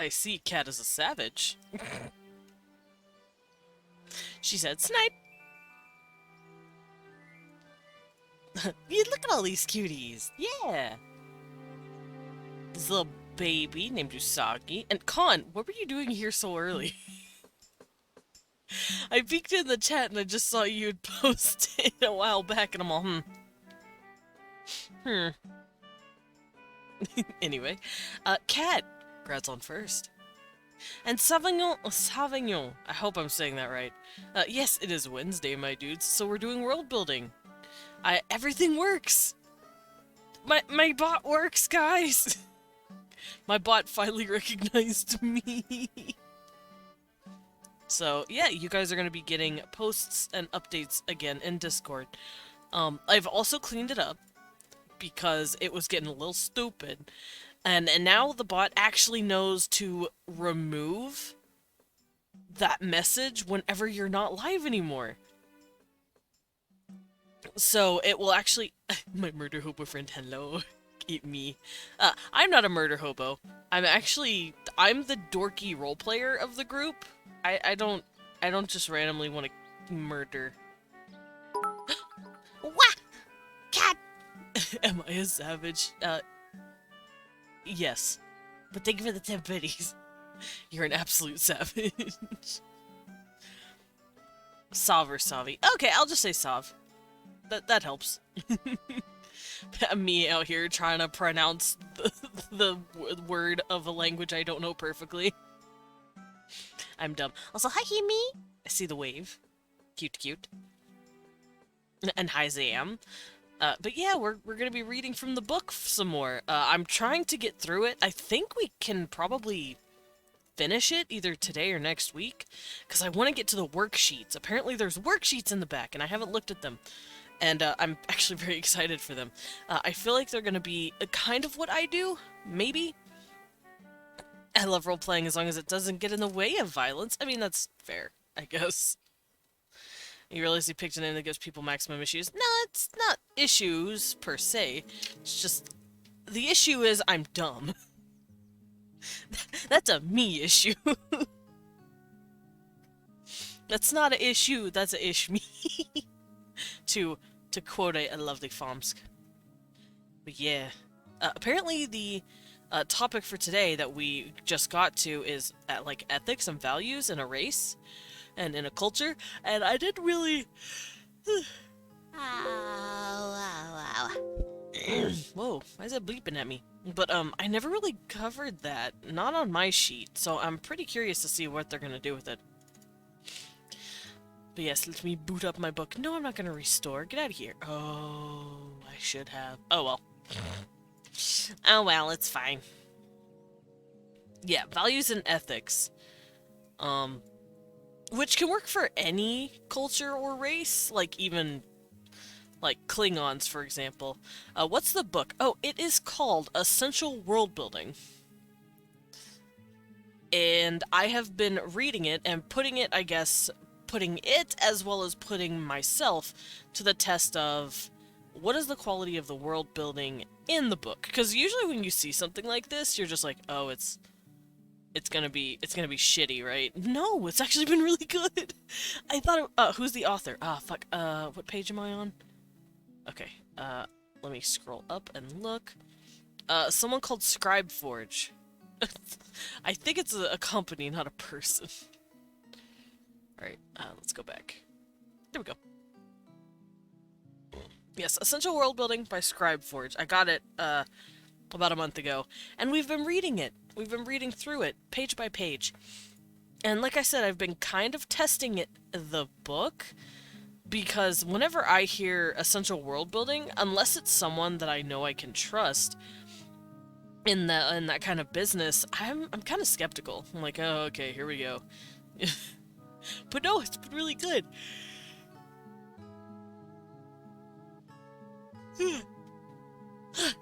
I see Cat is a savage. She said, Snipe! You look at all these cuties! Yeah! This little baby named Usagi. And Con, what were you doing here so early? I peeked in the chat and I just saw you had posted a while back and I'm all, hmm. Anyway, Cat, Grad's on first. And Sauvignon, I hope I'm saying that right. Yes, it is Wednesday, my dudes, so we're doing world building. Everything works! My bot works, guys! My bot finally recognized me. So, yeah, you guys are going to be getting posts and updates again in Discord. I've also cleaned it up because it was getting a little stupid. And now the bot actually knows to remove that message whenever you're not live anymore. So it will actually... My murder hobo friend, hello. Eat me. I'm not a murder hobo. I'm the dorky role player of the group. I don't just randomly want to murder. What? Cat! Am I a savage? Yes. But thank you for the 10 pennies. You're an absolute savage. Sav or Savi. Okay, I'll just say Sav. That helps. Me out here trying to pronounce the word of a language I don't know perfectly. I'm dumb. Also, hi, Himi! I see the wave. Cute, cute. And hi, Zam. But yeah, we're gonna be reading from the book some more. I'm trying to get through it. I think we can probably finish it either today or next week, because I want to get to the worksheets. Apparently there's worksheets in the back, and I haven't looked at them. And I'm actually very excited for them. I feel like they're gonna be kind of what I do, maybe. I love role-playing as long as it doesn't get in the way of violence. I mean, that's fair, I guess. You realize you picked a name that gives people maximum issues? No, it's not issues, per se. It's just... The issue is I'm dumb. That's a me issue. That's not an issue, that's a ish me. to quote a lovely Fomsk. But yeah. Apparently the topic for today that we just got to is like ethics and values in a race and in a culture, and I didn't really... Whoa, why is that bleeping at me? But I never really covered that, not on my sheet, so I'm pretty curious to see what they're gonna do with it. But yes, let me boot up my book. No, I'm not gonna restore. Get out of here. Oh, I should have. Oh well. Oh well, it's fine. Yeah, values and ethics. Which can work for any culture or race, like even like Klingons, for example. What's the book? Oh, it is called Essential Worldbuilding. And I have been reading it and putting it, I guess, putting it as well as putting myself to the test of what is the quality of the world building in the book? Because usually when you see something like this, you're just like, oh, it's gonna be shitty, right? No, it's actually been really good. I thought it, who's the author? Ah, fuck. What page am I on? Okay. Let me scroll up and look. Someone called Scribeforge. I think it's a company, not a person. Alright, let's go back. There we go. Yes, Essential World Building by Scribeforge. I got it, about a month ago. And we've been reading it. We've been reading through it, page by page. And like I said, I've been kind of testing it, the book, because whenever I hear Essential World Building, unless it's someone that I know I can trust in that kind of business, I'm kind of skeptical. I'm like, oh, okay, here we go. But no, it's been really good.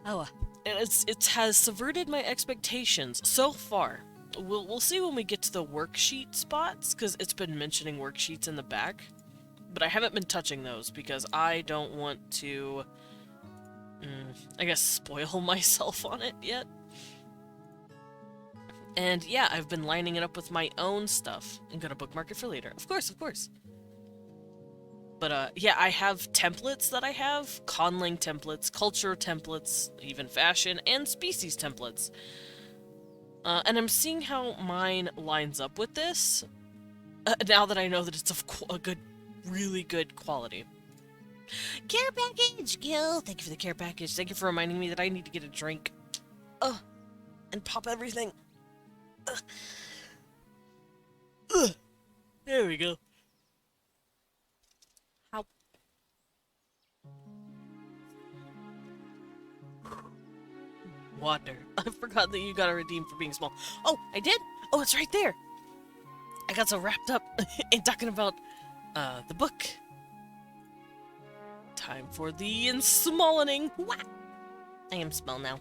Oh, it has subverted my expectations so far. We'll see when we get to the worksheet spots, because it's been mentioning worksheets in the back. But I haven't been touching those, because I don't want to, I guess, spoil myself on it yet. And yeah, I've been lining it up with my own stuff. I'm gonna bookmark it for later. Of course, of course. But yeah, I have templates that I have. Conlang templates, culture templates, even fashion, and species templates. And I'm seeing how mine lines up with this, now that I know that it's of a good, really good quality. Care package! Gil, thank you for the care package. Thank you for reminding me that I need to get a drink. And pop everything. There we go. How? Water. I forgot that you got a redeem for being small. Oh, I did? Oh, it's right there. I got so wrapped up in talking about the book. Time for the ensmallening. I am small now.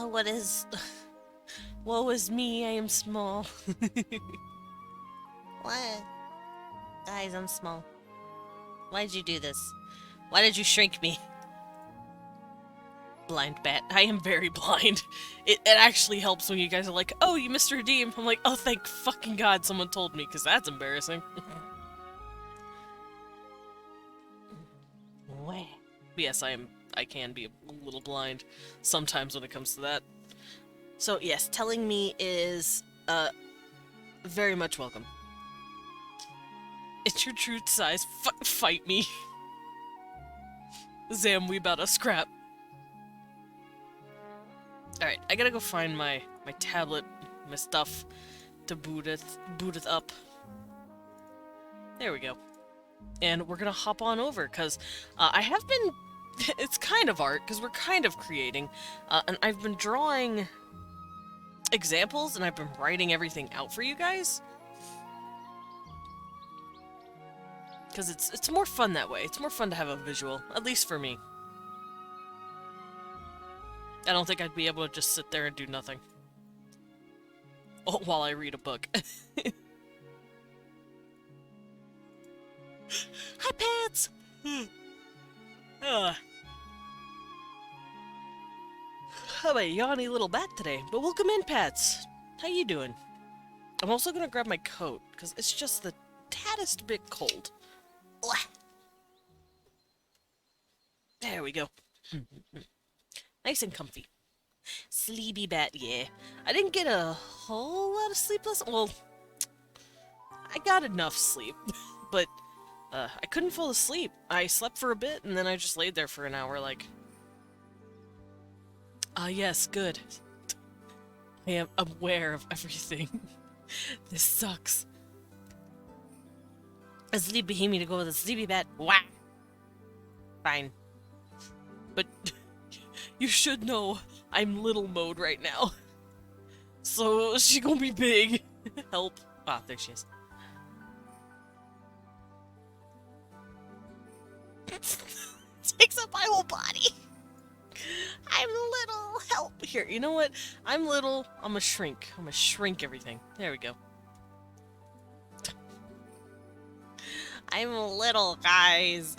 What is... Woe is me, I am small. What? Guys, I'm small. Why did you do this? Why did you shrink me? Blind bat. I am very blind. It actually helps when you guys are like, oh, you missed a redeem. I'm like, oh, thank fucking God someone told me, because that's embarrassing. But yes, I can be a little blind sometimes when it comes to that. So yes, telling me is very much welcome. It's your true size. Fight me. Zam, we about to scrap. Alright, I gotta go find my tablet, my stuff to boot it up. There we go. And we're gonna hop on over, because I have been... It's kind of art, because we're kind of creating. And I've been drawing examples, and I've been writing everything out for you guys. Because it's more fun that way. It's more fun to have a visual, at least for me. I don't think I'd be able to just sit there and do nothing. Oh, while I read a book. Hi, Pats! I'm a yawny little bat today, but welcome in, Pats. How you doing? I'm also gonna grab my coat, because it's just the taddest bit cold. There we go. Nice and comfy. Sleepy bat, yeah. I didn't get a whole lot of sleep last... Well, I got enough sleep, but I couldn't fall asleep. I slept for a bit, and then I just laid there for an hour, like... yes, good. I am aware of everything. This sucks. A sleepy himi to go with a sleepy bat. Wah! Fine. But you should know I'm little mode right now. So she gonna be big. Help. Ah, there she is. Takes up my whole body. I'm little. Help. Here, you know what? I'm little. I'm a shrink. I'm gonna shrink everything. There we go. I'm little, guys.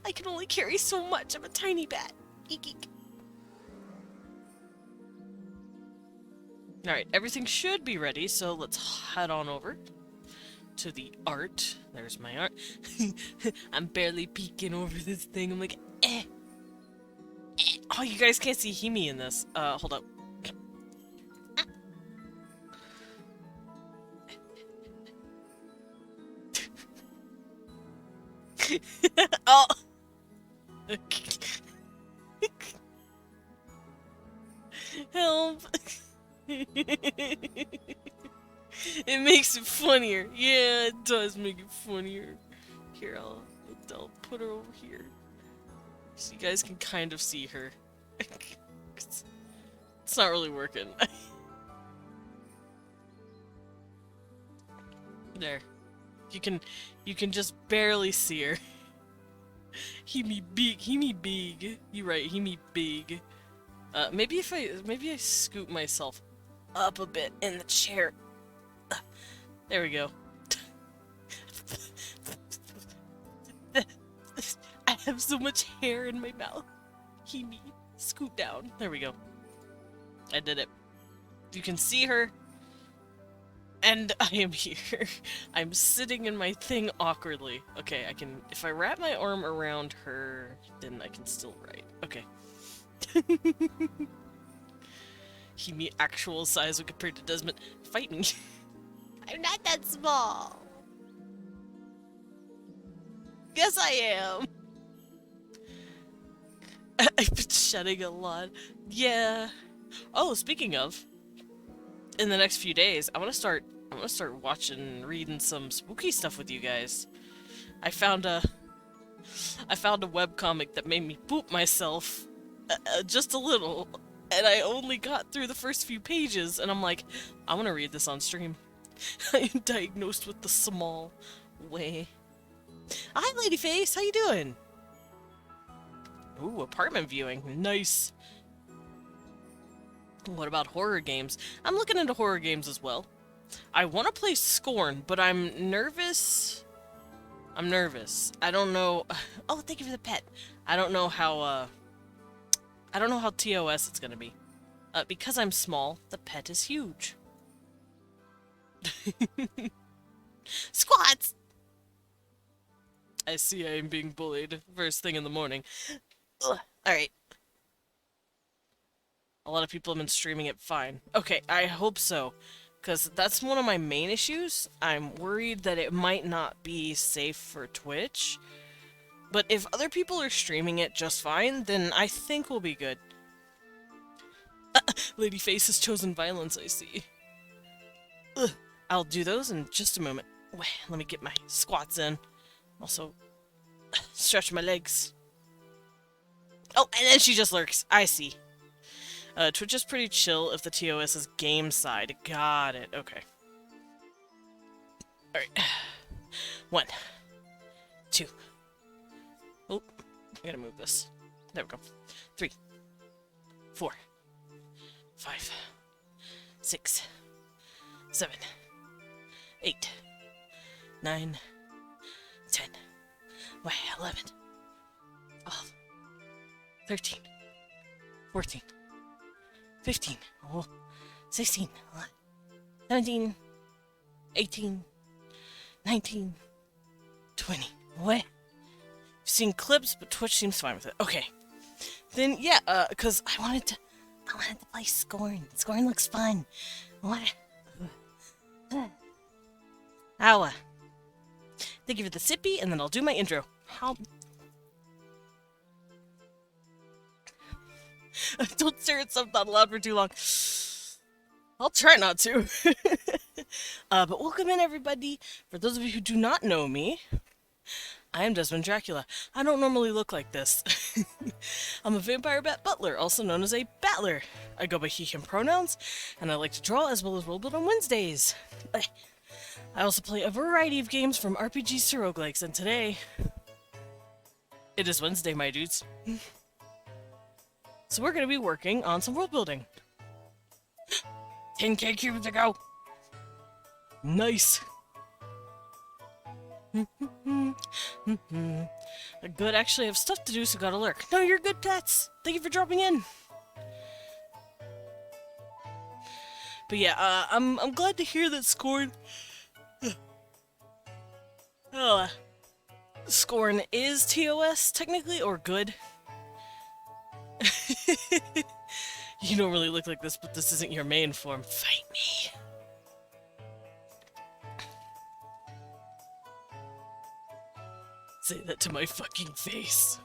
I can only carry so much. I'm a tiny bat. Eek, eek. Alright, everything should be ready, so let's head on over to the art. There's my art. I'm barely peeking over this thing. I'm like, eh. Oh, you guys can't see Himi in this. Hold up. Oh! Help! It makes it funnier. Yeah, it does make it funnier. Here, I'll put her over here. So you guys can kind of see her. It's not really working. There. You can just barely see her. He me big. You're right, he me big. Maybe I scoot myself up a bit in the chair. There we go. I have so much hair in my mouth. He me scoot down. There we go. I did it. You can see her, and I am here. I'm sitting in my thing awkwardly. Okay, I can... If I wrap my arm around her, then I can still write. Okay. He me actual size when compared to Desmond. Fight me. I'm not that small. Yes, I am. I've been shedding a lot. Yeah. Oh, speaking of, in the next few days, I want to start watching, reading some spooky stuff with you guys. I found a webcomic that made me poop myself just a little, and I only got through the first few pages, and I'm like, I want to read this on stream. I am diagnosed with the small way. Hi, Ladyface, how you doing? Ooh, apartment viewing, nice. What about horror games? I'm looking into horror games as well. I want to play Scorn, but I'm nervous. I don't know. Oh, thank you for the pet. I don't know how TOS it's gonna be. Because I'm small, the pet is huge. Squats! I see I am being bullied first thing in the morning. Alright. A lot of people have been streaming it fine. Okay, I hope so. Because that's one of my main issues. I'm worried that it might not be safe for Twitch. But if other people are streaming it just fine, then I think we'll be good. Ladyface has chosen violence, I see. Ugh. I'll do those in just a moment. Wait, let me get my squats in. Also, stretch my legs. Oh, and then she just lurks. I see. Twitch is pretty chill if the TOS is game side. Got it. Okay. Alright. 1, 2. Oh, I gotta move this. There we go. 3, 4, 5, 6, 7, 8, 9, 10, 11, 12, 13, 14, 15, 16, 17, 18, 19, 20. What? I've seen clips, but Twitch seems fine with it. Okay. Then, yeah, because I wanted to play Scorn. Scorn looks fun. What? Ow. Thank you for the sippy, and then I'll do my intro. How... Don't stare at stuff that loud for too long. I'll try not to. But welcome in, everybody. For those of you who do not know me, I am Desmond Dracula. I don't normally look like this. I'm a vampire bat butler, also known as a battler. I go by he, him pronouns, and I like to draw as well as rolebuild on Wednesdays. I also play a variety of games from RPGs to roguelikes, and today, it is Wednesday, my dudes. So we're going to be working on some world building. 10k cubes to go. Nice. Good, actually I have stuff to do, so gotta lurk. No, you're good, pets. Thank you for dropping in. But yeah, I'm glad to hear that Scorn... Scorn is TOS, technically, or good. You don't really look like this, but this isn't your main form. Fight me. Say that to my fucking face.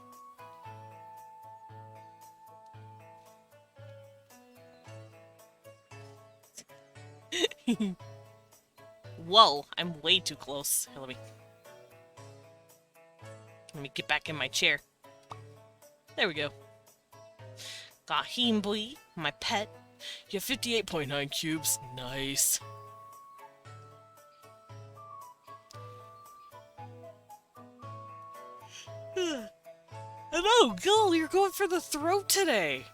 Whoa, I'm way too close. Here, let me get back in my chair. There we go. Got him, boy, my pet. You have 58.9 cubes. Nice. Hello, Gil, you're going for the throat today.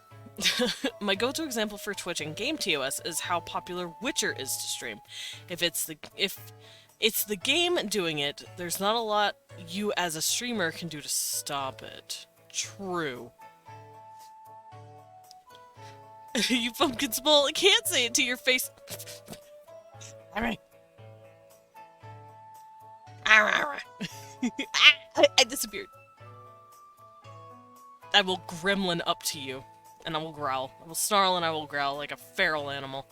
My go-to example for Twitch and game TOS is how popular Witcher is to stream. If it's the game doing it, there's not a lot you as a streamer can do to stop it. True. You pumpkin small. I can't say it to your face. Alright. I disappeared. I will gremlin up to you, and I will growl. I will snarl and I will growl like a feral animal.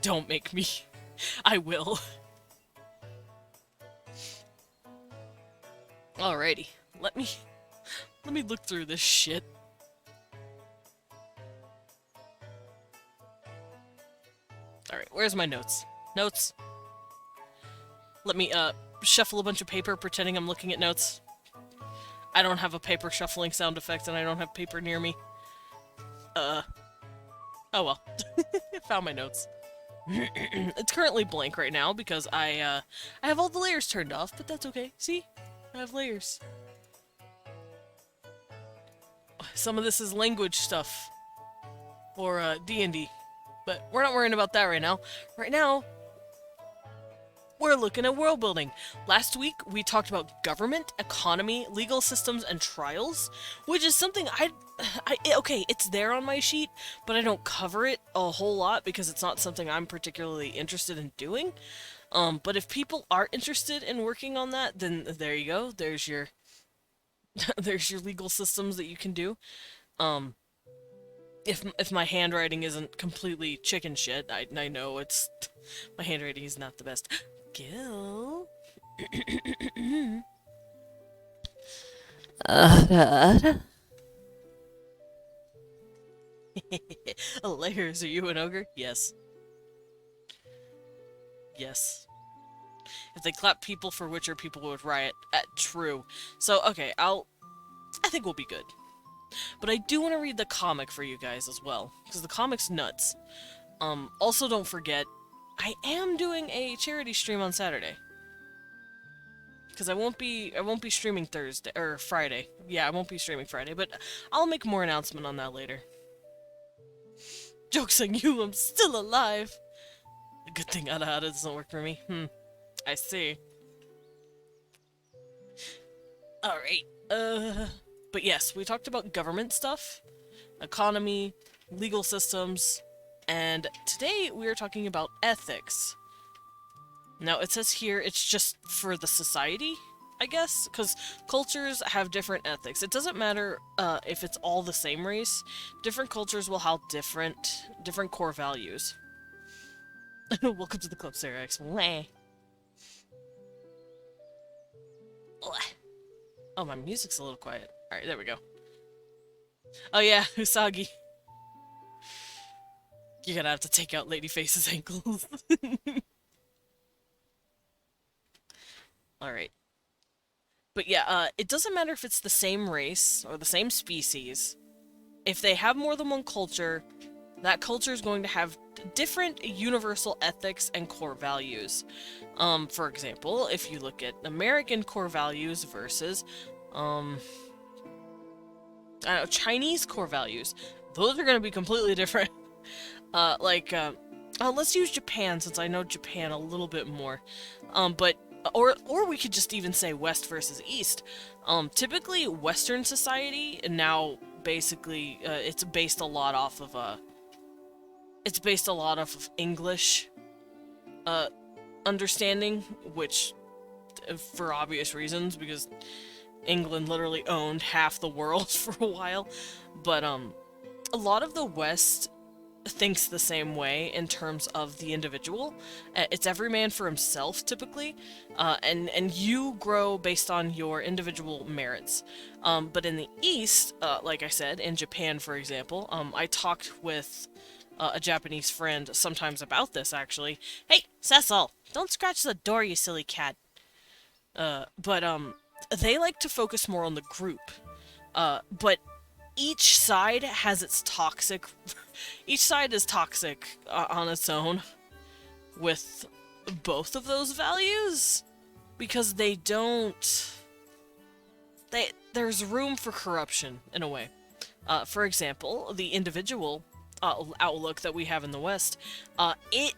Don't make me. I will. Alrighty. Let me look through this shit. Alright, where's my notes? Notes. Let me, shuffle a bunch of paper pretending I'm looking at notes. I don't have a paper shuffling sound effect, and I don't have paper near me. Oh well. Found my notes. It's currently blank right now because I have all the layers turned off, but that's okay. See? I have layers. Some of this is language stuff. Or, D&D. But we're not worrying about that right now. Right now, we're looking at world building. Last week, we talked about government, economy, legal systems, and trials, which is something okay, it's there on my sheet, but I don't cover it a whole lot because it's not something I'm particularly interested in doing. But if people are interested in working on that, then there you go. There's your there's your legal systems that you can do. If my handwriting isn't completely chicken shit, I know it's my handwriting is not the best. Gil. Layers, are you an ogre? Yes. Yes. If they clap people for Witcher, people would riot. True. So, okay, I think we'll be good. But I do want to read the comic for you guys as well, because the comic's nuts. Also don't forget, I am doing a charity stream on Saturday. Because I won't be streaming Thursday, or Friday. Yeah, I won't be streaming Friday, but I'll make more announcement on that later. Joke's on you, I'm still alive! Good thing Ada doesn't work for me. I see. Alright, but yes, we talked about government stuff, economy, legal systems, and today we are talking about ethics. Now, it says here it's just for the society, I guess, because cultures have different ethics. It doesn't matter if it's all the same race. Different cultures will have different core values. Welcome to the club, Sarah X. Oh, my music's a little quiet. Alright, there we go. Oh yeah, Usagi. You're gonna have to take out Ladyface's ankles. Alright. But yeah, it doesn't matter if it's the same race or the same species. If they have more than one culture, that culture is going to have different universal ethics and core values. For example, if you look at American core values versus, I don't know, Chinese core values, those are going to be completely different. Let's use Japan, since I know Japan a little bit more. Or we could just even say West versus East. Typically, Western society, and now basically, it's based a lot off of, English, understanding, which, for obvious reasons, because England literally owned half the world for a while. But, a lot of the West thinks the same way in terms of the individual. It's every man for himself, typically, and you grow based on your individual merits. But in the East, like I said, in Japan, for example, I talked with a Japanese friend sometimes about this, actually. Hey, Cecil! Don't scratch the door, you silly cat! They like to focus more on the group. But each side has its toxic... each side is toxic on its own with both of those values, because they don't... There's room for corruption, in a way. For example, the individual outlook that we have in the West, it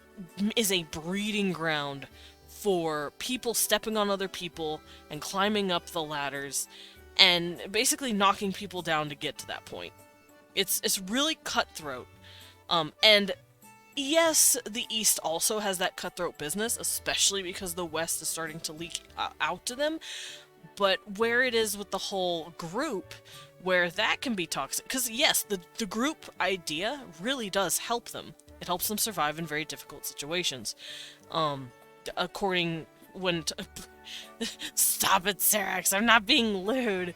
is a breeding ground for people stepping on other people and climbing up the ladders and basically knocking people down to get to that point. It's really cutthroat. And yes, the East also has that cutthroat business, especially because the West is starting to leak out to them. But where it is with the whole group, where that can be toxic, because yes, the group idea really does help them. It helps them survive in very difficult situations. Um, according when stop it, Serax, I'm not being lewd.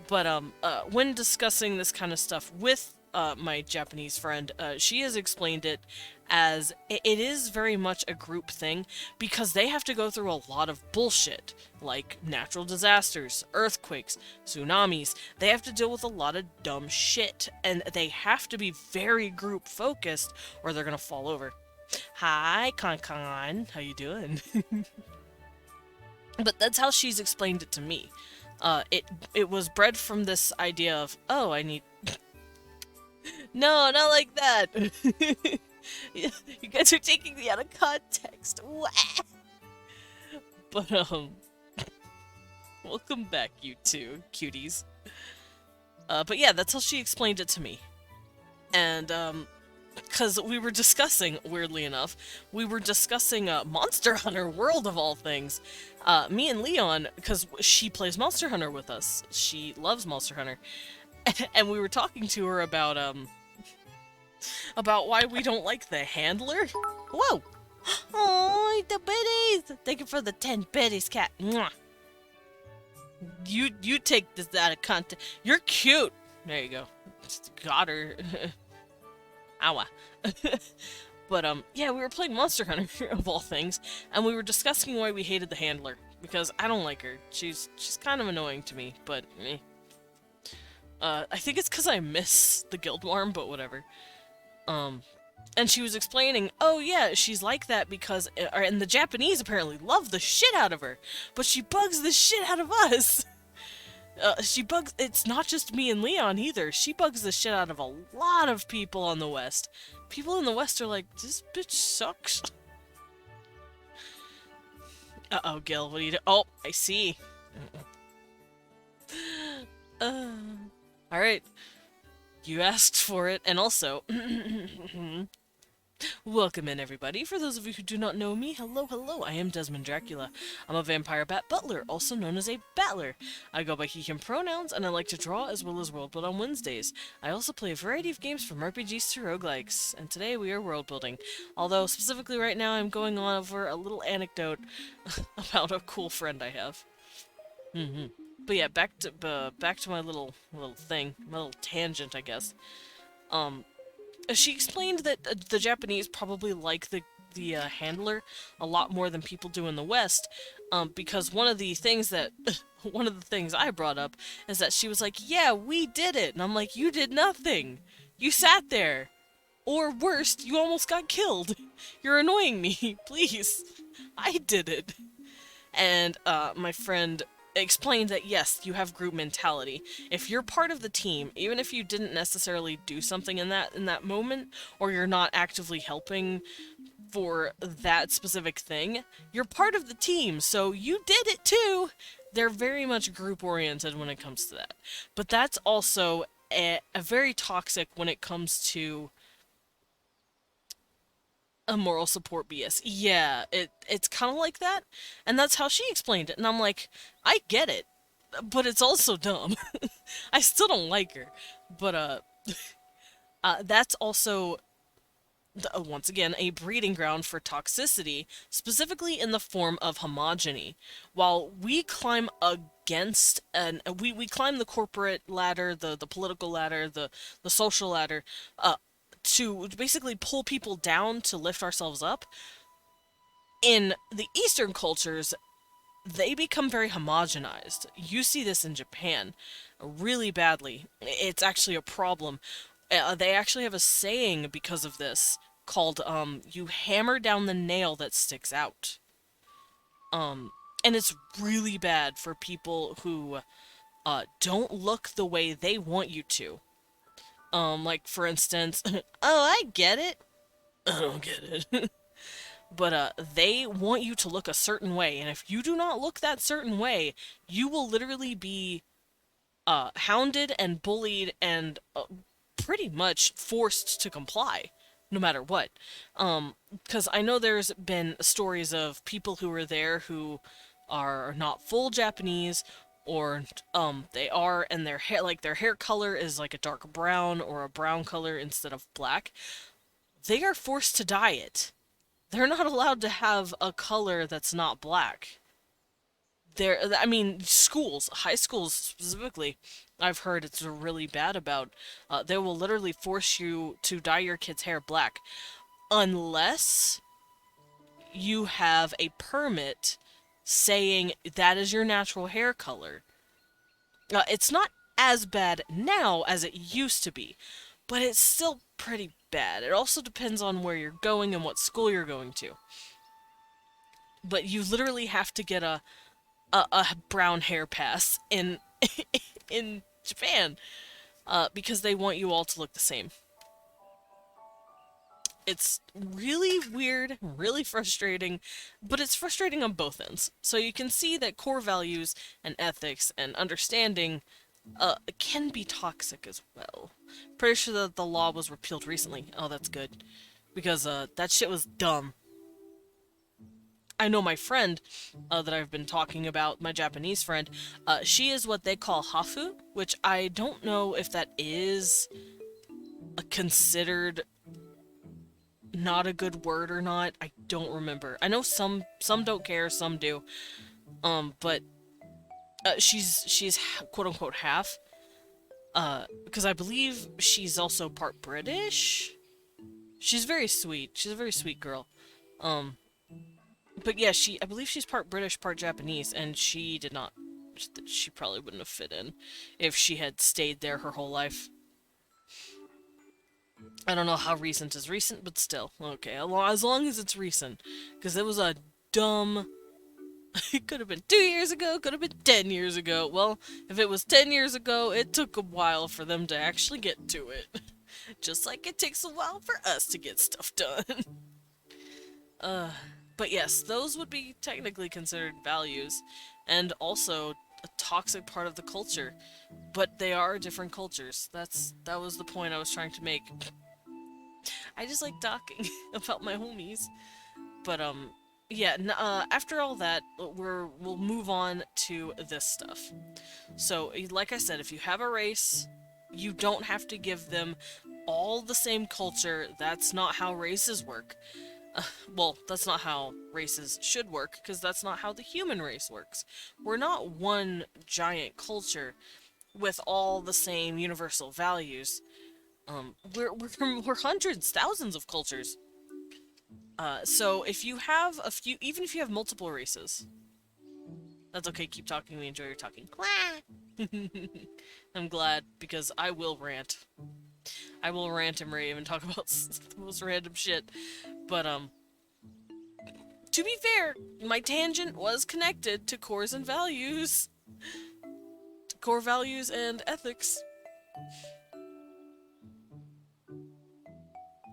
But when discussing this kind of stuff with my Japanese friend, she has explained it as it is very much a group thing because they have to go through a lot of bullshit, like natural disasters, earthquakes, tsunamis. They have to deal with a lot of dumb shit, and they have to be very group focused or they're gonna fall over. Hi, Con. How you doing? But that's how she's explained it to me. It was bred from this idea of, oh, I need... No, not like that! You guys are taking me out of context. But, welcome back, you two cuties. But yeah, that's how she explained it to me. And, because we were discussing, weirdly enough, we were discussing Monster Hunter World of all things. Me and Leon, because she plays Monster Hunter with us. She loves Monster Hunter. And we were talking to her about why we don't like the handler. Whoa! Oh, the biddies! Thank you for the 10 biddies, cat. Mwah. You take this out of context. You're cute! There you go. Got her. Ow. But, yeah, we were playing Monster Hunter, of all things, and we were discussing why we hated the handler, because I don't like her. She's kind of annoying to me, but eh. I think it's because I miss the guild worm, but whatever. And she was explaining, oh yeah, she's like that because, and the Japanese apparently love the shit out of her, but she bugs the shit out of us! It's not just me and Leon either. She bugs the shit out of a lot of people on the West. People in the West are like, this bitch sucks. Uh-oh, Gil, what do you do? Oh, I see. Alright. You asked for it, and also... Welcome in, everybody. For those of you who do not know me, hello, I am Desmond Dracula. I'm a vampire bat butler, also known as a battler. I go by he, him pronouns, and I like to draw as well as world build on Wednesdays. I also play a variety of games from RPGs to roguelikes, and today we are world building. Although, specifically right now, I'm going on over a little anecdote about a cool friend I have. But yeah, back to my little thing, my little tangent, I guess. She explained that the Japanese probably like the handler a lot more than people do in the West, because one of the things I brought up is that she was like, yeah, we did it, and I'm like, you did nothing. You sat there. Or worst, you almost got killed. You're annoying me, please. I did it. And my friend explained that yes, you have group mentality. If you're part of the team, even if you didn't necessarily do something in that moment, or you're not actively helping for that specific thing, you're part of the team, so you did it too! They're very much group-oriented when it comes to that. But that's also a very toxic when it comes to a moral support BS. Yeah, it's kind of like that, and that's how she explained it, and I'm like, I get it, but it's also dumb. I still don't like her, but, that's also, once again, a breeding ground for toxicity, specifically in the form of homogeny. While we climb against, and we climb the corporate ladder, the political ladder, the social ladder, to basically pull people down to lift ourselves up. In the Eastern cultures, they become very homogenized. You see this in Japan really badly. It's actually a problem. They actually have a saying because of this called, you hammer down the nail that sticks out. And it's really bad for people who don't look the way they want you to. Like, for instance, oh, I get it. I don't get it. But, they want you to look a certain way, and if you do not look that certain way, you will literally be, hounded and bullied and, pretty much forced to comply. no matter what. Because I know there's been stories of people who were there who are not full Japanese, or they are, and their hair, like their hair color is like a dark brown or a brown color instead of black. They are forced to dye it. They're not allowed to have a color that's not black. I mean, schools, high schools specifically, I've heard it's really bad about. They will literally force you to dye your kid's hair black unless you have a permit saying that is your natural hair color. It's not as bad now as it used to be, but it's still pretty bad. It also depends on where you're going and what school you're going to. But you literally have to get a brown hair pass in Japan, because they want you all to look the same. It's really weird, really frustrating, but it's frustrating on both ends. So you can see that core values and ethics and understanding can be toxic as well. Pretty sure that the law was repealed recently. Oh, that's good. Because that shit was dumb. I know my friend that I've been talking about, my Japanese friend, she is what they call hafu, which I don't know if that is considered not a good word or not. I don't remember. I know some don't care, some do. But she's quote unquote half. Because I believe she's also part British. She's very sweet. She's a very sweet girl. But yeah, I believe she's part British, part Japanese, and she did not. She probably wouldn't have fit in if she had stayed there her whole life. I don't know how recent is recent, but still. Okay, as long as it's recent. Because it was a dumb... It could have been 2 years ago, could have been 10 years ago. Well, if it was 10 years ago, it took a while for them to actually get to it. Just like it takes a while for us to get stuff done. But yes, those would be technically considered values, and also a toxic part of the culture. But they are different cultures. That was the point I was trying to make. I just like talking about my homies. But yeah. After all that, we'll move on to this stuff. So, like I said, if you have a race, you don't have to give them all the same culture. That's not how races work. Well, that's not how races should work, because that's not how the human race works. We're not one giant culture with all the same universal values. We're hundreds, thousands of cultures. So if you have a few, even if you have multiple races, that's okay. Keep talking. We enjoy your talking. I'm glad, because I will rant. I will rant and rave and talk about the most random shit. But, to be fair, my tangent was connected to cores and values. To core values and ethics.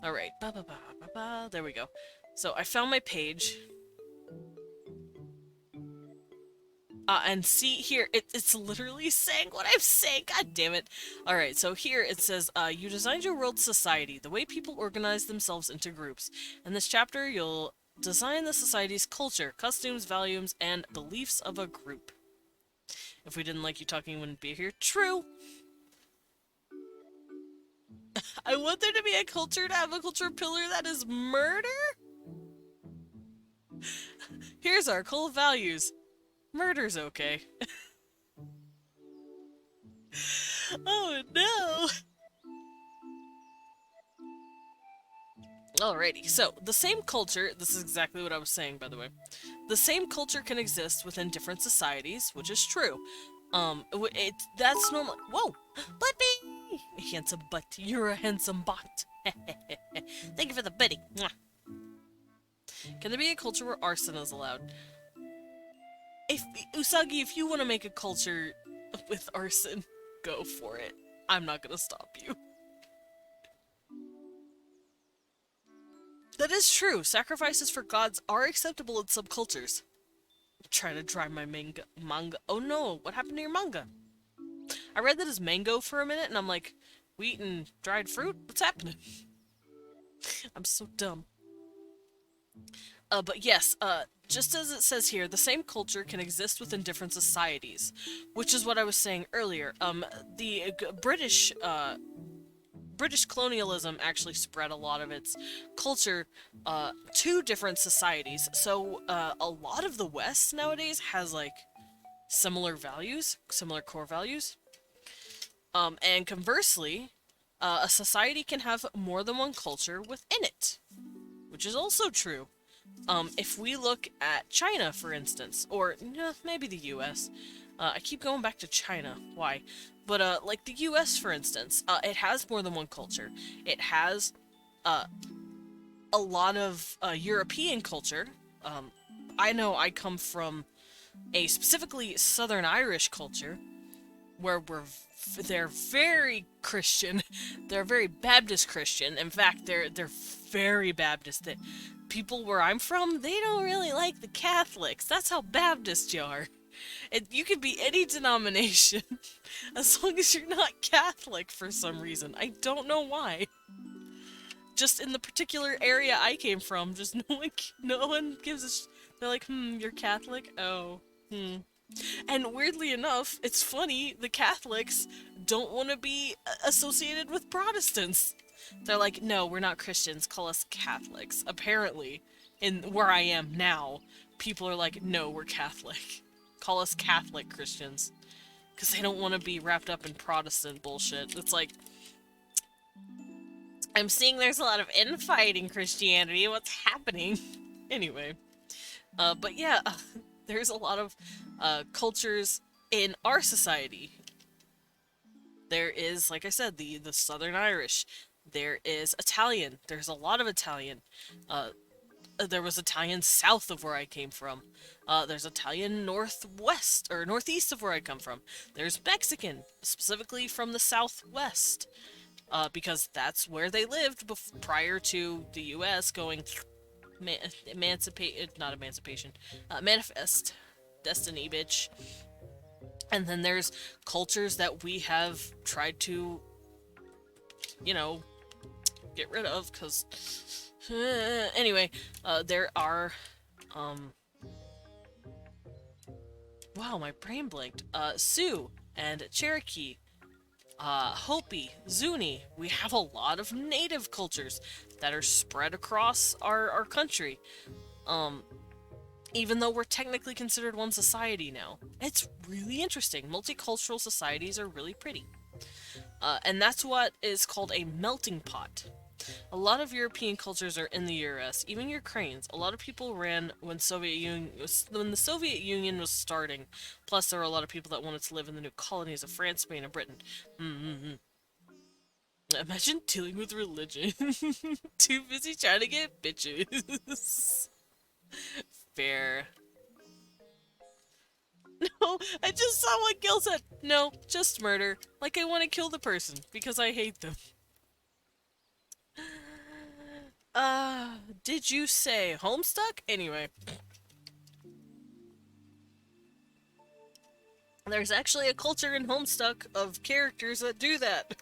Alright. There we go. So, I found my page. And see here, it's literally saying what I'm saying. God damn it. Alright, so here it says, you designed your world society, the way people organize themselves into groups. In this chapter, you'll design the society's culture, costumes, values, and beliefs of a group. If we didn't like you talking, you wouldn't be here. True! I want there to be a culture, to have a culture pillar that is murder? Here's our core values. Murder's okay. Oh no! Alrighty, so the same culture, this is exactly what I was saying, by the way. The same culture can exist within different societies, which is true. That's normal. Whoa! Buddy! Handsome butt. You're a handsome bot. Thank you for the buddy. Mwah. Can there be a culture where arson is allowed? Usagi, if you want to make a culture with arson, go for it. I'm not gonna stop you. That is true. Sacrifices for gods are acceptable in some cultures. I'm trying to dry my manga. Oh no, what happened to your manga? I read that as mango for a minute, and I'm like, we eating dried fruit? What's happening? I'm so dumb. But yes, just as it says here, the same culture can exist within different societies, which is what I was saying earlier. The British colonialism actually spread a lot of its culture to different societies. So a lot of the West nowadays has like similar values, similar core values. And conversely, a society can have more than one culture within it, which is also true. If we look at China, for instance, or maybe the U.S., I keep going back to China. Why? But like the U.S., for instance, it has more than one culture. It has uh, a lot of European culture. I know I come from a specifically Southern Irish culture where they're very Christian. They're very Baptist Christian. In fact, they're very Baptist. People where I'm from, they don't really like the Catholics. That's how Baptist you are. And you can be any denomination as long as you're not Catholic for some reason. I don't know why. Just in the particular area I came from, just no one gives a they're like, you're Catholic? Oh, And weirdly enough, it's funny, the Catholics don't want to be associated with Protestants. They're like, no, we're not Christians, call us Catholics. Apparently, in where I am now, people are like, no, we're Catholic. Call us Catholic Christians. Because they don't want to be wrapped up in Protestant bullshit. It's like, I'm seeing there's a lot of infighting Christianity. What's happening? Anyway. But yeah, there's a lot of cultures in our society. There is, like I said, the Southern Irish. There is Italian. There's a lot of Italian. There was Italian south of where I came from. There's Italian northwest, or northeast of where I come from. There's Mexican, specifically from the southwest. Because that's where they lived prior to the U.S. going manifest destiny, bitch. And then there's cultures that we have tried to, get rid of, because anyway, there are wow, my brain blanked. Sioux and Cherokee, Hopi, Zuni. We have a lot of native cultures that are spread across our country. Even though we're technically considered one society now. It's really interesting. Multicultural societies are really pretty. And that's what is called a melting pot. A lot of European cultures are in the US, even Ukrainians. A lot of people ran when the Soviet Union was starting. Plus, there were a lot of people that wanted to live in the new colonies of France, Spain, and Britain. Imagine dealing with religion. Too busy trying to get bitches. Fair. No, I just saw what Gil said. No, just murder. Like I want to kill the person, because I hate them. Did you say Homestuck? Anyway. There's actually a culture in Homestuck of characters that do that.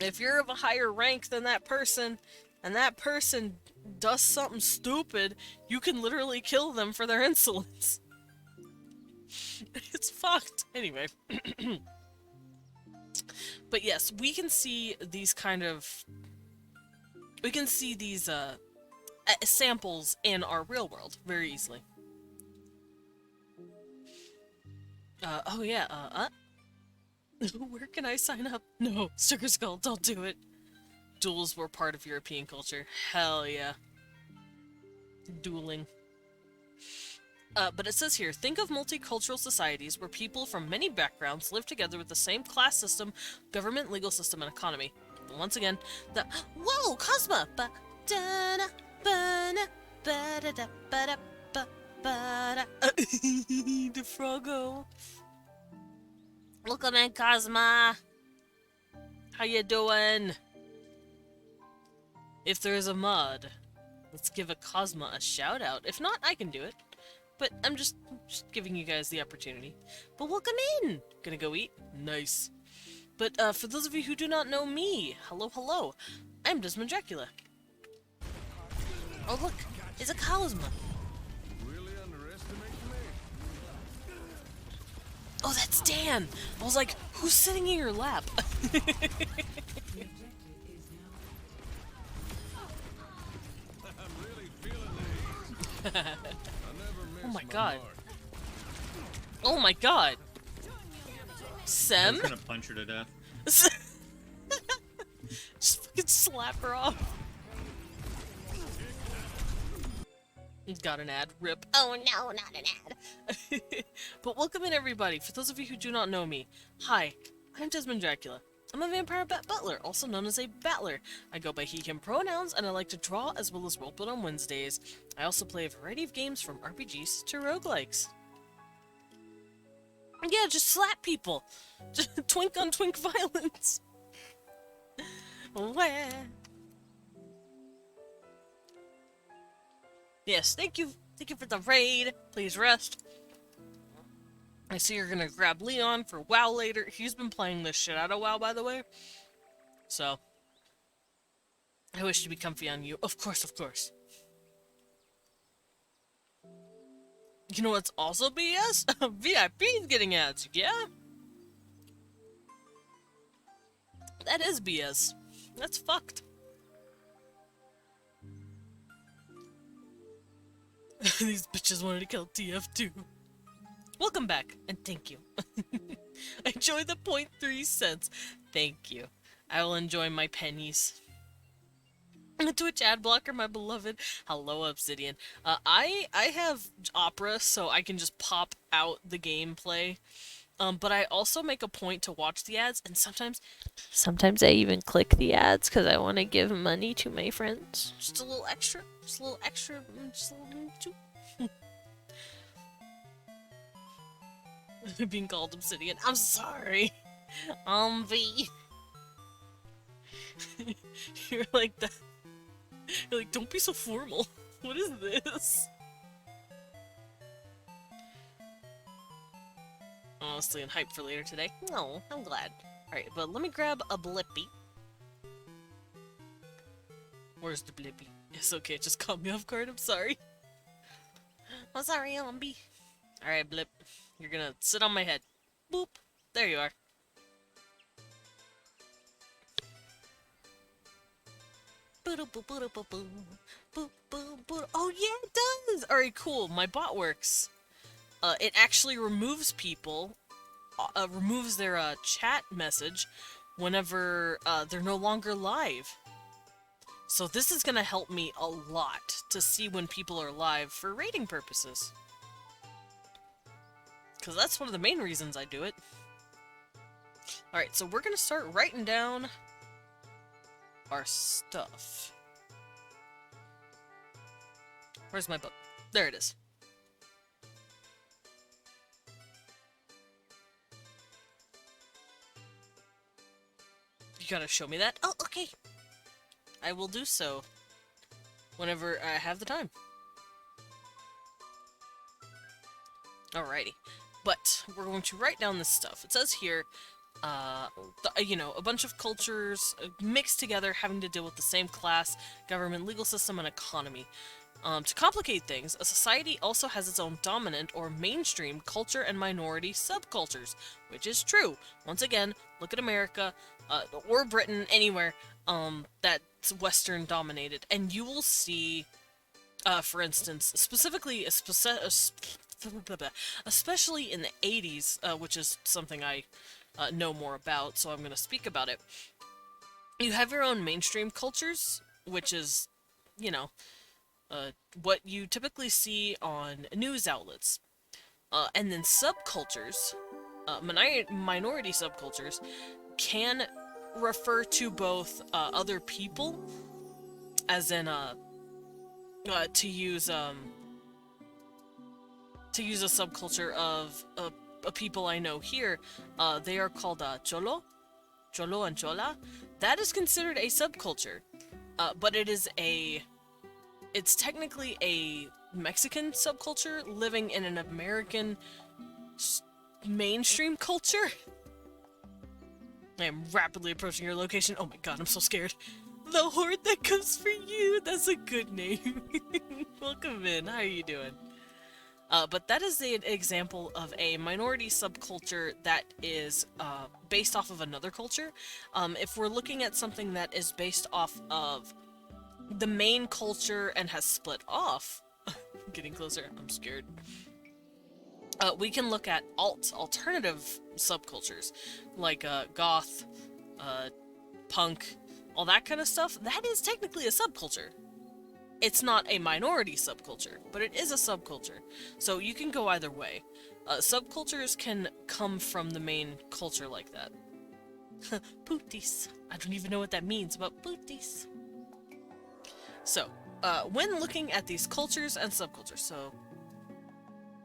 If you're of a higher rank than that person, and that person does something stupid, you can literally kill them for their insolence. It's fucked. Anyway. But yes, we can see these samples in our real world very easily. Oh yeah, where can I sign up? No, Sugar Skull, don't do it. Duels were part of European culture. Hell yeah. Dueling. But it says here, think of multicultural societies where people from many backgrounds live together with the same class system, government, legal system, and economy. But once again, whoa, Cosma! The Froggo. Welcome in, Cosma. How you doing? If there's a mod, let's give a Cosma a shout out. If not, I can do it. But I'm just giving you guys the opportunity. But welcome in! Gonna go eat? Nice. But for those of you who do not know me, hello, hello. I'm Desmond Dracula. Oh look, it's a Cosmo. Really underestimate me? Oh, that's Dan! I was like, who's sitting in your lap? I'm really feeling these. I never miss Oh my god. mark. Oh my god! I Sem? was gonna punch her to death. Just fucking slap her off. Got an ad. Rip. Oh no, not an ad. But welcome in, everybody. For those of you who do not know me, hi, I'm Desmond Dracula. I'm a vampire bat butler, also known as a battler. I go by he, him pronouns, and I like to draw as well as roleplay on Wednesdays. I also play a variety of games from RPGs to roguelikes. Yeah, just slap people. Just twink on twink violence. Wah. Yes, thank you for the raid. Please rest. I see you're gonna grab Leon for WoW later. He's been playing this shit out of WoW, by the way. So, I wish to be comfy on you. Of course, of course. You know what's also BS? VIP's getting ads, yeah? That is BS. That's fucked. These bitches wanted to kill TF2. Welcome back, and thank you. Enjoy the 0.3 cents. Thank you. I will enjoy my pennies. Twitch ad blocker, my beloved. Hello, Obsidian. I have Opera, so I can just pop out the gameplay. But I also make a point to watch the ads, and sometimes I even click the ads because I want to give money to my friends. Just a little extra. Just a little extra. Just a little too. Being called Obsidian. I'm sorry. V. You're like that. You're like, don't be so formal. What is this? Honestly, and hyped for later today. No, I'm glad. Alright, but let me grab a Blippy. Where's the Blippy? It's okay, it just caught me off guard, I'm sorry. I'm sorry, Ombi. Alright, Blip. You're gonna sit on my head. Boop. There you are. Oh yeah, it does! Alright, cool. My bot works. It actually removes people, removes their chat message whenever they're no longer live. So this is gonna help me a lot to see when people are live for rating purposes. Because that's one of the main reasons I do it. Alright, so we're gonna start writing down our stuff. Where's my book? There it is. You gotta show me that? Oh, okay. I will do so whenever I have the time. Alrighty. But we're going to write down this stuff. It says here, you know, a bunch of cultures mixed together having to deal with the same class, government, legal system, and economy. To complicate things, a society also has its own dominant or mainstream culture and minority subcultures, which is true. Once again, look at America, or Britain, anywhere, that's Western dominated, and you will see, for instance, specifically, especially in the 80s, which is something I know more about, so I'm going to speak about it. You have your own mainstream cultures, which is, you know, what you typically see on news outlets. And then subcultures, minority subcultures, can refer to both other people, as in, to use a subculture of a people I know here, they are called Cholo and Chola. That is considered a subculture, but it's technically a Mexican subculture living in an American mainstream culture. I am rapidly approaching your location. Oh my god, I'm so scared. The horde that comes for you. That's a good name. Welcome in. How are you doing? But that is an example of a minority subculture that is based off of another culture. If we're looking at something that is based off of the main culture and has split off, getting closer, I'm scared. We can look at alternative subcultures, like goth, punk, all that kind of stuff. That is technically a subculture. It's not a minority subculture, but it is a subculture. So you can go either way. Subcultures can come from the main culture like that. Pooties. I don't even know what that means, but pooties. So, when looking at these cultures and subcultures, so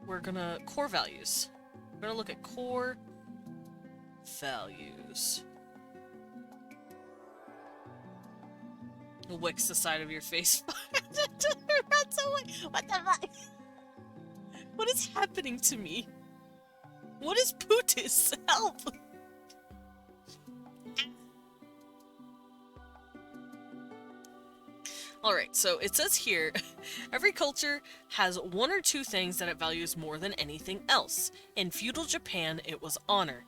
we're gonna core values. We're gonna look at core values. Wicks the side of your face. What the fuck? What is happening to me? What is Pootis? Help! Alright, so it says here, every culture has one or two things that it values more than anything else. In feudal Japan, it was honor.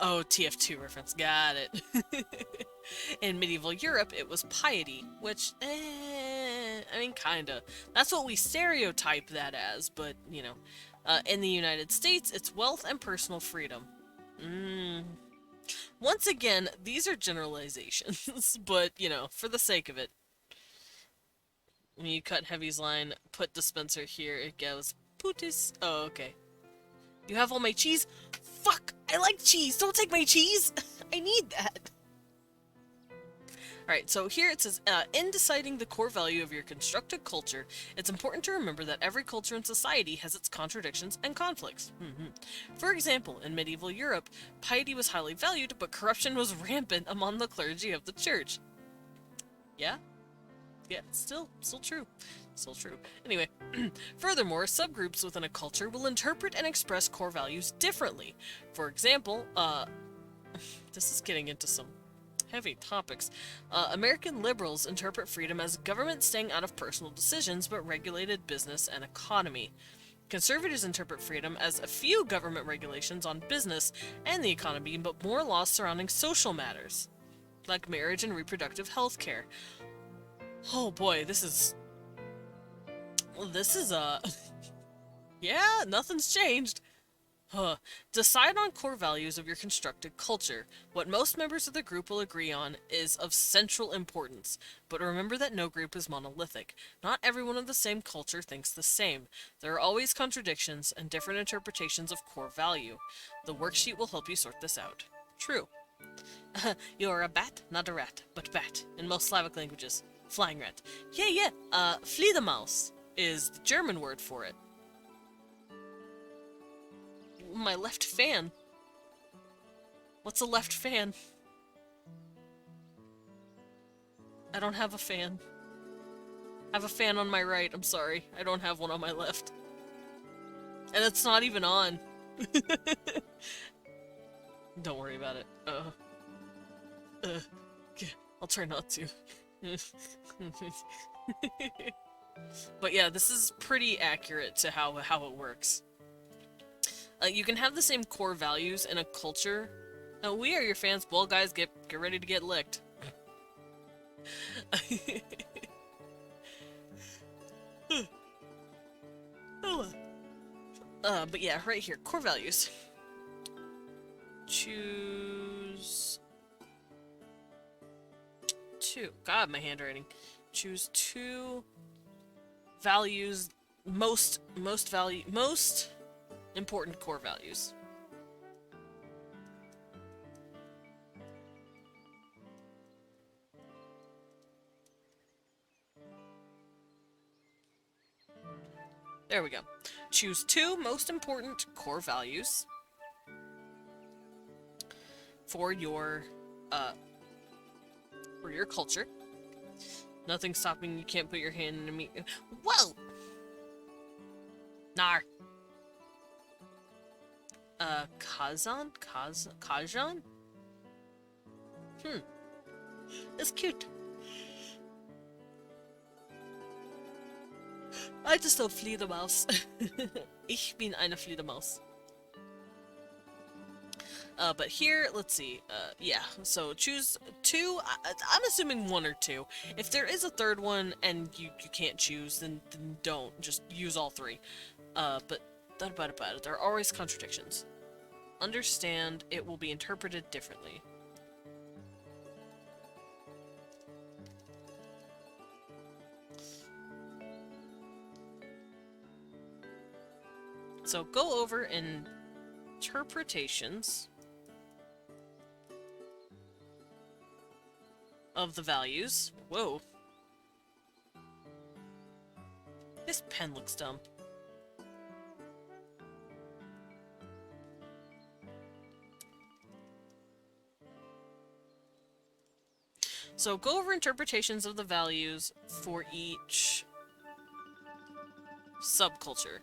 Oh, TF2 reference, got it. In medieval Europe, it was piety, which, I mean, kinda. That's what we stereotype that as, but, you know. In the United States, it's wealth and personal freedom. Once again, these are generalizations, but, you know, for the sake of it. When you cut Heavy's line, put dispenser here, it goes, Pootis. Oh, okay. You have all my cheese? Fuck! I like cheese! Don't take my cheese! I need that! Alright, so here it says, in deciding the core value of your constructed culture, it's important to remember that every culture and society has its contradictions and conflicts. For example, in medieval Europe, piety was highly valued, but corruption was rampant among the clergy of the church. Yeah? Yeah, still true. Still true. Anyway, furthermore, subgroups within a culture will interpret and express core values differently. For example, this is getting into some heavy topics. American liberals interpret freedom as government staying out of personal decisions, but regulated business and economy. Conservatives interpret freedom as a few government regulations on business and the economy, but more laws surrounding social matters, like marriage and reproductive health care. Oh boy, this is, yeah, nothing's changed. Decide on core values of your constructed culture. What most members of the group will agree on is of central importance, but remember that no group is monolithic. Not everyone of the same culture thinks the same. There are always contradictions and different interpretations of core value. The worksheet will help you sort this out. True. You are a bat, not a rat, but bat, in most Slavic languages. Flying rat. Yeah, Fledermaus is the German word for it. My left fan. What's a left fan? I don't have a fan. I have a fan on my right, I'm sorry. I don't have one on my left. And it's not even on. Don't worry about it. I'll try not to. But yeah, this is pretty accurate to how it works. You can have the same core values in a culture. Now, we are your fans. Well, guys, get ready to get licked. But yeah, right here, core values. Choose two. God, my handwriting. Choose two values. Most important core values. There we go. Choose two most important core values for your culture. Nothing stopping you can't put your hand in a meat. Whoa! Nar. Kazan? Kajan? That's cute. I just don't Fledermaus. Ich bin eine Fledermaus. But here, let's see. Yeah, so choose two. I'm assuming one or two. If there is a third one and you can't choose, then don't. Just use all three. But that about it. There are always contradictions. Understand it will be interpreted differently. So go over interpretations of the values. Whoa. This pen looks dumb. So go over interpretations of the values for each subculture.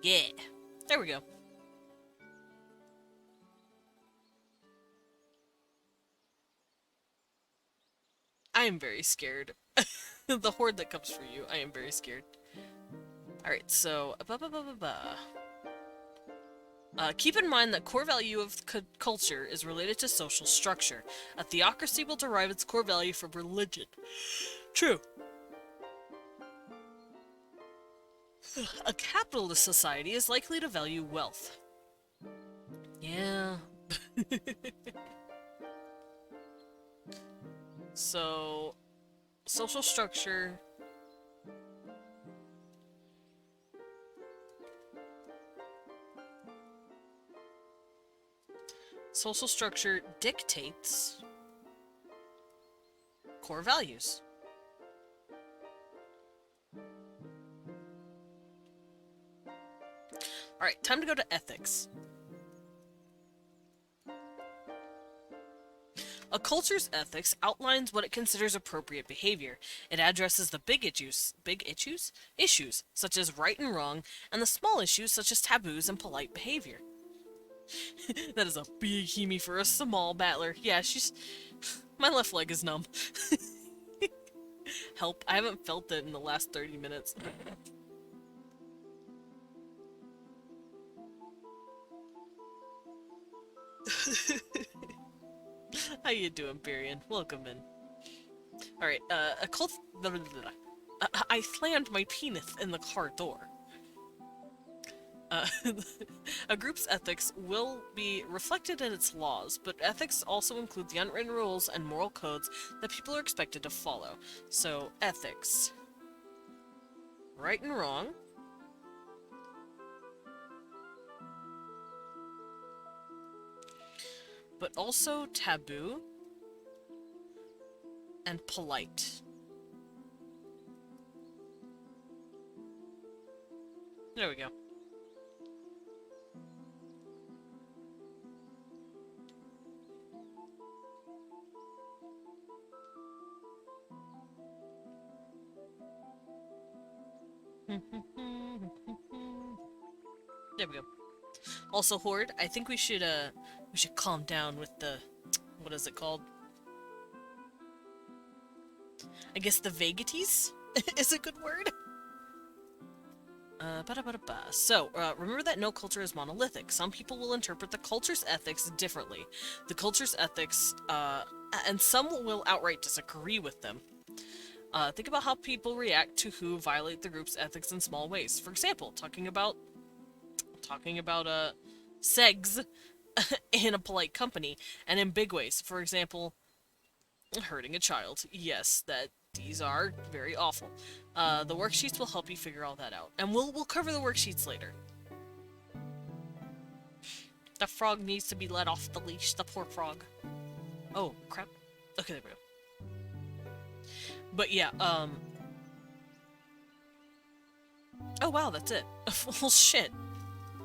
Yeah. There we go. I am very scared. The horde that comes for you, I am very scared. Alright, so... keep in mind that core value of culture is related to social structure. A theocracy will derive its core value from religion. True. A capitalist society is likely to value wealth. Yeah. So, social structure. Social structure dictates core values. Alright, time to go to ethics. A culture's ethics outlines what it considers appropriate behavior. It addresses the big issues, such as right and wrong, and the small issues such as taboos and polite behavior. That is a big hemi for a small battler. Yeah, she's... My left leg is numb. Help, I haven't felt it in the last 30 minutes. How you doing, Barian? Welcome in. Alright, a cult... I slammed my penis in the car door. A group's ethics will be reflected in its laws, but ethics also include the unwritten rules and moral codes that people are expected to follow. So, ethics. Right and wrong. But also taboo and polite. There we go. There we go. Also, Horde, I think we should calm down with the, what is it called? I guess the vagaties is a good word. So, remember that no culture is monolithic. Some people will interpret the culture's ethics differently. The culture's ethics, and some will outright disagree with them. Think about how people react to who violate the group's ethics in small ways. For example, talking about segs in a polite company, and in big ways. For example, hurting a child. Yes, these are very awful. The worksheets will help you figure all that out, and we'll cover the worksheets later. The frog needs to be let off the leash. The poor frog. Oh crap. Okay, there we go. But yeah, oh wow, that's it. Well, shit.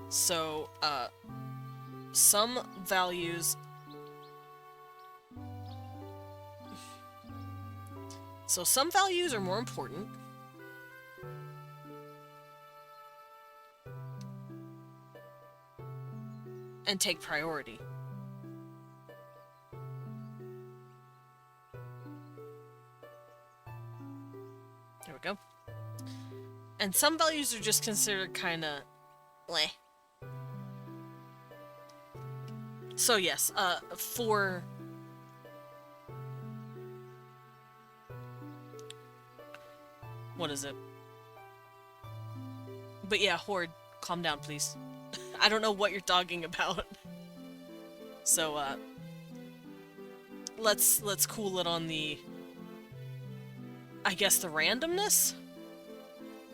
So, some values... So some values are more important. And take priority. go. And some values are just considered kind of bleh. So yes, for what is it? But yeah, Horde, calm down, please. I don't know what you're talking about. So let's cool it on the, I guess, the randomness?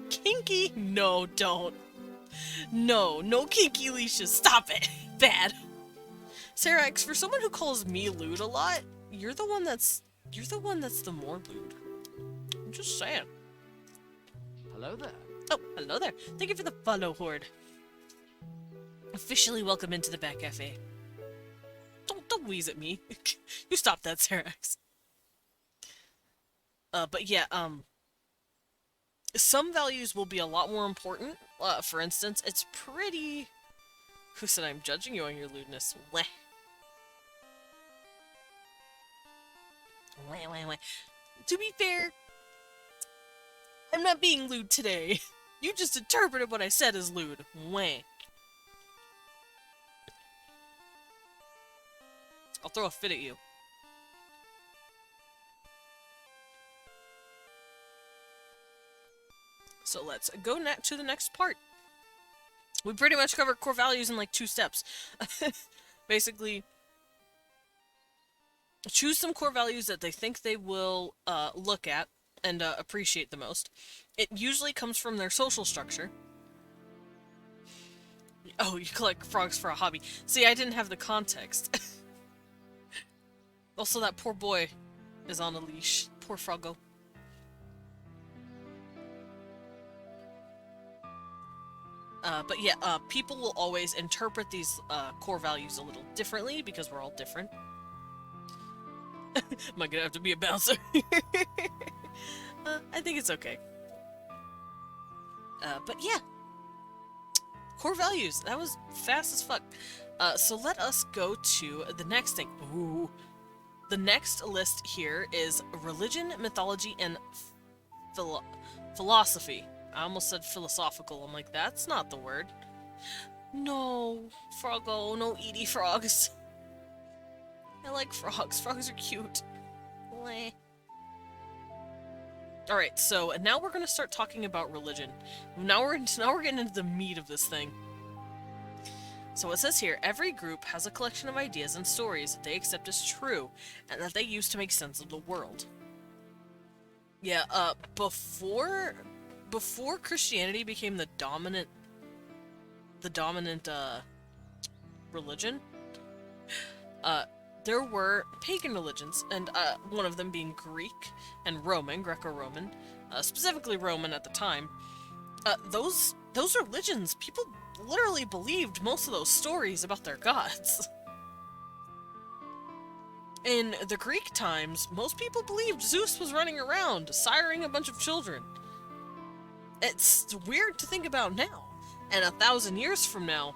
Kinky? No, don't. No, no kinky leashes. Stop it. Bad. Sarax, for someone who calls me lewd a lot, you're the one that's the more lewd. I'm just saying. Hello there. Oh, hello there. Thank you for the follow, Horde. Officially welcome into the Bat Cafe. Don't wheeze at me. You stop that, Sarax. But yeah, some values will be a lot more important. For instance, it's pretty... Who said I'm judging you on your lewdness? Weh. Weh. To be fair, I'm not being lewd today. You just interpreted what I said as lewd. Weh. I'll throw a fit at you. So let's go to the next part. We pretty much covered core values in like 2 steps. Basically, choose some core values that they think they will look at and appreciate the most. It usually comes from their social structure. Oh, you collect frogs for a hobby. See, I didn't have the context. Also, that poor boy is on a leash. Poor Froggo. But yeah, people will always interpret these core values a little differently because we're all different. Am I gonna have to be a bouncer? I think it's okay. But yeah. Core values. That was fast as fuck. So let us go to the next thing. Ooh. The next list here is religion, mythology, and philosophy. I almost said philosophical. I'm like, that's not the word. No, Froggo, no Edie frogs. I like frogs. Frogs are cute. Bleh. Alright, so now we're gonna start talking about religion. Now we're getting into the meat of this thing. So it says here, every group has a collection of ideas and stories that they accept as true, and that they use to make sense of the world. Yeah, before Christianity became the dominant religion, there were pagan religions, and one of them being Greek and Roman, Greco-Roman, specifically Roman at the time. Those religions, people literally believed most of those stories about their gods. In the Greek times, most people believed Zeus was running around, siring a bunch of children. It's weird to think about now. And 1,000 years from now,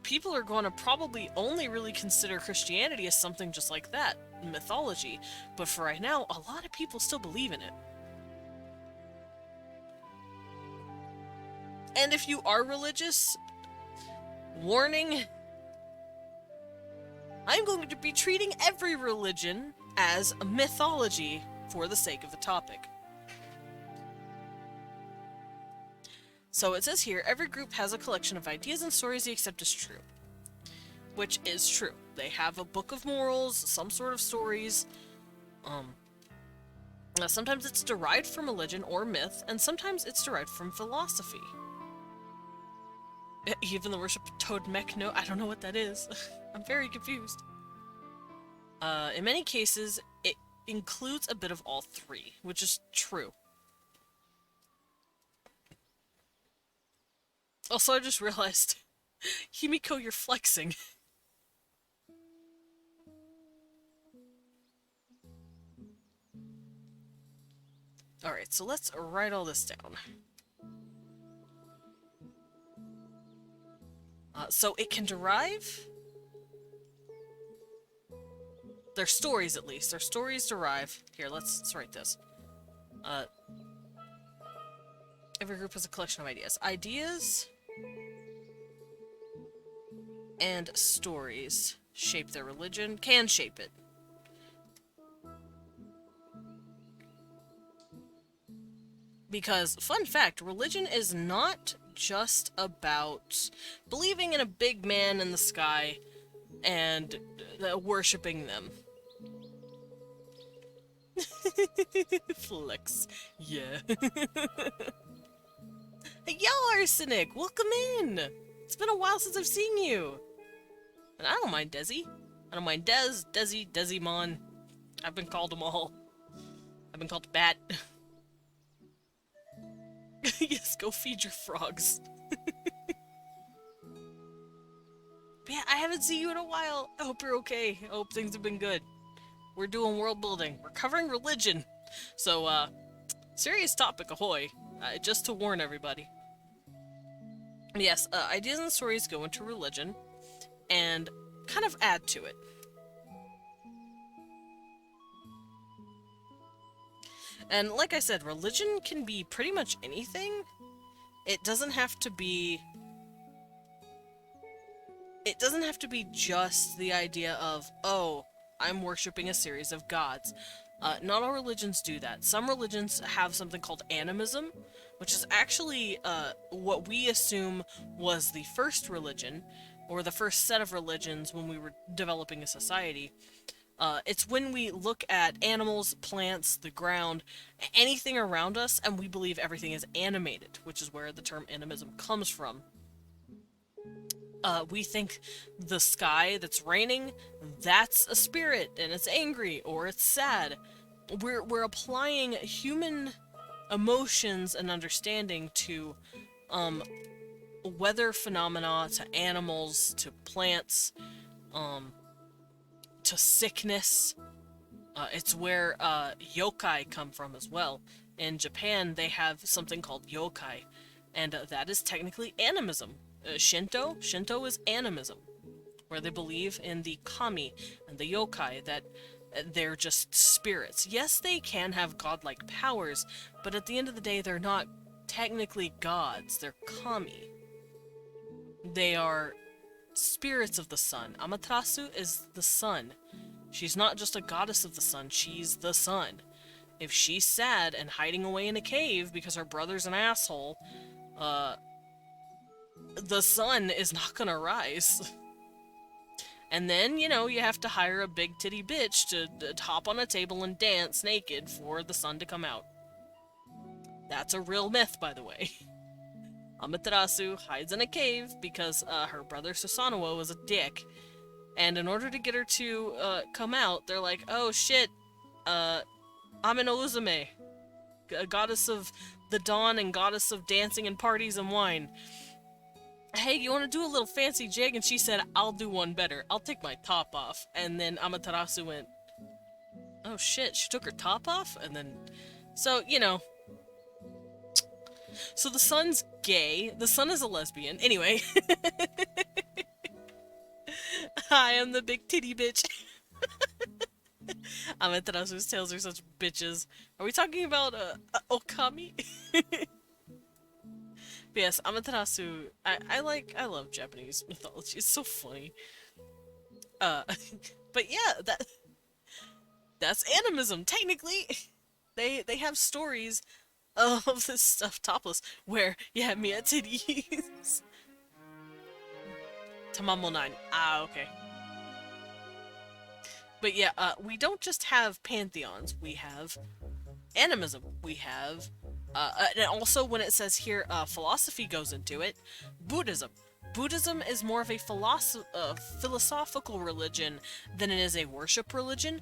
people are going to probably only really consider Christianity as something just like that, mythology. But for right now, a lot of people still believe in it. And if you are religious, warning, I'm going to be treating every religion as a mythology for the sake of the topic. So it says here, every group has a collection of ideas and stories they accept as true. Which is true. They have a book of morals, some sort of stories. Sometimes it's derived from religion or myth, and sometimes it's derived from philosophy. Even the worship of Toad Mech, no, I don't know what that is. I'm very confused. In many cases, it includes a bit of all three, which is true. Also, I just realized, Himiko, you're flexing. Alright, so let's write all this down. So it can derive... Their stories, at least. Their stories derive... Here, let's write this. Every group has a collection of ideas. Ideas and stories shape their religion, can shape it. Because, fun fact, religion is not just about believing in a big man in the sky and worshipping them. Flex. Yeah. Hey, yo, Arsenic! Welcome in! It's been a while since I've seen you! And I don't mind Desi. I don't mind Desi, Desimon. I've been called them all. I've been called Bat. Yes, go feed your frogs. But yeah, I haven't seen you in a while. I hope you're okay. I hope things have been good. We're doing world building. We're covering religion. So, serious topic, ahoy. Just to warn everybody. Yes, ideas and stories go into religion and kind of add to it. And like I said, religion can be pretty much anything. It doesn't have to be... It doesn't have to be just the idea of, oh, I'm worshipping a series of gods. Not all religions do that. Some religions have something called animism, which is actually what we assume was the first religion, or the first set of religions when we were developing a society. It's when we look at animals, plants, the ground, anything around us, and we believe everything is animated, which is where the term animism comes from. We think the sky that's raining, that's a spirit, and it's angry, or it's sad. We're applying human emotions and understanding to, weather phenomena, to animals, to plants, to sickness. It's where, yokai come from as well. In Japan, they have something called yokai, and that is technically animism. Shinto is animism, where they believe in the kami and the yokai, that they're just spirits. Yes, they can have godlike powers, but at the end of the day, they're not technically gods, they're kami. They are spirits of the sun. Amaterasu is the sun. She's not just a goddess of the sun, she's the sun. If she's sad and hiding away in a cave because her brother's an asshole, the sun is not gonna rise. And then, you know, you have to hire a big titty bitch to hop on a table and dance naked for the sun to come out. That's a real myth, by the way. Amaterasu hides in a cave because her brother Susanoo was a dick. And in order to get her to come out, they're like, oh shit, Ame no Uzume, a goddess of the dawn and goddess of dancing and parties and wine. Hey, you want to do a little fancy jig? And she said, I'll do one better. I'll take my top off. And then Amaterasu went, oh shit, she took her top off? And then, so, you know. So the sun's gay. The sun is a lesbian. Anyway. I am the big titty bitch. Amaterasu's tails are such bitches. Are we talking about, Okami? But yes, Amaterasu, I love Japanese mythology. It's so funny. But yeah, that's animism, technically. They have stories of this stuff topless, where you have me at titties. Tamamo 9. Ah, okay. But yeah, we don't just have pantheons, we have animism, we have and also when it says here, philosophy goes into it, Buddhism. Buddhism is more of a philosophical religion than it is a worship religion,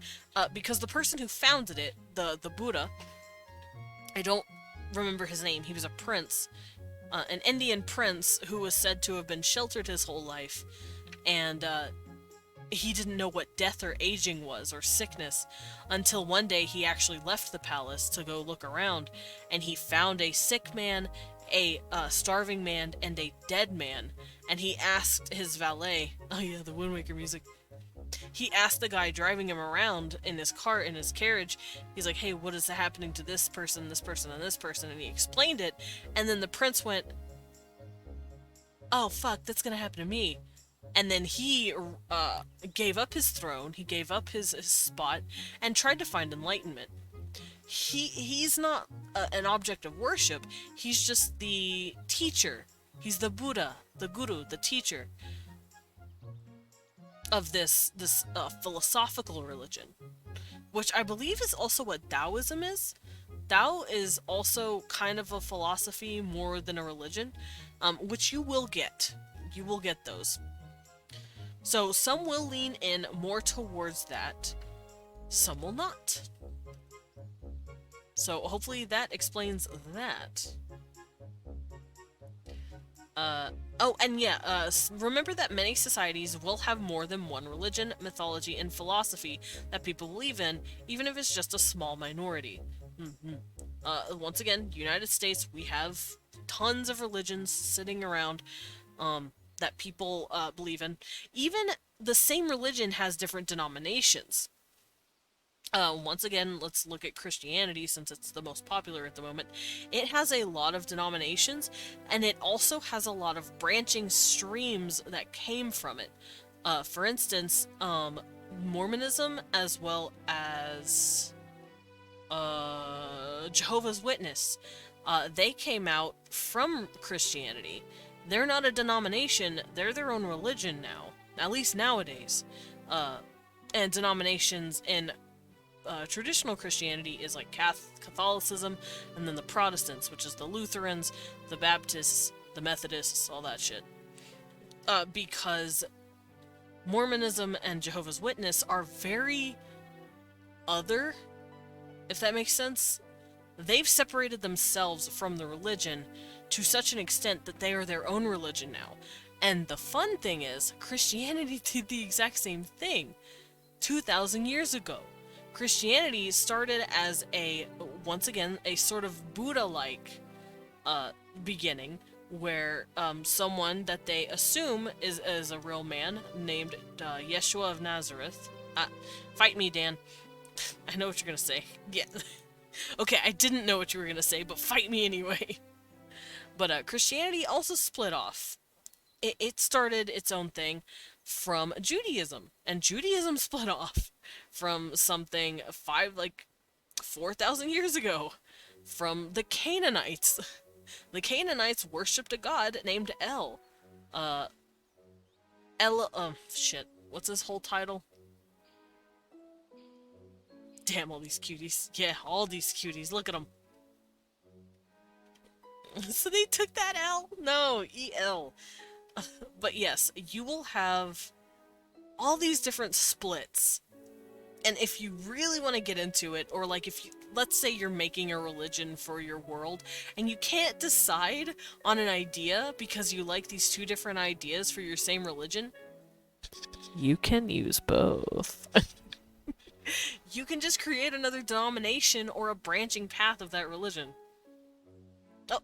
because the person who founded it, the Buddha, I don't remember his name, he was a prince, an Indian prince who was said to have been sheltered his whole life, and he didn't know what death or aging was, or sickness, until one day he actually left the palace to go look around, and he found a sick man, a starving man, and a dead man, and he asked his valet, oh yeah, the Wind Waker music, he asked the guy driving him around in his car, in his carriage, he's like, hey, what is happening to this person, and this person, and this person? And he explained it, and then the prince went, oh, fuck, that's gonna happen to me. And then he gave up his throne, he gave up his spot, and tried to find enlightenment. He's not an object of worship, he's just the teacher. He's the Buddha, the guru, the teacher of this philosophical religion, which I believe is also what Taoism is. Tao is also kind of a philosophy more than a religion, which you will get. You will get those. So some will lean in more towards that, some will not. So hopefully that explains that. Oh, and yeah, remember that many societies will have more than one religion, mythology, and philosophy that people believe in, even if it's just a small minority. Once again, United States, we have tons of religions sitting around, that people, believe in. Even the same religion has different denominations. Once again, let's look at Christianity, since it's the most popular at the moment. It has a lot of denominations, and it also has a lot of branching streams that came from it. For instance, Mormonism, as well as Jehovah's Witness. They came out from Christianity. They're not a denomination, they're their own religion now, at least nowadays. And denominations in traditional Christianity is like Catholicism, and then the Protestants, which is the Lutherans, the Baptists, the Methodists, all that shit. Because Mormonism and Jehovah's Witness are very other, if that makes sense. They've separated themselves from the religion to such an extent that they are their own religion now. And the fun thing is, Christianity did the exact same thing 2,000 years ago. Christianity started as once again, a sort of Buddha-like beginning, where someone that they assume is a real man named Yeshua of Nazareth. Fight me, Dan. I know what you're gonna say. Yeah. Okay, I didn't know what you were gonna say, but fight me anyway. But Christianity also split off. It started its own thing from Judaism, and Judaism split off from something 4,000 years ago, from the Canaanites. The Canaanites worshipped a god named El. Shit, what's his whole title? Damn, all these cuties. Yeah, all these cuties, look at them. So they took that L? No, E-L. But yes, you will have all these different splits. And if you really want to get into it, or like if you, let's say you're making a religion for your world, and you can't decide on an idea because you like these two different ideas for your same religion, you can use both. You can just create another denomination or a branching path of that religion. Oh,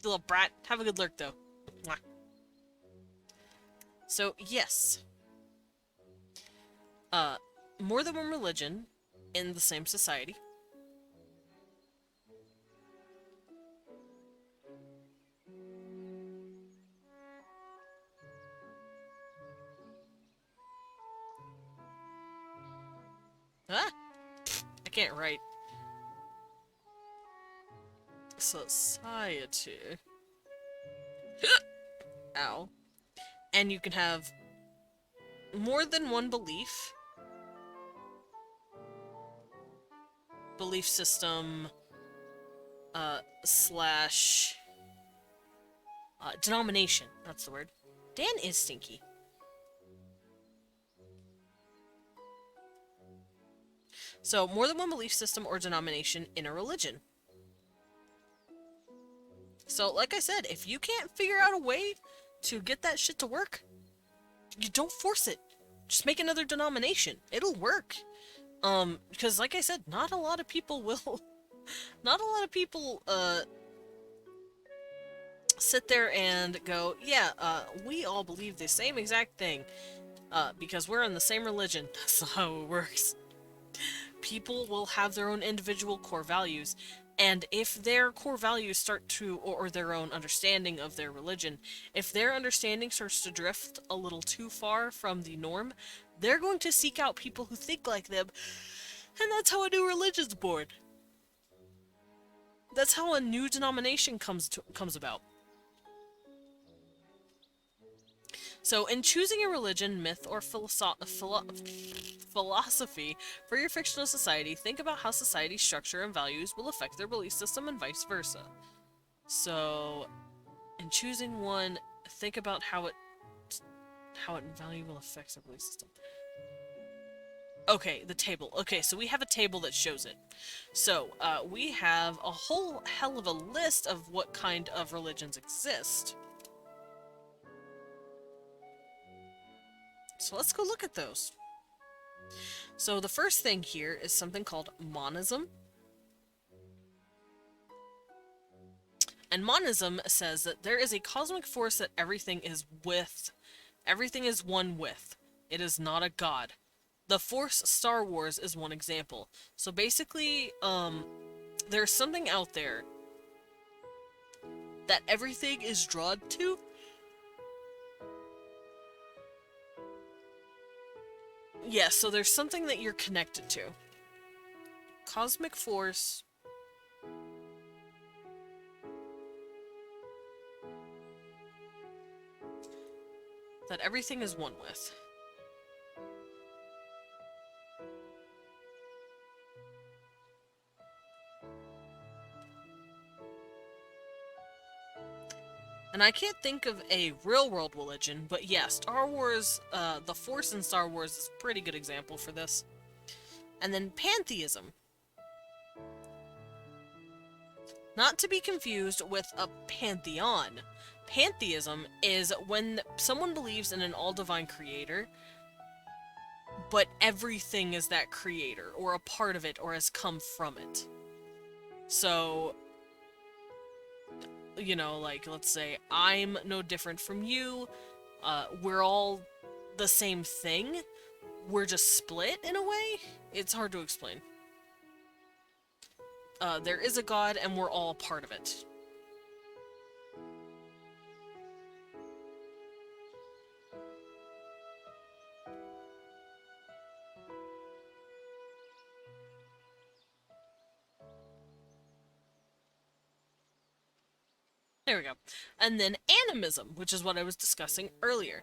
little brat. Have a good lurk, though. Mwah. So, yes. More than one religion in the same society. Ah! I can't write. Society. Ow. And you can have more than one belief. Belief system, slash, denomination. That's the word. Dan is stinky. So, more than one belief system or denomination in a religion. So, like I said, if you can't figure out a way to get that shit to work, you don't force it. Just make another denomination. It'll work. Because like I said, not a lot of people will... Not a lot of people, sit there and go, yeah, we all believe the same exact thing. Because we're in the same religion. That's not how it works. People will have their own individual core values, and if their core values start to, or their own understanding of their religion, if their understanding starts to drift a little too far from the norm, they're going to seek out people who think like them, and that's how a new religion's born. That's how a new denomination comes about. So, in choosing a religion, myth, or philosophy for your fictional society, think about how society's structure and values will affect their belief system and vice versa. So, in choosing one, think about how it value will affect their belief system. Okay, the table. Okay, so we have a table that shows it. So, we have a whole hell of a list of what kind of religions exist. So let's go look at those. So the first thing here is something called monism. And monism says that there is a cosmic force that everything is with. Everything is one with. It is not a god. The Force Star Wars is one example. So basically, there's something out there that everything is drawn to. Yeah, so there's something that you're connected to. Cosmic force. That everything is one with. And I can't think of a real-world religion, but yeah, Star Wars, the Force in Star Wars is a pretty good example for this. And then pantheism. Not to be confused with a pantheon. Pantheism is when someone believes in an all-divine creator, but everything is that creator, or a part of it, or has come from it. So, you know, like, let's say, I'm no different from you, we're all the same thing, we're just split in a way? It's hard to explain. There is a god, and we're all a part of it. There we go. And then animism, which is what I was discussing earlier.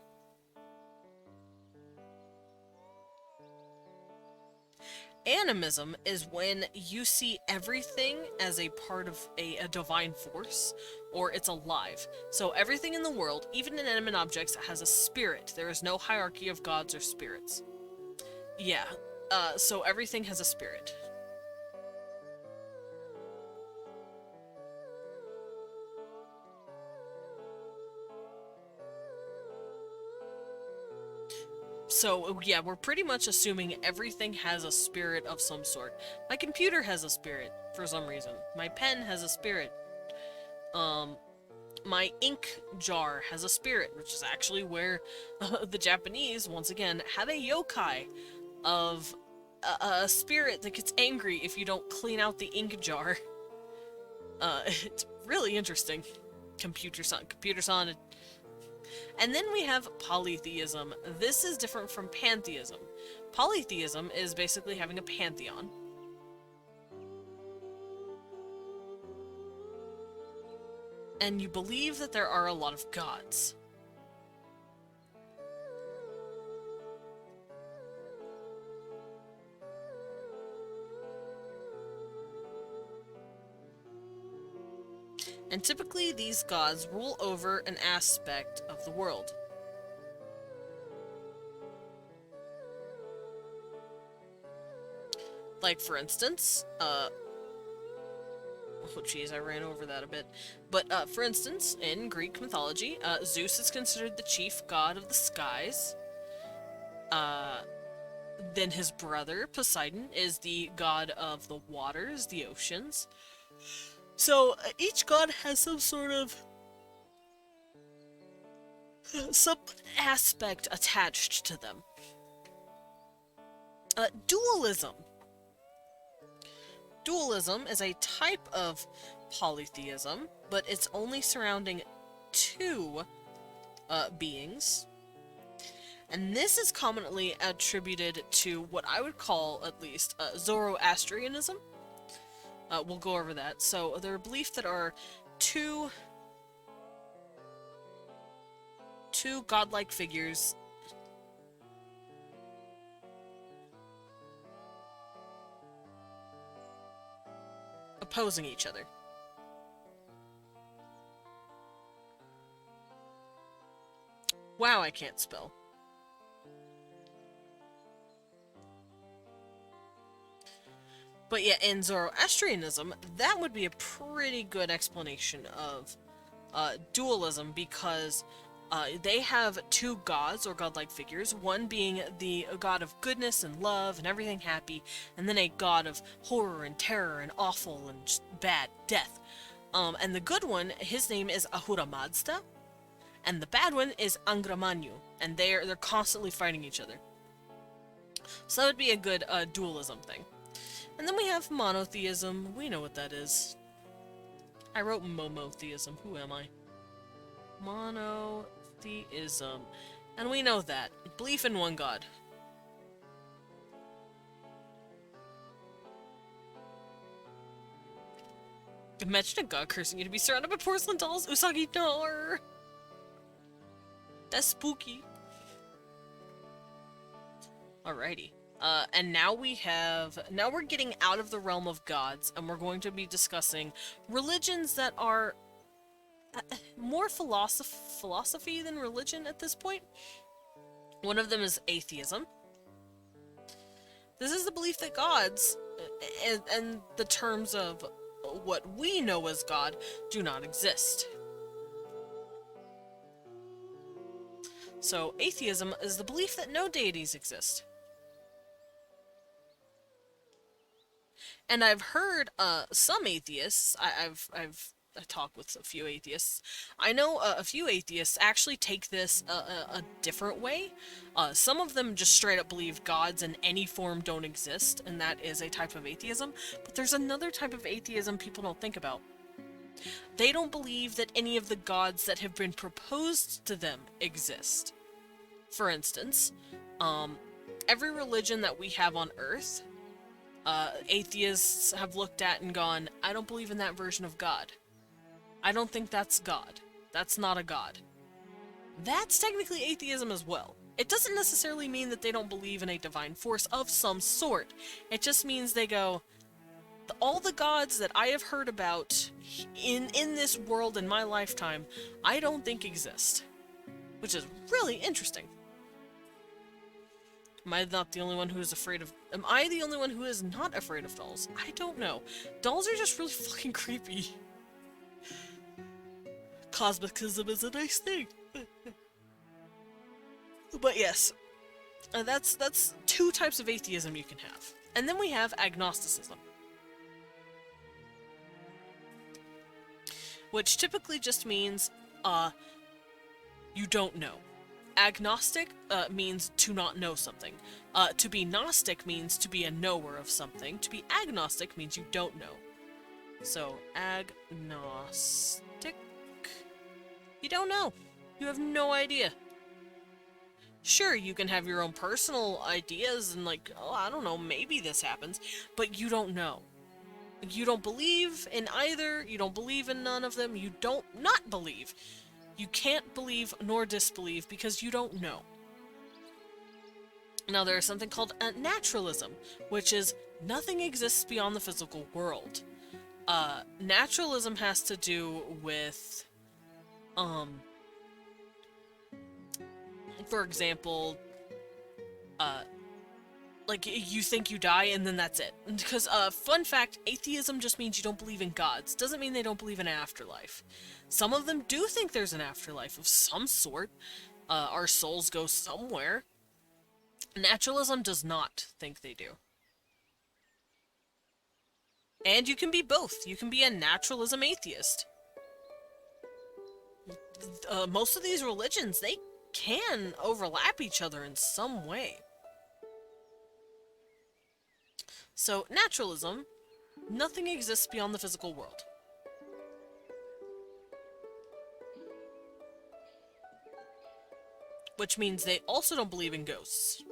Animism is when you see everything as a part of a divine force, or it's alive. So everything in the world, even inanimate objects, has a spirit. There is no hierarchy of gods or spirits. Yeah, so everything has a spirit. So, yeah, we're pretty much assuming everything has a spirit of some sort. My computer has a spirit, for some reason. My pen has a spirit. My ink jar has a spirit, which is actually where the Japanese, once again, have a yokai of a spirit that gets angry if you don't clean out the ink jar. It's really interesting. Computer-san. And then we have polytheism. This is different from pantheism. Polytheism is basically having a pantheon. And you believe that there are a lot of gods. And typically these gods rule over an aspect of the world. Like, for instance, oh geez, I ran over that a bit. But, for instance, in Greek mythology, Zeus is considered the chief god of the skies. Then his brother, Poseidon, is the god of the waters, the oceans. So, each god has some sort of some aspect attached to them. Dualism. Dualism is a type of polytheism, but it's only surrounding two beings. And this is commonly attributed to what I would call, at least, Zoroastrianism. We'll go over that. So, there are beliefs that are two godlike figures opposing each other. Wow, I can't spell. But yeah, in Zoroastrianism, that would be a pretty good explanation of dualism, because they have two gods, or godlike figures, one being the god of goodness and love and everything happy, and then a god of horror and terror and awful and just bad death. And the good one, his name is Ahura Mazda, and the bad one is Angramanyu, and they're constantly fighting each other. So that would be a good dualism thing. And then we have monotheism. We know what that is. I wrote momotheism. Who am I? Monotheism. And we know that. Belief in one god. Imagine a god cursing you to be surrounded by porcelain dolls. Usagi no. That's spooky. Alrighty. And now we're getting out of the realm of gods, and we're going to be discussing religions that are more philosophy than religion at this point. One of them is atheism. This is the belief that gods, and the terms of what we know as God, do not exist. So atheism is the belief that no deities exist. And I've heard some atheists. I've talked with a few atheists. I know a few atheists actually take this a different way. Some of them just straight up believe gods in any form don't exist, and that is a type of atheism. But there's another type of atheism people don't think about. They don't believe that any of the gods that have been proposed to them exist. For instance, every religion that we have on Earth, atheists have looked at and gone, I don't believe in that version of God. I don't think that's God. That's not a God. That's technically atheism as well. It doesn't necessarily mean that they don't believe in a divine force of some sort. It just means they go, all the gods that I have heard about in this world in my lifetime, I don't think exist. Which is really interesting. Am I not the only one who is afraid of... Am I the only one who is not afraid of dolls? I don't know. Dolls are just really fucking creepy. Cosmicism is a nice thing. But yes, that's two types of atheism you can have. And then we have agnosticism, which typically just means you don't know. Agnostic means to not know something. To be Gnostic means to be a knower of something. To be agnostic means you don't know. So, agnostic. You don't know. You have no idea. Sure, you can have your own personal ideas and like, oh, I don't know, maybe this happens, but you don't know. You don't believe in either, you don't believe in none of them, you don't not believe. You can't believe nor disbelieve because you don't know. Now there is something called naturalism, which is nothing exists beyond the physical world. Naturalism has to do with, for example, like, you think you die and then that's it. Because, fun fact, atheism just means you don't believe in gods. Doesn't mean they don't believe in an afterlife. Some of them do think there's an afterlife of some sort. Our souls go somewhere. Naturalism does not think they do. And you can be both. You can be a naturalism atheist. most of these religions, they can overlap each other in some way. So, naturalism, nothing exists beyond the physical world. Which means they also don't believe in ghosts.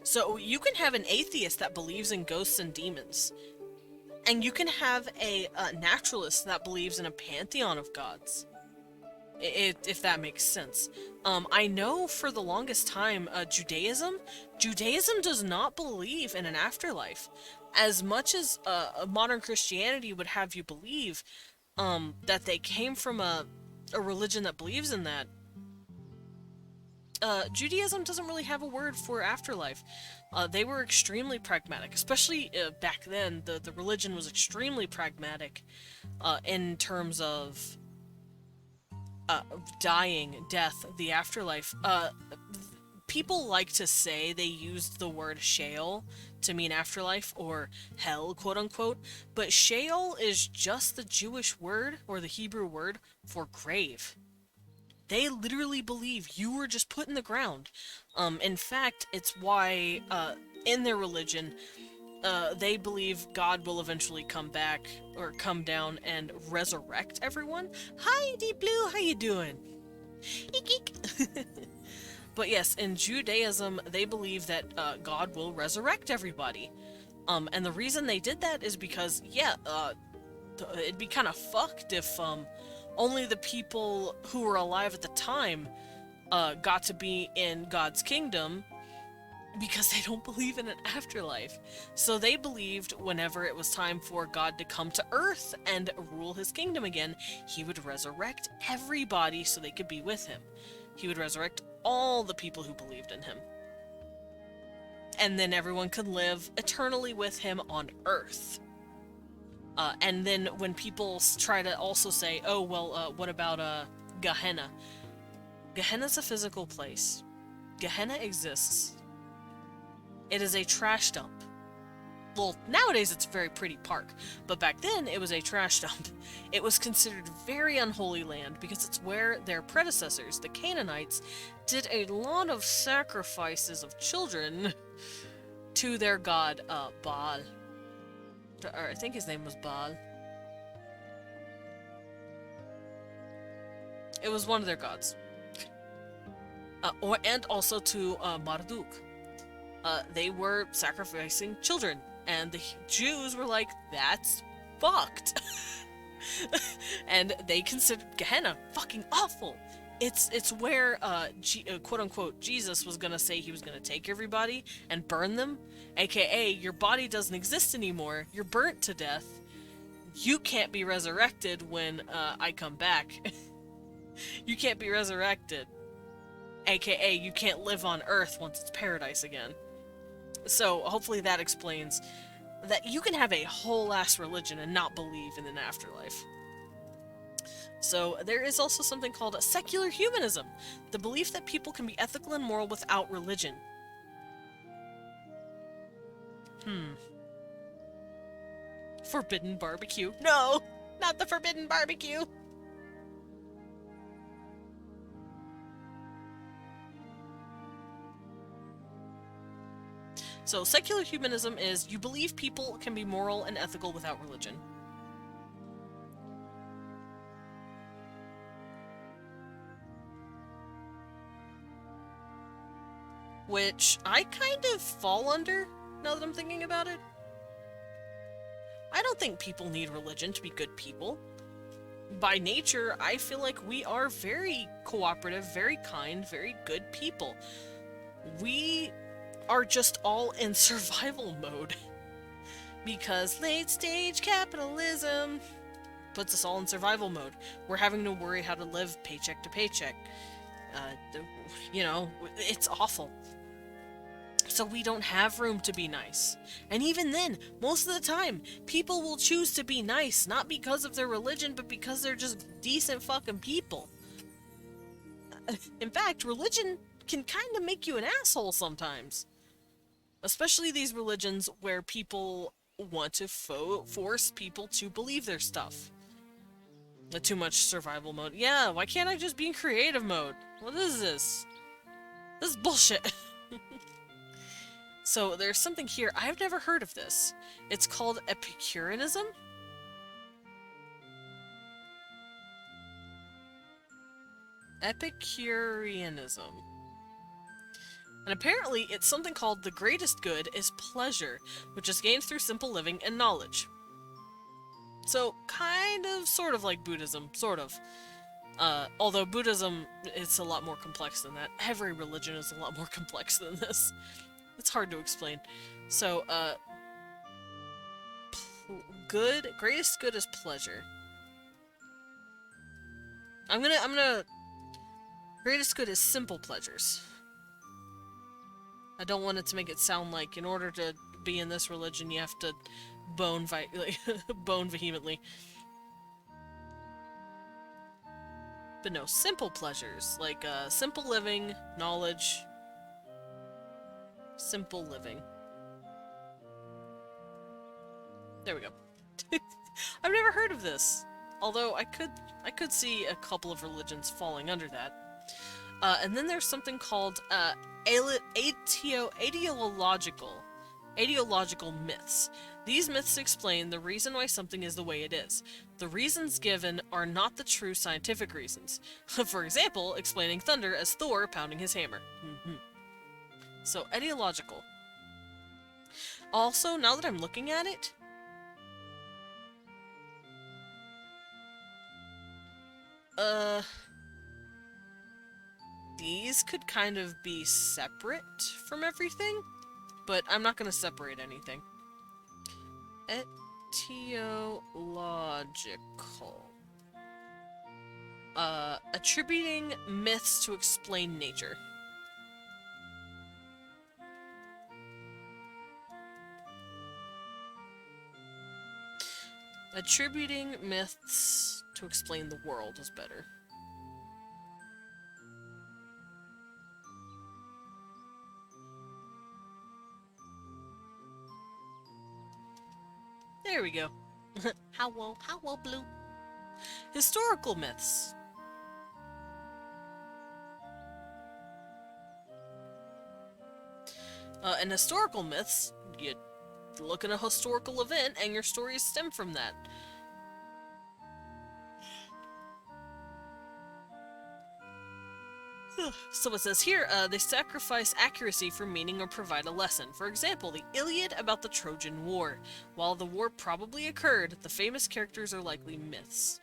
So you can have an atheist that believes in ghosts and demons. And you can have a naturalist that believes in a pantheon of gods. If that makes sense. I know for the longest time, Judaism does not believe in an afterlife. As much as modern Christianity would have you believe that they came from a religion that believes in that, Judaism doesn't really have a word for afterlife. They were extremely pragmatic, especially back then. The religion was extremely pragmatic in terms of dying, death, the afterlife. People like to say they used the word Sheol to mean afterlife, or hell, quote unquote, but Sheol is just the Jewish word, or the Hebrew word, for grave. They literally believe you were just put in the ground. In fact, it's why, in their religion, they believe God will eventually come back, or come down and resurrect everyone. Hi, Deep Blue, how you doing? Eek, eek. But yes, in Judaism, they believe that God will resurrect everybody. And the reason they did that is because, yeah, it'd be kind of fucked if only the people who were alive at the time got to be in God's kingdom, because they don't believe in an afterlife. So they believed whenever it was time for God to come to Earth and rule his kingdom again, he would resurrect everybody so they could be with him. He would resurrect all the people who believed in him. And then everyone could live eternally with him on Earth. And then when people try to also say, oh, well, what about Gehenna? Gehenna's a physical place. Gehenna exists. It is a trash dump. Well, nowadays it's a very pretty park, but back then it was a trash dump. It was considered very unholy land because it's where their predecessors, the Canaanites, did a lot of sacrifices of children to their god, Baal. Or I think his name was Baal. It was one of their gods. And also to Marduk. They were sacrificing children, and the Jews were like, that's fucked. And they considered Gehenna fucking awful. It's where, quote-unquote, Jesus was gonna say he was gonna take everybody and burn them, aka, your body doesn't exist anymore, you're burnt to death, you can't be resurrected when I come back. You can't be resurrected, aka, you can't live on Earth once it's paradise again. So, hopefully that explains that you can have a whole-ass religion and not believe in an afterlife. So, there is also something called secular humanism, the belief that people can be ethical and moral without religion. Forbidden barbecue. No! Not the forbidden barbecue! So, secular humanism is you believe people can be moral and ethical without religion. Which I kind of fall under, now that I'm thinking about it. I don't think people need religion to be good people. By nature, I feel like we are very cooperative, very kind, very good people. We are just all in survival mode. Because late-stage capitalism puts us all in survival mode. We're having to worry how to live paycheck to paycheck. You know, it's awful. So we don't have room to be nice. And even then, most of the time, people will choose to be nice, not because of their religion, but because they're just decent fucking people. In fact, religion can kind of make you an asshole sometimes. Especially these religions where people want to force people to believe their stuff. Too much survival mode. Yeah, why can't I just be in creative mode? What is this? This is bullshit. So there's something here. I've never heard of this. It's called Epicureanism? Epicureanism. And apparently it's something called the greatest good is pleasure, which is gained through simple living and knowledge. So, kind of, sort of like Buddhism, sort of. Although Buddhism, it's a lot more complex than that. Every religion is a lot more complex than this. It's hard to explain. So, greatest good is pleasure. Greatest good is simple pleasures. I don't want it to make it sound like in order to be in this religion you have to bone vehemently. But no, simple pleasures, like simple living, knowledge, simple living. There we go. I've never heard of this, although I could see a couple of religions falling under that. And then there's something called ideological myths. These myths explain the reason why something is the way it is. The reasons given are not the true scientific reasons. For example, explaining thunder as Thor pounding his hammer. So, ideological. Also, now that I'm looking at it, these could kind of be separate from everything, but I'm not going to separate anything. Etiological. Attributing myths to explain nature. Attributing myths to explain the world is better. There we go. How well, Blue? Historical myths. In historical myths, you look at a historical event and your stories stem from that. So it says here, they sacrifice accuracy for meaning or provide a lesson. For example, the Iliad about the Trojan War. While the war probably occurred, the famous characters are likely myths.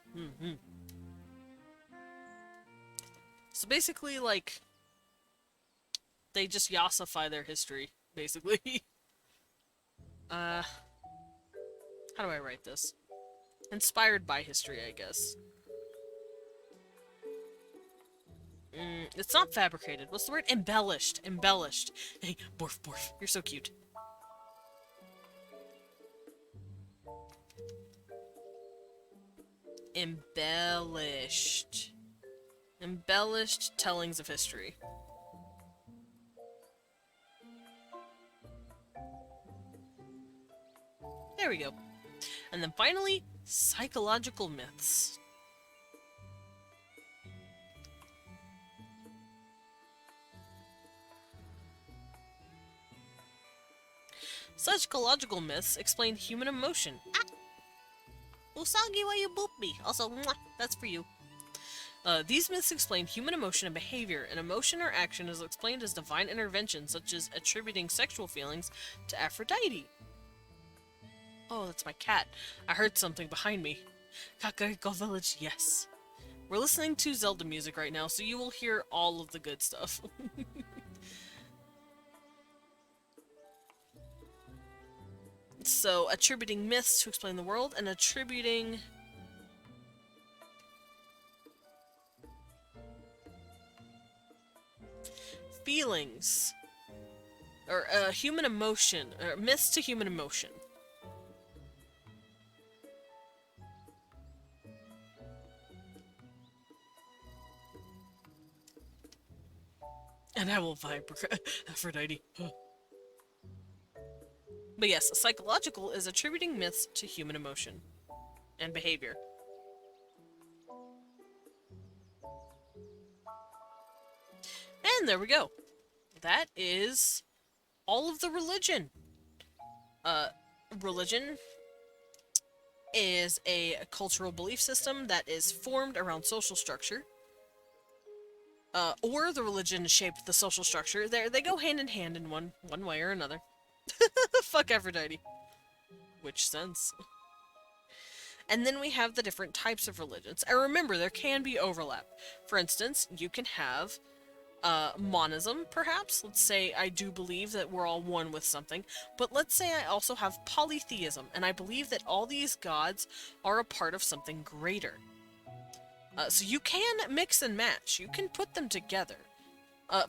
So basically, like, they just yassify their history, basically. How do I write this? Inspired by history, I guess. It's not fabricated. What's the word? Embellished. Embellished. Hey, Borf, Borf. You're so cute. Embellished. Embellished tellings of history. There we go. And then finally, psychological myths. Psychological myths explain human emotion. Ah! Usagi, why you boop me? Also, mwah, that's for you. These myths explain human emotion and behavior. An emotion or action is explained as divine intervention, such as attributing sexual feelings to Aphrodite. Oh, that's my cat. I heard something behind me. Kakariko Village, yes. We're listening to Zelda music right now, so you will hear all of the good stuff. So, attributing myths to explain the world, and attributing... feelings. Or, human emotion. Or myths to human emotion. And I will vibe Aphrodite. But yes, psychological is attributing myths to human emotion and behavior. And there we go. That is all of the religion. Religion is a cultural belief system that is formed around social structure. Or the religion shaped the social structure. They go hand in hand in one way or another. Fuck Aphrodite. Which sense? And then we have the different types of religions. And remember, there can be overlap. For instance, you can have monism, perhaps. Let's say I do believe that we're all one with something. But let's say I also have polytheism, and I believe that all these gods are a part of something greater. So you can mix and match. You can put them together. I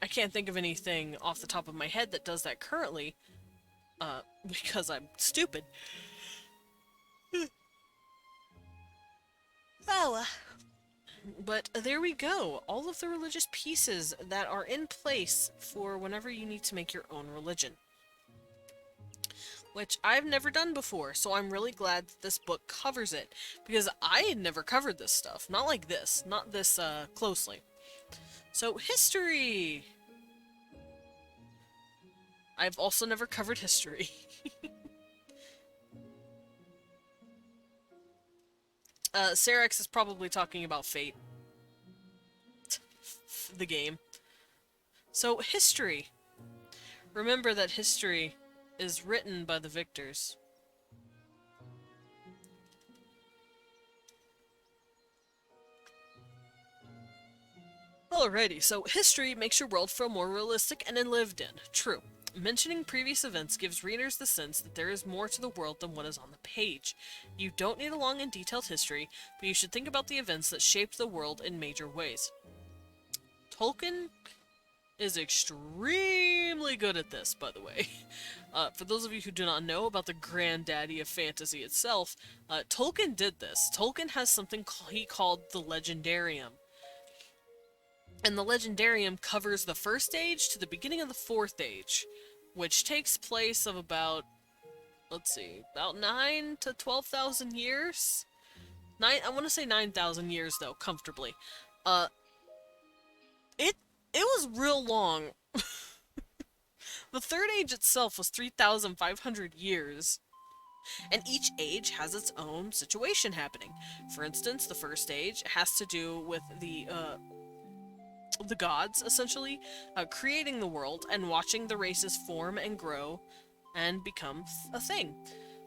can't think of anything off the top of my head that does that currently, because I'm stupid. Oh, but there we go. All of the religious pieces that are in place for whenever you need to make your own religion. Which I've never done before, so I'm really glad that this book covers it. Because I had never covered this stuff. Not like this. Not this, closely. So, history! I've also never covered history. Sarex is probably talking about Fate. The game. So, history. Remember that history is written by the victors. Alrighty, so history makes your world feel more realistic and lived in. True. Mentioning previous events gives readers the sense that there is more to the world than what is on the page. You don't need a long and detailed history, but you should think about the events that shaped the world in major ways. Tolkien is extremely good at this, by the way. For those of you who do not know about the granddaddy of fantasy itself, Tolkien did this. Tolkien has something he called the Legendarium. And the Legendarium covers the First Age to the beginning of the Fourth Age, which takes place of about, let's see, about 9 to 12,000 years? I want to say 9,000 years, though, comfortably. It was real long. The Third Age itself was 3,500 years. And each age has its own situation happening. For instance, the First Age has to do with the gods, essentially, creating the world and watching the races form and grow and become a thing.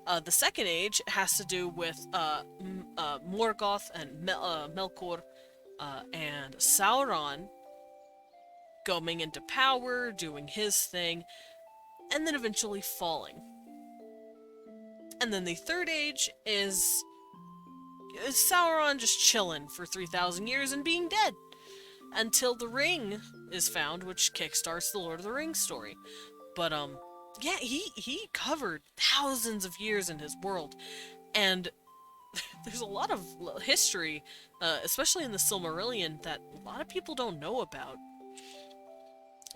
The Second Age has to do with Morgoth and Melkor and Sauron coming into power, doing his thing, and then eventually falling. And then the Third Age is Sauron just chilling for 3,000 years and being dead. Until the ring is found, which kickstarts the Lord of the Rings story. But, yeah, he covered thousands of years in his world. And there's a lot of history, especially in the Silmarillion, that a lot of people don't know about.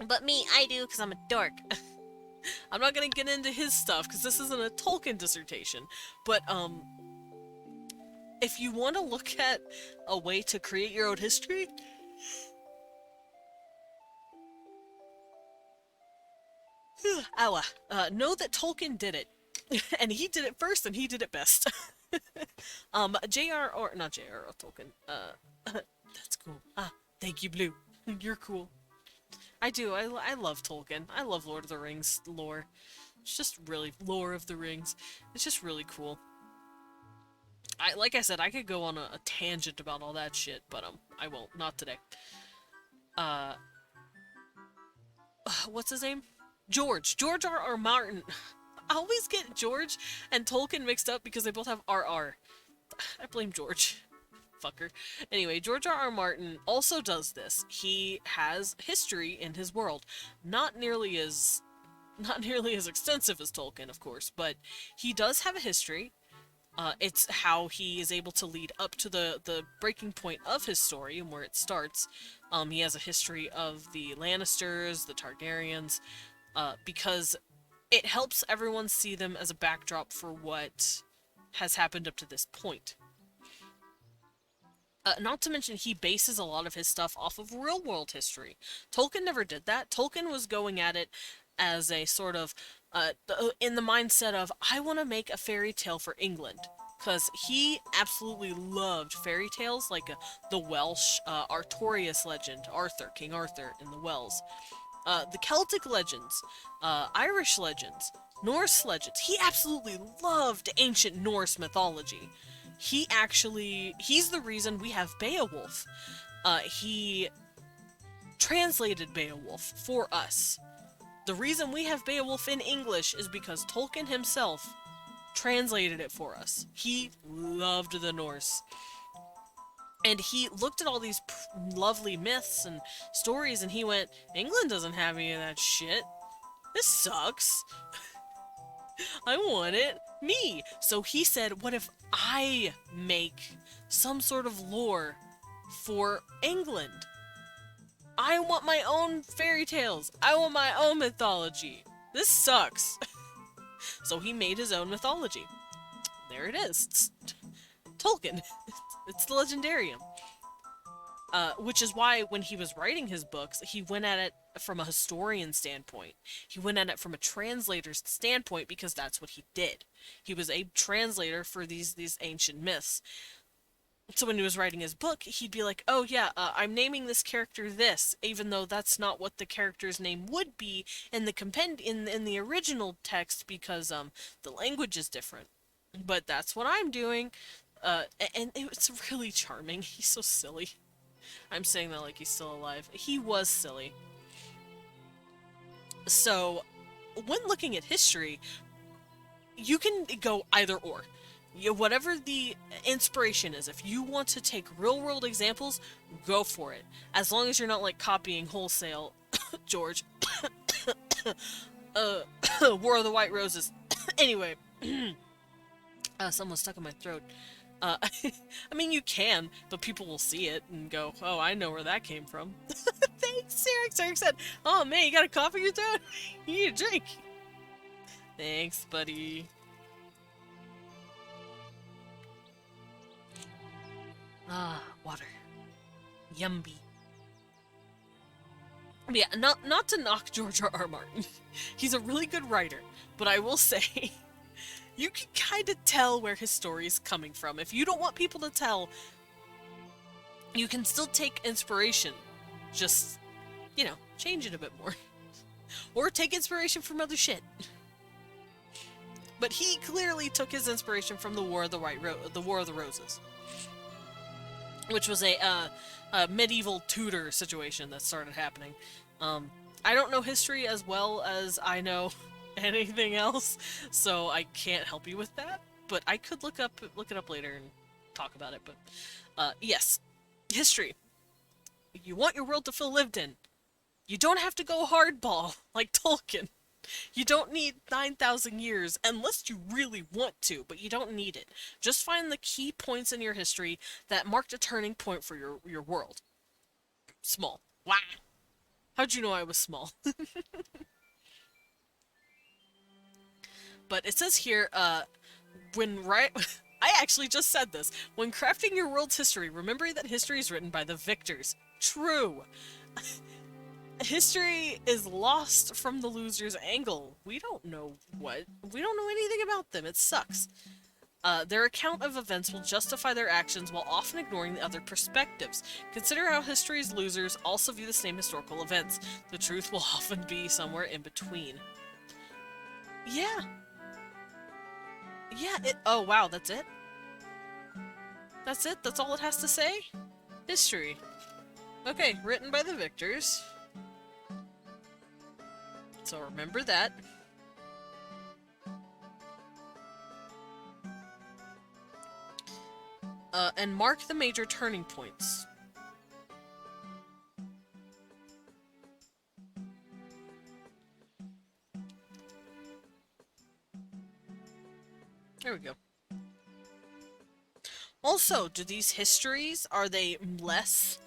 But me, I do, because I'm a dork. I'm not going to get into his stuff, because this isn't a Tolkien dissertation. But, if you want to look at a way to create your own history, know that Tolkien did it. And he did it first, and he did it best. Not J.R.R. Tolkien. That's cool. Thank you, Blue. You're cool. I do. I love Tolkien. I love Lord of the Rings lore. It's just really lore of the rings. It's just really cool. Like I said, I could go on a tangent about all that shit, but I won't. Not today. What's his name? George R.R. Martin. I always get George and Tolkien mixed up because they both have R.R. I blame George. Fucker. Anyway, George R.R. Martin also does this. He has history in his world. Not nearly as extensive as Tolkien, of course, but he does have a history. It's how he is able to lead up to the breaking point of his story and where it starts. He has a history of the Lannisters, the Targaryens, because it helps everyone see them as a backdrop for what has happened up to this point. Not to mention, he bases a lot of his stuff off of real world history. Tolkien never did that. Tolkien was going at it as a sort of, in the mindset of, I want to make a fairy tale for England. Because he absolutely loved fairy tales, like the Welsh Artorias legend, Arthur, King Arthur in the Wells. The Celtic legends, Irish legends, Norse legends. He absolutely loved ancient Norse mythology. He's the reason we have Beowulf. He translated Beowulf for us. The reason we have Beowulf in English is because Tolkien himself translated it for us. He loved the Norse. And he looked at all these lovely myths and stories and he went, England doesn't have any of that shit. This sucks. I want it. Me. So he said, what if I make some sort of lore for England? I want my own fairy tales. I want my own mythology. This sucks. So he made his own mythology. There it is. It's Tolkien. It's the Legendarium. Which is why when he was writing his books, he went at it from a historian standpoint. He went at it from a translator's standpoint because that's what he did. He was a translator for these ancient myths. So when he was writing his book, he'd be like, oh yeah, I'm naming this character this, even though that's not what the character's name would be in the in the original text because the language is different. But that's what I'm doing. And it's really charming. He's so silly. I'm saying that like he's still alive. He was silly. So, when looking at history, you can go either or. Whatever the inspiration is, if you want to take real-world examples, go for it. As long as you're not, like, copying wholesale, George. War of the White Roses. Anyway. Someone's stuck in my throat. I mean, you can, but people will see it and go, oh, I know where that came from. Thanks, Eric. Eric said, oh, man, you got a cough in your throat? You need a drink. Thanks, buddy. Ah, water. Yummy. Yeah, not to knock George R.R. Martin. He's a really good writer, but I will say... you can kind of tell where his story is coming from. If you don't want people to tell, you can still take inspiration. Just, you know, change it a bit more. Or take inspiration from other shit. But he clearly took his inspiration from the War of the Roses. Which was a medieval Tudor situation that started happening. I don't know history as well as I know anything else, so I can't help you with that, but I could look it up later and talk about it. But yes, history. You want your world to feel lived in. You don't have to go hardball like Tolkien. You don't need 9,000 years unless you really want to, but you don't need it. Just find the key points in your history that marked a turning point for your world. Small. Wow. How'd you know I was small? But it says here, I actually just said this. When crafting your world's history, remember that history is written by the victors. True. History is lost from the loser's angle. We don't know anything about them. It sucks. Their account of events will justify their actions while often ignoring the other perspectives. Consider how history's losers also view the same historical events. The truth will often be somewhere in between. Yeah. Yeah, oh wow, that's it? That's it? That's all it has to say? History. Okay, written by the victors. So remember that. And mark the major turning points. There we go. Also, do these histories, are they less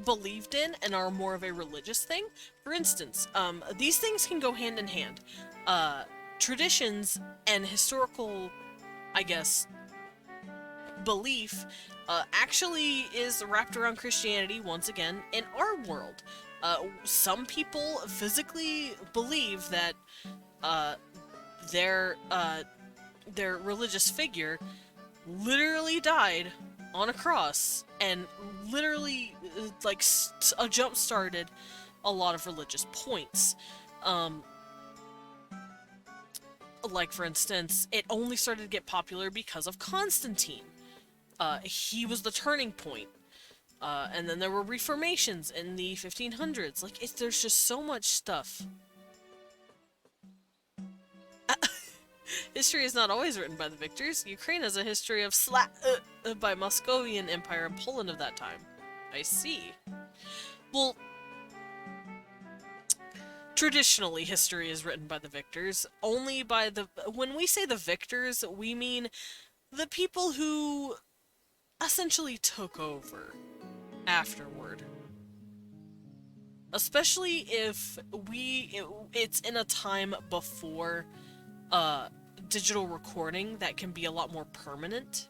believed in and are more of a religious thing? For instance, these things can go hand in hand. Traditions and historical, I guess, belief actually is wrapped around Christianity once again in our world. Some people physically believe that uh, their religious figure literally died on a cross and literally like jump started a lot of religious points. Like for instance, it only started to get popular because of Constantine. He was the turning point. And then there were reformations in the 1500s. Like, there's just so much stuff. History is not always written by the victors. Ukraine has a history of by Moscovian Empire and Poland of that time. I see. Well, traditionally, history is written by the victors. Only by the... When we say the victors, we mean the people who essentially took over afterward. Especially if it's in a time before digital recording that can be a lot more permanent.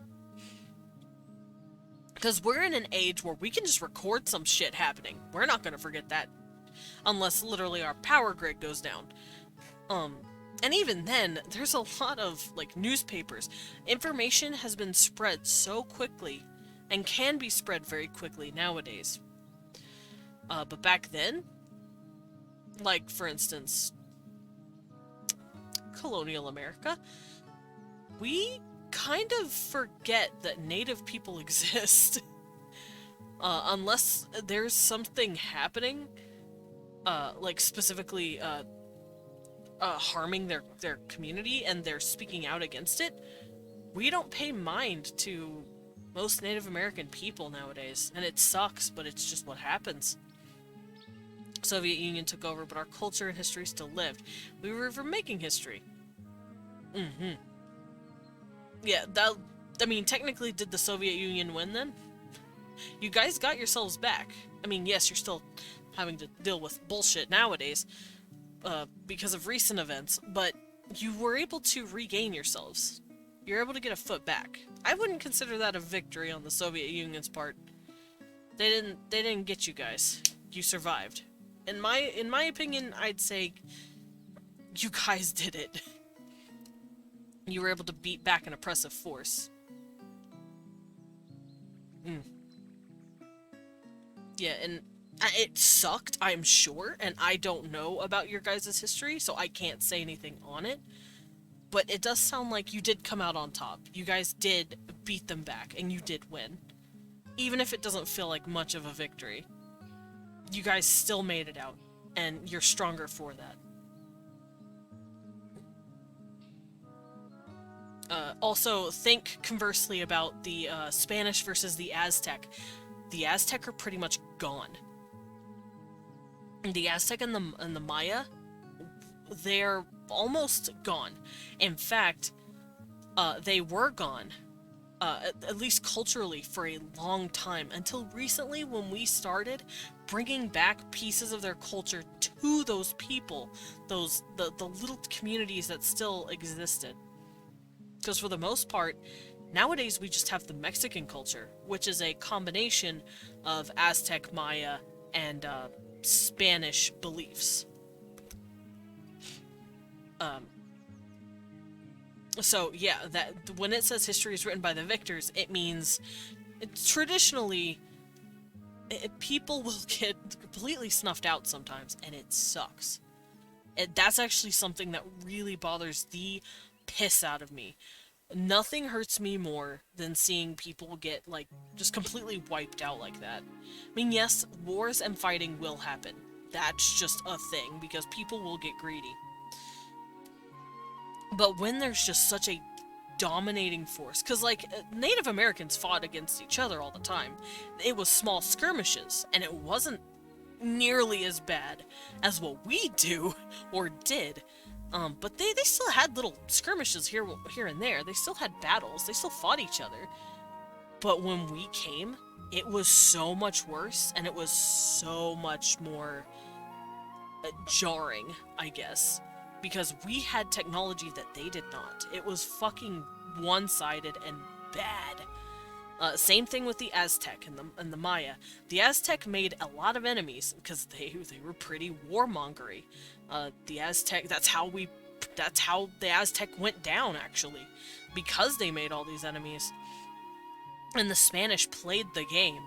Because we're in an age where we can just record some shit happening. We're not gonna forget that. Unless literally our power grid goes down. And even then, there's a lot of, like, newspapers. Information has been spread so quickly, and can be spread very quickly nowadays. But back then, like, for instance, colonial America, we kind of forget that native people exist. Unless there's something happening, like specifically harming their community and they're speaking out against it, we don't pay mind to most Native American people nowadays. And it sucks, but it's just what happens. Soviet Union took over, but our culture and history still lived. We were making history. Yeah, I mean, technically, did the Soviet Union win then? You guys got yourselves back. I mean, yes, you're still having to deal with bullshit nowadays, because of recent events, but you were able to regain yourselves. You're able to get a foot back. I wouldn't consider that a victory on the Soviet Union's part. They didn't get you guys. You survived. In my opinion, I'd say you guys did it. You were able to beat back an oppressive force. Yeah, and it sucked, I'm sure, and I don't know about your guys' history, so I can't say anything on it. But it does sound like you did come out on top. You guys did beat them back, and you did win. Even if it doesn't feel like much of a victory. You guys still made it out, and you're stronger for that. Also, think conversely about the Spanish versus the Aztec. The Aztec are pretty much gone. The Aztec and the Maya, they're almost gone. In fact, they were gone, at least culturally, for a long time, until recently when we started bringing back pieces of their culture to those people, the little communities that still existed. Because for the most part, nowadays we just have the Mexican culture, which is a combination of Aztec, Maya, and Spanish beliefs. So yeah, that when it says history is written by the victors, it means traditionally people will get completely snuffed out sometimes, and it sucks. That's actually something that really bothers the piss out of me. Nothing hurts me more than seeing people get, like, just completely wiped out like that. I mean, yes, wars and fighting will happen. That's just a thing, because people will get greedy. But when there's just such a dominating force, because, like, Native Americans fought against each other all the time. It was small skirmishes, and it wasn't nearly as bad as what we do, or did. But they still had little skirmishes here and there. They still had battles. They still fought each other. But when we came, it was so much worse, and it was so much more jarring, I guess. Because we had technology that they did not. It was fucking one-sided and bad. Same thing with the Aztec and the Maya. The Aztec made a lot of enemies because they were pretty warmongery. The Aztec, that's how the Aztec went down, actually, because they made all these enemies. And the Spanish played the game.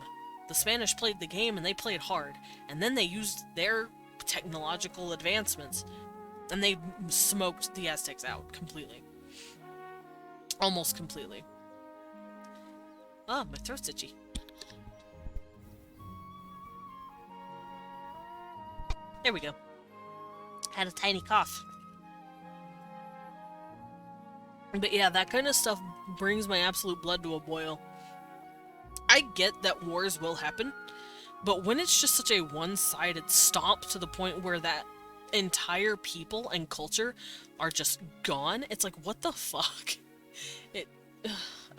The Spanish played the game and they played hard. And then they used their technological advancements and they smoked the Aztecs out completely. Almost completely. Oh, my throat's itchy. There we go. Had a tiny cough. But yeah, that kind of stuff brings my absolute blood to a boil. I get that wars will happen, but when it's just such a one-sided stomp to the point where that entire people and culture are just gone, it's like, what the fuck?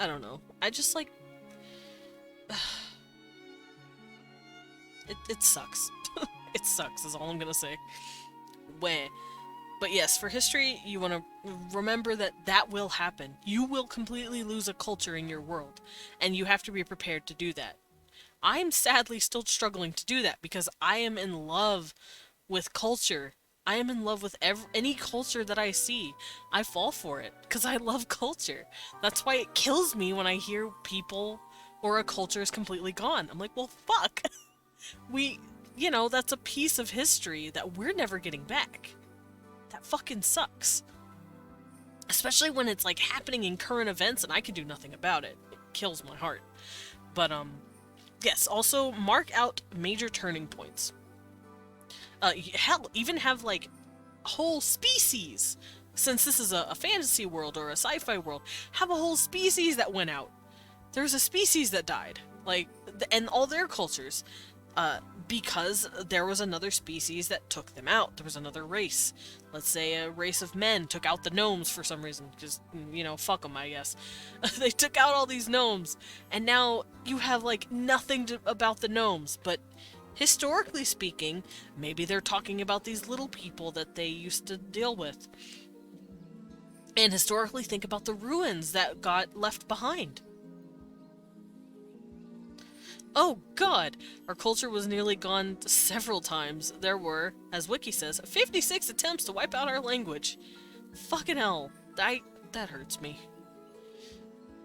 I don't know. I just like... It sucks. It sucks is all I'm gonna say. Weh. But yes, for history, you want to remember that that will happen. You will completely lose a culture in your world, and you have to be prepared to do that. I'm sadly still struggling to do that because I am in love with culture. I am in love with any culture that I see. I fall for it because I love culture. That's why it kills me when I hear people or a culture is completely gone. I'm like, well, fuck. You know, that's a piece of history that we're never getting back. That fucking sucks. Especially when it's like happening in current events and I can do nothing about it. It kills my heart. But yes, also mark out major turning points. Hell, even have like whole species. Since this is a fantasy world or a sci-fi world, have a whole species that went out. There's a species that died. Like, and all their cultures. Because there was another species that took them out. There was another race. Let's say a race of men took out the gnomes for some reason. Just, you know, fuck them, I guess. They took out all these gnomes. And now you have, like, nothing about the gnomes. But historically speaking, maybe they're talking about these little people that they used to deal with. And historically think about the ruins that got left behind. Oh god! Our culture was nearly gone several times. There were, as Wiki says, 56 attempts to wipe out our language. Fucking hell. That hurts me.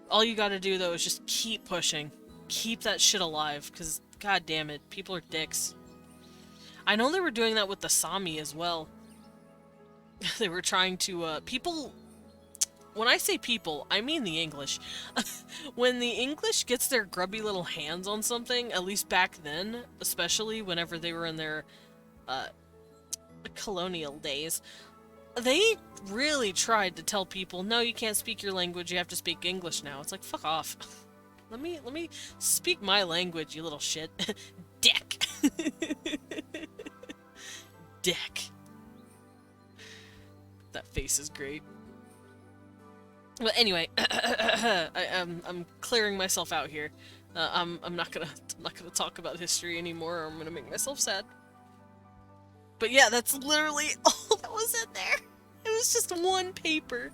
All you gotta do, though, is just keep pushing. Keep that shit alive, because, god damn it, people are dicks. I know they were doing that with the Sami as well. They were trying to, people... When I say people, I mean the English. When the English gets their grubby little hands on something, at least back then, especially whenever they were in their colonial days, they really tried to tell people, no, you can't speak your language, you have to speak English now. It's like, fuck off. Let me speak my language, you little shit. Dick. Dick. That face is great. But anyway, I'm clearing myself out here. I'm not gonna talk about history anymore, or I'm gonna make myself sad. But yeah, that's literally all that was in there. It was just one paper,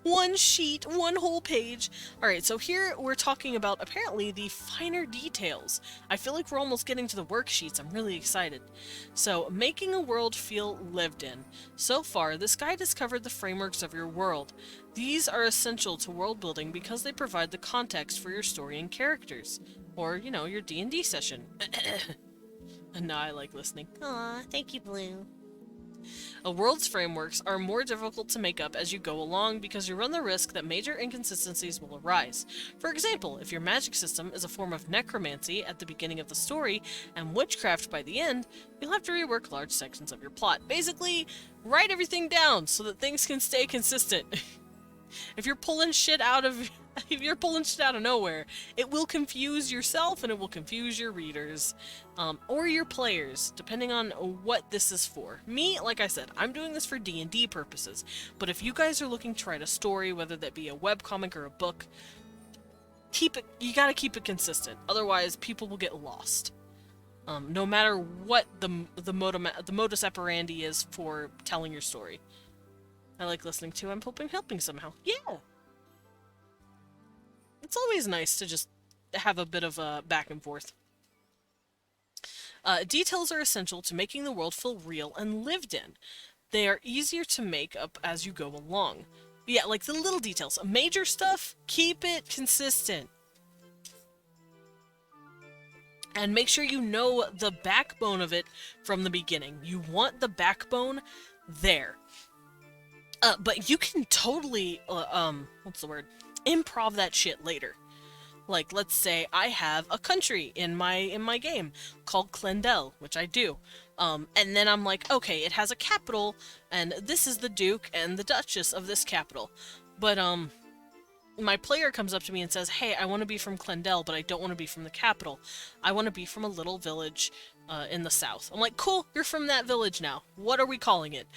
one sheet, one whole page. All right, so here we're talking about apparently the finer details. I feel like we're almost getting to the worksheets. I'm really excited. So, making a world feel lived in. So far, this guide has covered the frameworks of your world. These are essential to world building because they provide the context for your story and characters. Or, you know, your D&D session. And now I like listening. Aw, thank you, Blue. A world's frameworks are more difficult to make up as you go along because you run the risk that major inconsistencies will arise. For example, if your magic system is a form of necromancy at the beginning of the story and witchcraft by the end, you'll have to rework large sections of your plot. Basically, write everything down so that things can stay consistent. If you're pulling shit out of nowhere, it will confuse yourself and it will confuse your readers, or your players, depending on what this is for. Me, like I said, I'm doing this for D&D purposes, but if you guys are looking to write a story, whether that be a webcomic or a book, you gotta keep it consistent, otherwise people will get lost. No matter what the modus operandi is for telling your story. I like listening to. I'm helping somehow. Yeah! It's always nice to just have a bit of a back and forth. Details are essential to making the world feel real and lived in. They are easier to make up as you go along. Yeah, like the little details. Major stuff, keep it consistent. And make sure you know the backbone of it from the beginning. You want the backbone there. But you can totally, what's the word? Improv that shit later. Like, let's say I have a country in my game called Clendel, which I do. And then I'm like, okay, it has a capital, and this is the Duke and the Duchess of this capital. But, my player comes up to me and says, hey, I want to be from Clendel, but I don't want to be from the capital. I want to be from a little village in the south. I'm like, cool, you're from that village now. What are we calling it?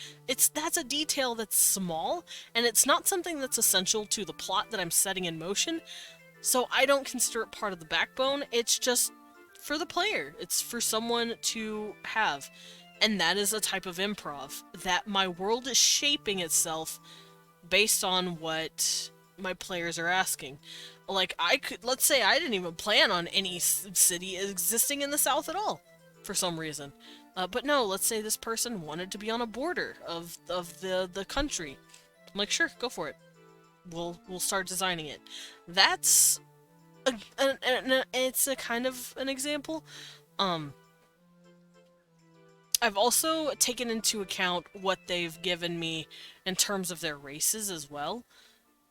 That's a detail that's small, and it's not something that's essential to the plot that I'm setting in motion, so I don't consider it part of the backbone. It's just for the player. It's for someone to have. And that is a type of improv, that my world is shaping itself based on what my players are asking. Like, let's say I didn't even plan on any city existing in the south at all, for some reason. But no, let's say this person wanted to be on a border of the country. I'm like, sure, go for it. We'll start designing it. That's it's a kind of an example. I've also taken into account what they've given me in terms of their races as well.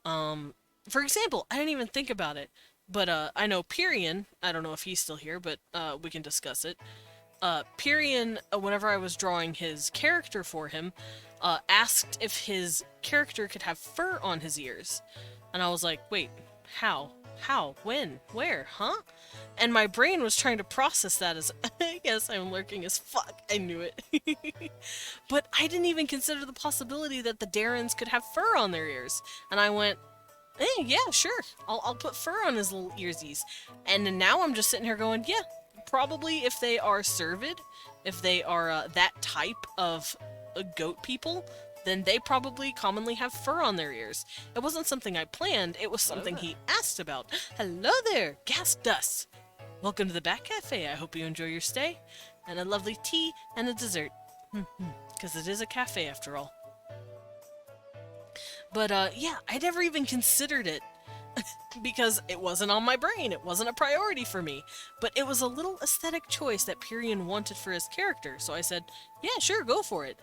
For example, I didn't even think about it, but I know Pyrian, I don't know if he's still here, but we can discuss it. Pyrian, whenever I was drawing his character for him, asked if his character could have fur on his ears. And I was like, wait, how? How? When? Where? Huh? And my brain was trying to process that as, yes, I'm lurking as fuck. I knew it. But I didn't even consider the possibility that the Darrens could have fur on their ears. And I went, yeah, sure. I'll put fur on his little earsies. And now I'm just sitting here going, yeah, probably if they are cervid, if they are that type of goat people, then they probably commonly have fur on their ears. It wasn't something I planned, it was something he asked about. Hello there, Gas Dust! Welcome to the Bat Cafe, I hope you enjoy your stay. And a lovely tea and a dessert. Because it is a cafe after all. But yeah, I never even considered it. Because it wasn't on my brain, it wasn't a priority for me. But it was a little aesthetic choice that Pyrian wanted for his character, so I said, yeah, sure, go for it.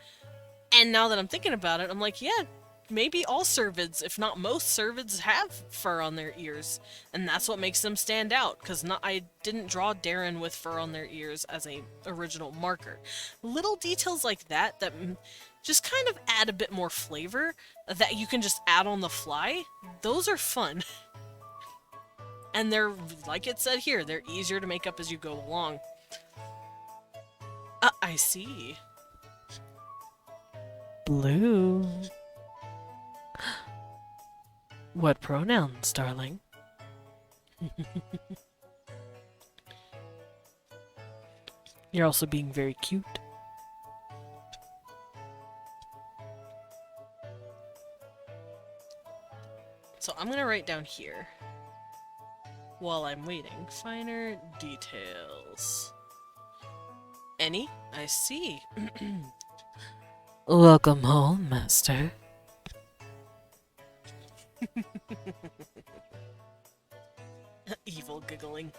And now that I'm thinking about it, I'm like, yeah, maybe all cervids, if not most cervids, have fur on their ears. And that's what makes them stand out, because I didn't draw Darren with fur on their ears as a original marker. Little details like that that just kind of add a bit more flavor that you can just add on the fly, those are fun. And they're, like it said here, they're easier to make up as you go along. I see. Blue. What pronouns, darling? You're also being very cute. So I'm gonna write down here, while I'm waiting, finer details. Any? I see. Welcome home, master. Evil giggling.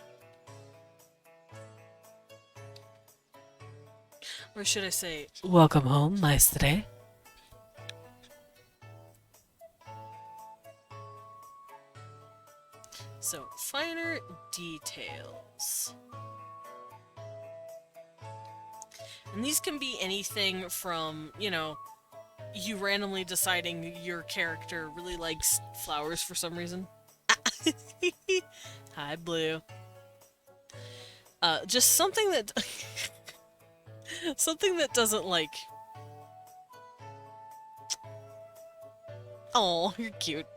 Or should I say, welcome home, maestre? So, finer details. And these can be anything from, you know, you randomly deciding your character really likes flowers for some reason. Hi, Blue. Just something that... something that doesn't, like... Oh, you're cute.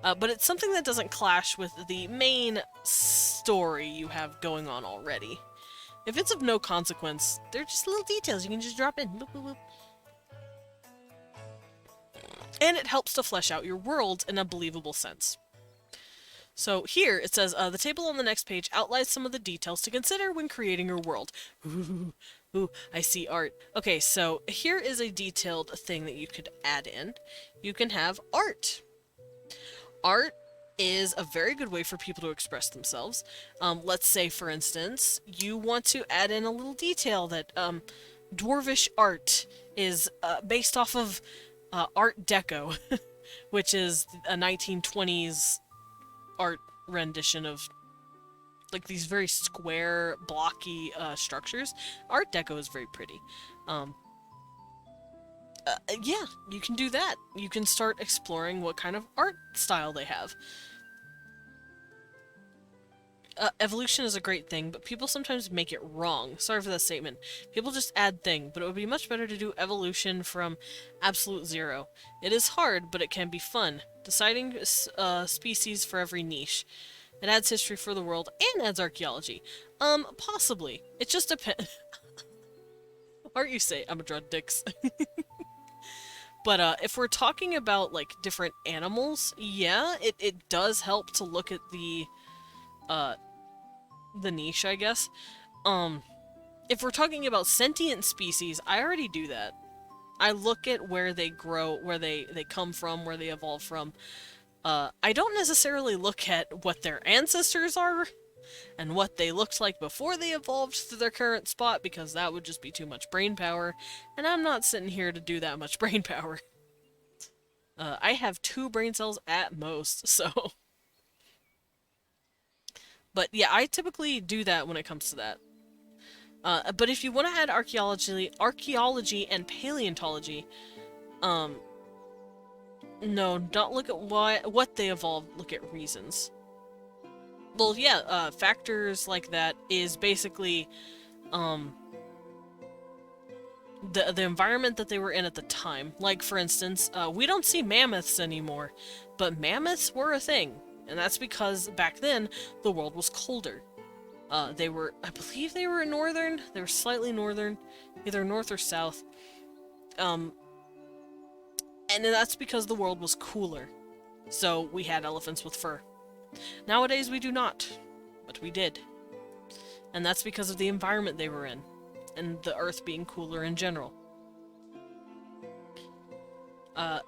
But it's something that doesn't clash with the main story you have going on already. If it's of no consequence, they're just little details you can just drop in. Boop, boop, boop. And it helps to flesh out your world in a believable sense. So here it says, the table on the next page outlines some of the details to consider when creating your world. Ooh, I see art. Okay, so here is a detailed thing that you could add in. You can have art. Art is a very good way for people to express themselves. Let's say, for instance, you want to add in a little detail that dwarvish art is based off of Art Deco, which is a 1920s art rendition of like these very square, blocky structures. Art Deco is very pretty. Yeah, you can do that. You can start exploring what kind of art style they have. Evolution is a great thing, but people sometimes make it wrong. Sorry for that statement. People just add thing, but it would be much better to do evolution from absolute zero. It is hard, but it can be fun. Deciding species for every niche. It adds history for the world and adds archaeology. Possibly. It just depends. Aren't you say? I'm a draw dicks. But if we're talking about like different animals, yeah, it does help to look at the niche, I guess. If we're talking about sentient species, I already do that. I look at where they grow, where they come from, where they evolve from. I don't necessarily look at what their ancestors are and what they looked like before they evolved to their current spot, because that would just be too much brain power, and I'm not sitting here to do that much brain power. I have 2 brain cells at most, so... But yeah, I typically do that when it comes to that. But if you want to add archaeology and paleontology, no, don't look at what they evolved, look at reasons. Well, yeah, factors like that is basically, the environment that they were in at the time. Like, for instance, we don't see mammoths anymore, but mammoths were a thing. And that's because back then, the world was colder. They were, I believe they were northern. They were slightly northern, either north or south. And that's because the world was cooler. So we had elephants with fur. Nowadays we do not, but we did. And that's because of the environment they were in, and the earth being cooler in general.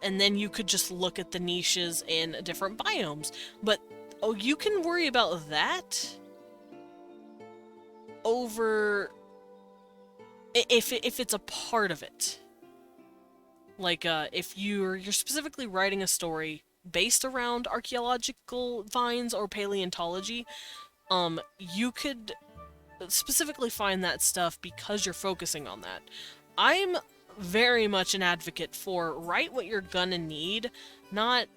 And then you could just look at the niches in different biomes. But, oh, you can worry about that over if it's a part of it. Like, if you're specifically writing a story based around archaeological finds or paleontology, you could specifically find that stuff because you're focusing on that. I'm very much an advocate for write what you're gonna need, not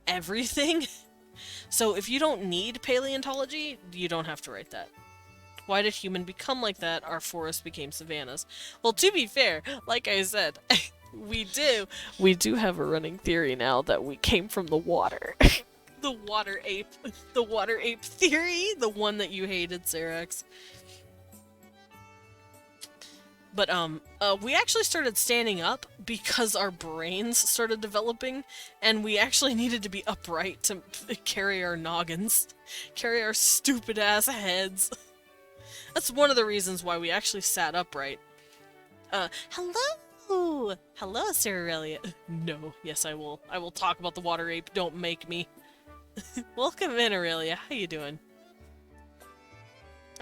everything. So if you don't need paleontology, you don't have to write that. Why did human become like that? Our forests became savannas. Well, to be fair, like I said, we do have a running theory now that we came from the water. The water ape theory, the one that you hated, Serax. But, we actually started standing up because our brains started developing, and we actually needed to be upright to carry our noggins. Carry our stupid-ass heads. That's one of the reasons why we actually sat upright. Hello! Hello, Cererelia. No, yes I will. I will talk about the water ape, don't make me. Welcome in, Aurelia. How you doing?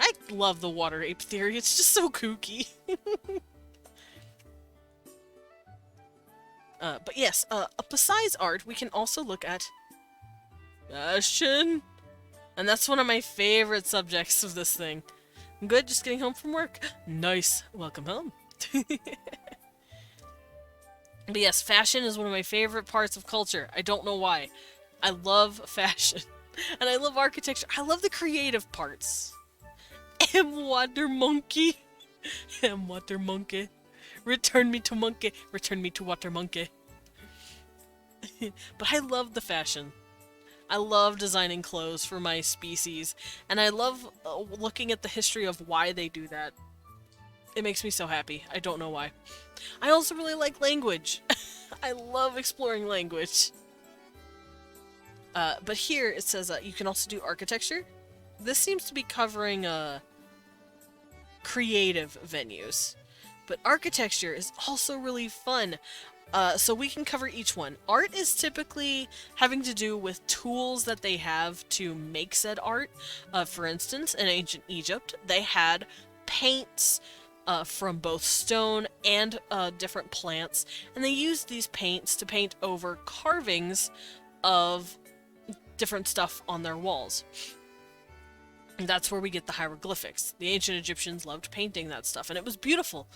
I love the water ape theory, it's just so kooky. But yes, besides art, we can also look at fashion. And that's one of my favorite subjects of this thing. I'm good, just getting home from work. Nice, welcome home. But yes, fashion is one of my favorite parts of culture. I don't know why. I love fashion. And I love architecture. I love the creative parts. Water monkey. Water monkey. Return me to monkey. Return me to water monkey. But I love the fashion. I love designing clothes for my species. And I love looking at the history of why they do that. It makes me so happy. I don't know why. I also really like language. I love exploring language. But here it says you can also do architecture. This seems to be covering creative venues. But architecture is also really fun. So we can cover each one. Art is typically having to do with tools that they have to make said art. For instance, in ancient Egypt, they had paints from both stone and different plants, and they used these paints to paint over carvings of different stuff on their walls. And that's where we get the hieroglyphics. The ancient Egyptians loved painting that stuff, and it was beautiful.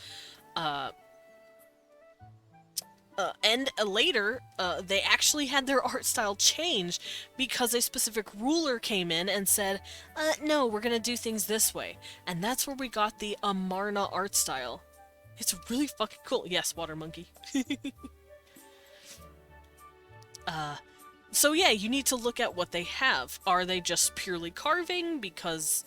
And later, they actually had their art style change because a specific ruler came in and said, no, we're gonna do things this way. And that's where we got the Amarna art style. It's really fucking cool. Yes, water monkey. So yeah, you need to look at what they have. Are they just purely carving because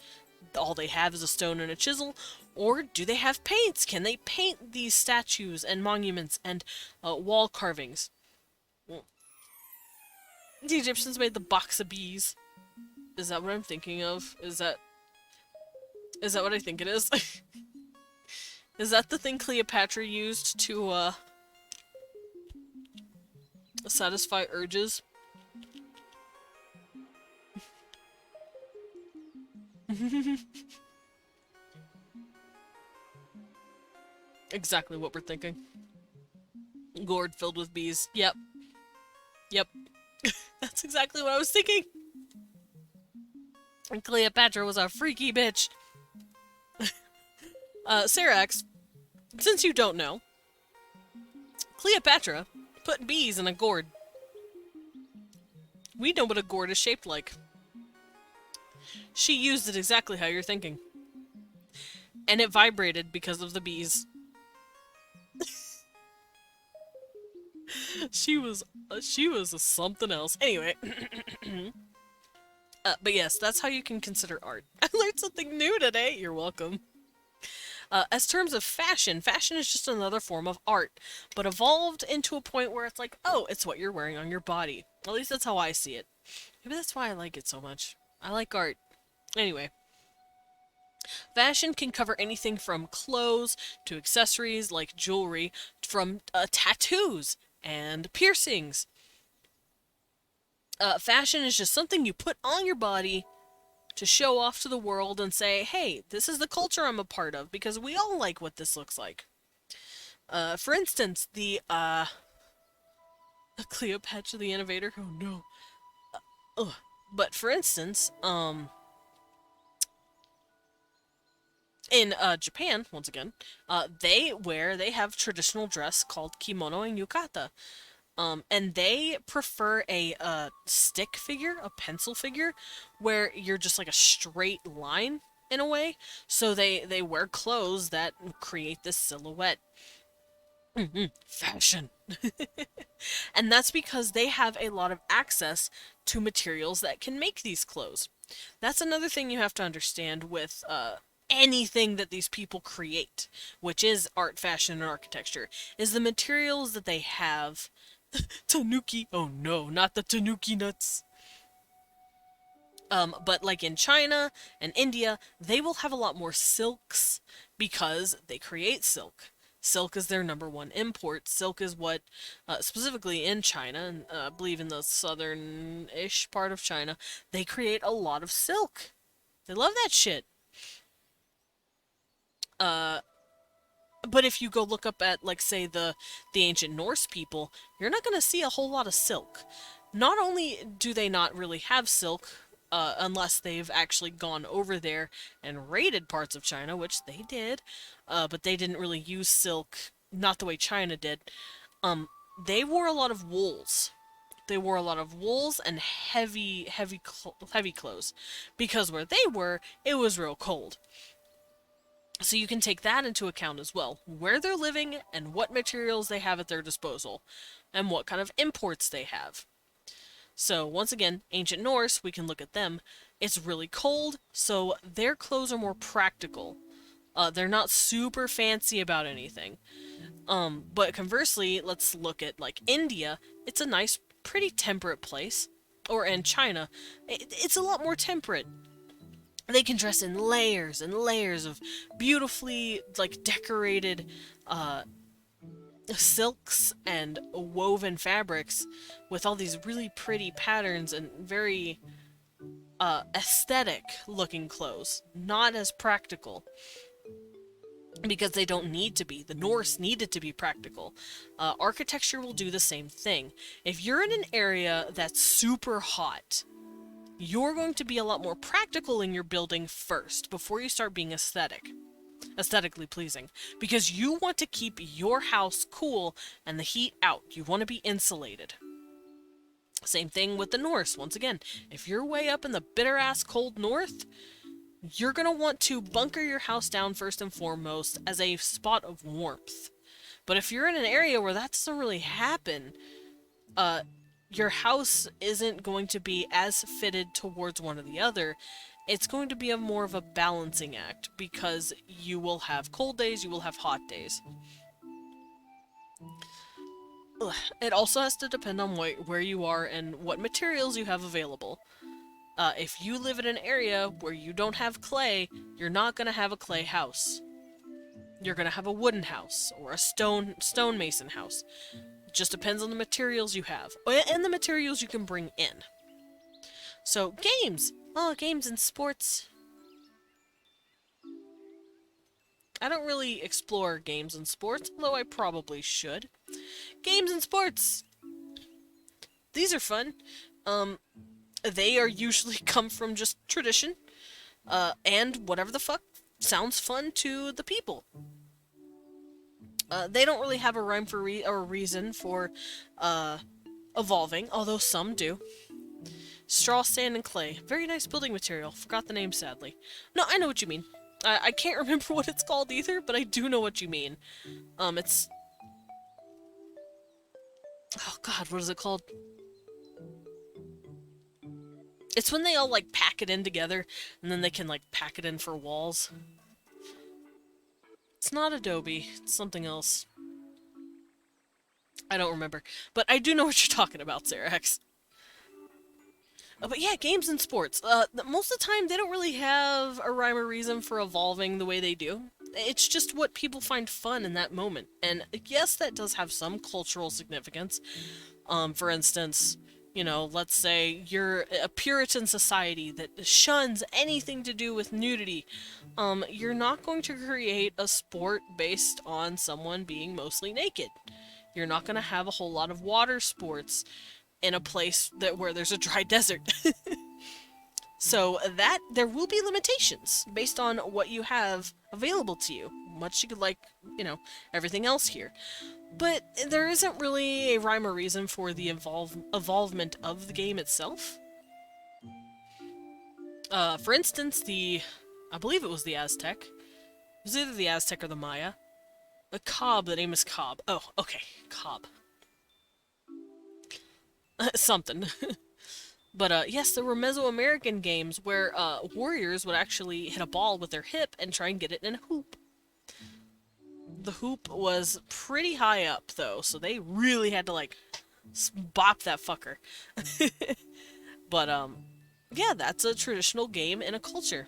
all they have is a stone and a chisel? Or do they have paints? Can they paint these statues and monuments and wall carvings? Well, the Egyptians made the box of bees. Is that what I'm thinking of? Is that what I think it is? Is that the thing Cleopatra used to satisfy urges? Exactly what we're thinking. Gourd filled with bees. Yep. Yep. That's exactly what I was thinking. And Cleopatra was a freaky bitch. Sarax, since you don't know, Cleopatra put bees in a gourd. We know what a gourd is shaped like. She used it exactly how you're thinking. And it vibrated because of the bees. She was a something else. Anyway. But yes, that's how you can consider art. I learned something new today. You're welcome. As terms of fashion, fashion is just another form of art, but evolved into a point where it's like, oh, it's what you're wearing on your body. At least that's how I see it. Maybe that's why I like it so much. I like art. Anyway. Fashion can cover anything from clothes to accessories like jewelry, from tattoos and piercings. Fashion is just something you put on your body to show off to the world and say, hey, this is the culture I'm a part of, because we all like what this looks like. For instance, the Cleopatra the Innovator. Oh no. But for instance, in Japan, once again, they have traditional dress called kimono and yukata. And they prefer a stick figure, a pencil figure, where you're just like a straight line in a way. So they wear clothes that create this silhouette. Fashion. And that's because they have a lot of access to materials that can make these clothes. That's another thing you have to understand with anything that these people create, which is art, fashion, and architecture, is the materials that they have. Tanuki. Oh no, not the tanuki nuts. But like in China and India, they will have a lot more silks because they create silk. Silk is their #1 import. Silk is what, specifically in China, and I believe in the southern-ish part of China, they create a lot of silk. They love that shit. But if you go look up at, like, say, the ancient Norse people, you're not going to see a whole lot of silk. Not only do they not really have silk, unless they've actually gone over there and raided parts of China, which they did, but they didn't really use silk, not the way China did. They wore a lot of wools. They wore a lot of wools and heavy clothes, because where they were, it was real cold. So you can take that into account as well, where they're living and what materials they have at their disposal, and what kind of imports they have. So once again, ancient Norse, we can look at them. It's really cold, so their clothes are more practical. They're not super fancy about anything. But conversely, let's look at like India. It's a nice, pretty temperate place. or in China, it's a lot more temperate. They can dress in layers and layers of beautifully, like, decorated, silks and woven fabrics with all these really pretty patterns and very, aesthetic looking clothes. Not as practical. Because they don't need to be. The Norse needed to be practical. Architecture will do the same thing. If you're in an area that's super hot, you're going to be a lot more practical in your building first, before you start being aesthetically pleasing. Because you want to keep your house cool and the heat out. You want to be insulated. Same thing with the Norse. Once again, if you're way up in the bitter-ass cold north, you're going to want to bunker your house down first and foremost as a spot of warmth. But if you're in an area where that doesn't really happen, your house isn't going to be as fitted towards one or the other. It's going to be more of a balancing act, because you will have cold days, you will have hot days. Ugh. It also has to depend on where you are and what materials you have available. If you live in an area where you don't have clay, you're not going to have a clay house. You're going to have a wooden house, or a stonemason house. It just depends on the materials you have, and the materials you can bring in. So, games! Oh, games and sports. I don't really explore games and sports, although I probably should. Games and sports! These are fun. They are usually come from just tradition, and whatever the fuck sounds fun to the people. They don't really have a rhyme or reason for evolving, although some do. Straw, sand, and clay. Very nice building material. Forgot the name, sadly. No, I know what you mean. I can't remember what it's called either, but I do know what you mean. It's... Oh god, what is it called? It's when they all, like, pack it in together, and then they can, like, pack it in for walls. It's not Adobe. It's something else. I don't remember. But I do know what you're talking about, Sarax. But yeah, games and sports. Most of the time, they don't really have a rhyme or reason for evolving the way they do. It's just what people find fun in that moment. And yes, that does have some cultural significance. For instance, you know, let's say you're a Puritan society that shuns anything to do with nudity. You're not going to create a sport based on someone being mostly naked. You're not going to have a whole lot of water sports in a place where there's a dry desert. So there will be limitations based on what you have available to you, much like, you know, everything else here. But there isn't really a rhyme or reason for the evolvement of the game itself. For instance, I believe it was the Aztec. It was either the Aztec or the Maya. The Cobb, the name is Cobb. Oh, okay, Cobb. Something. But, yes, there were Mesoamerican games where, warriors would actually hit a ball with their hip and try and get it in a hoop. The hoop was pretty high up, though, so they really had to, like, bop that fucker. But, yeah, that's a traditional game in a culture.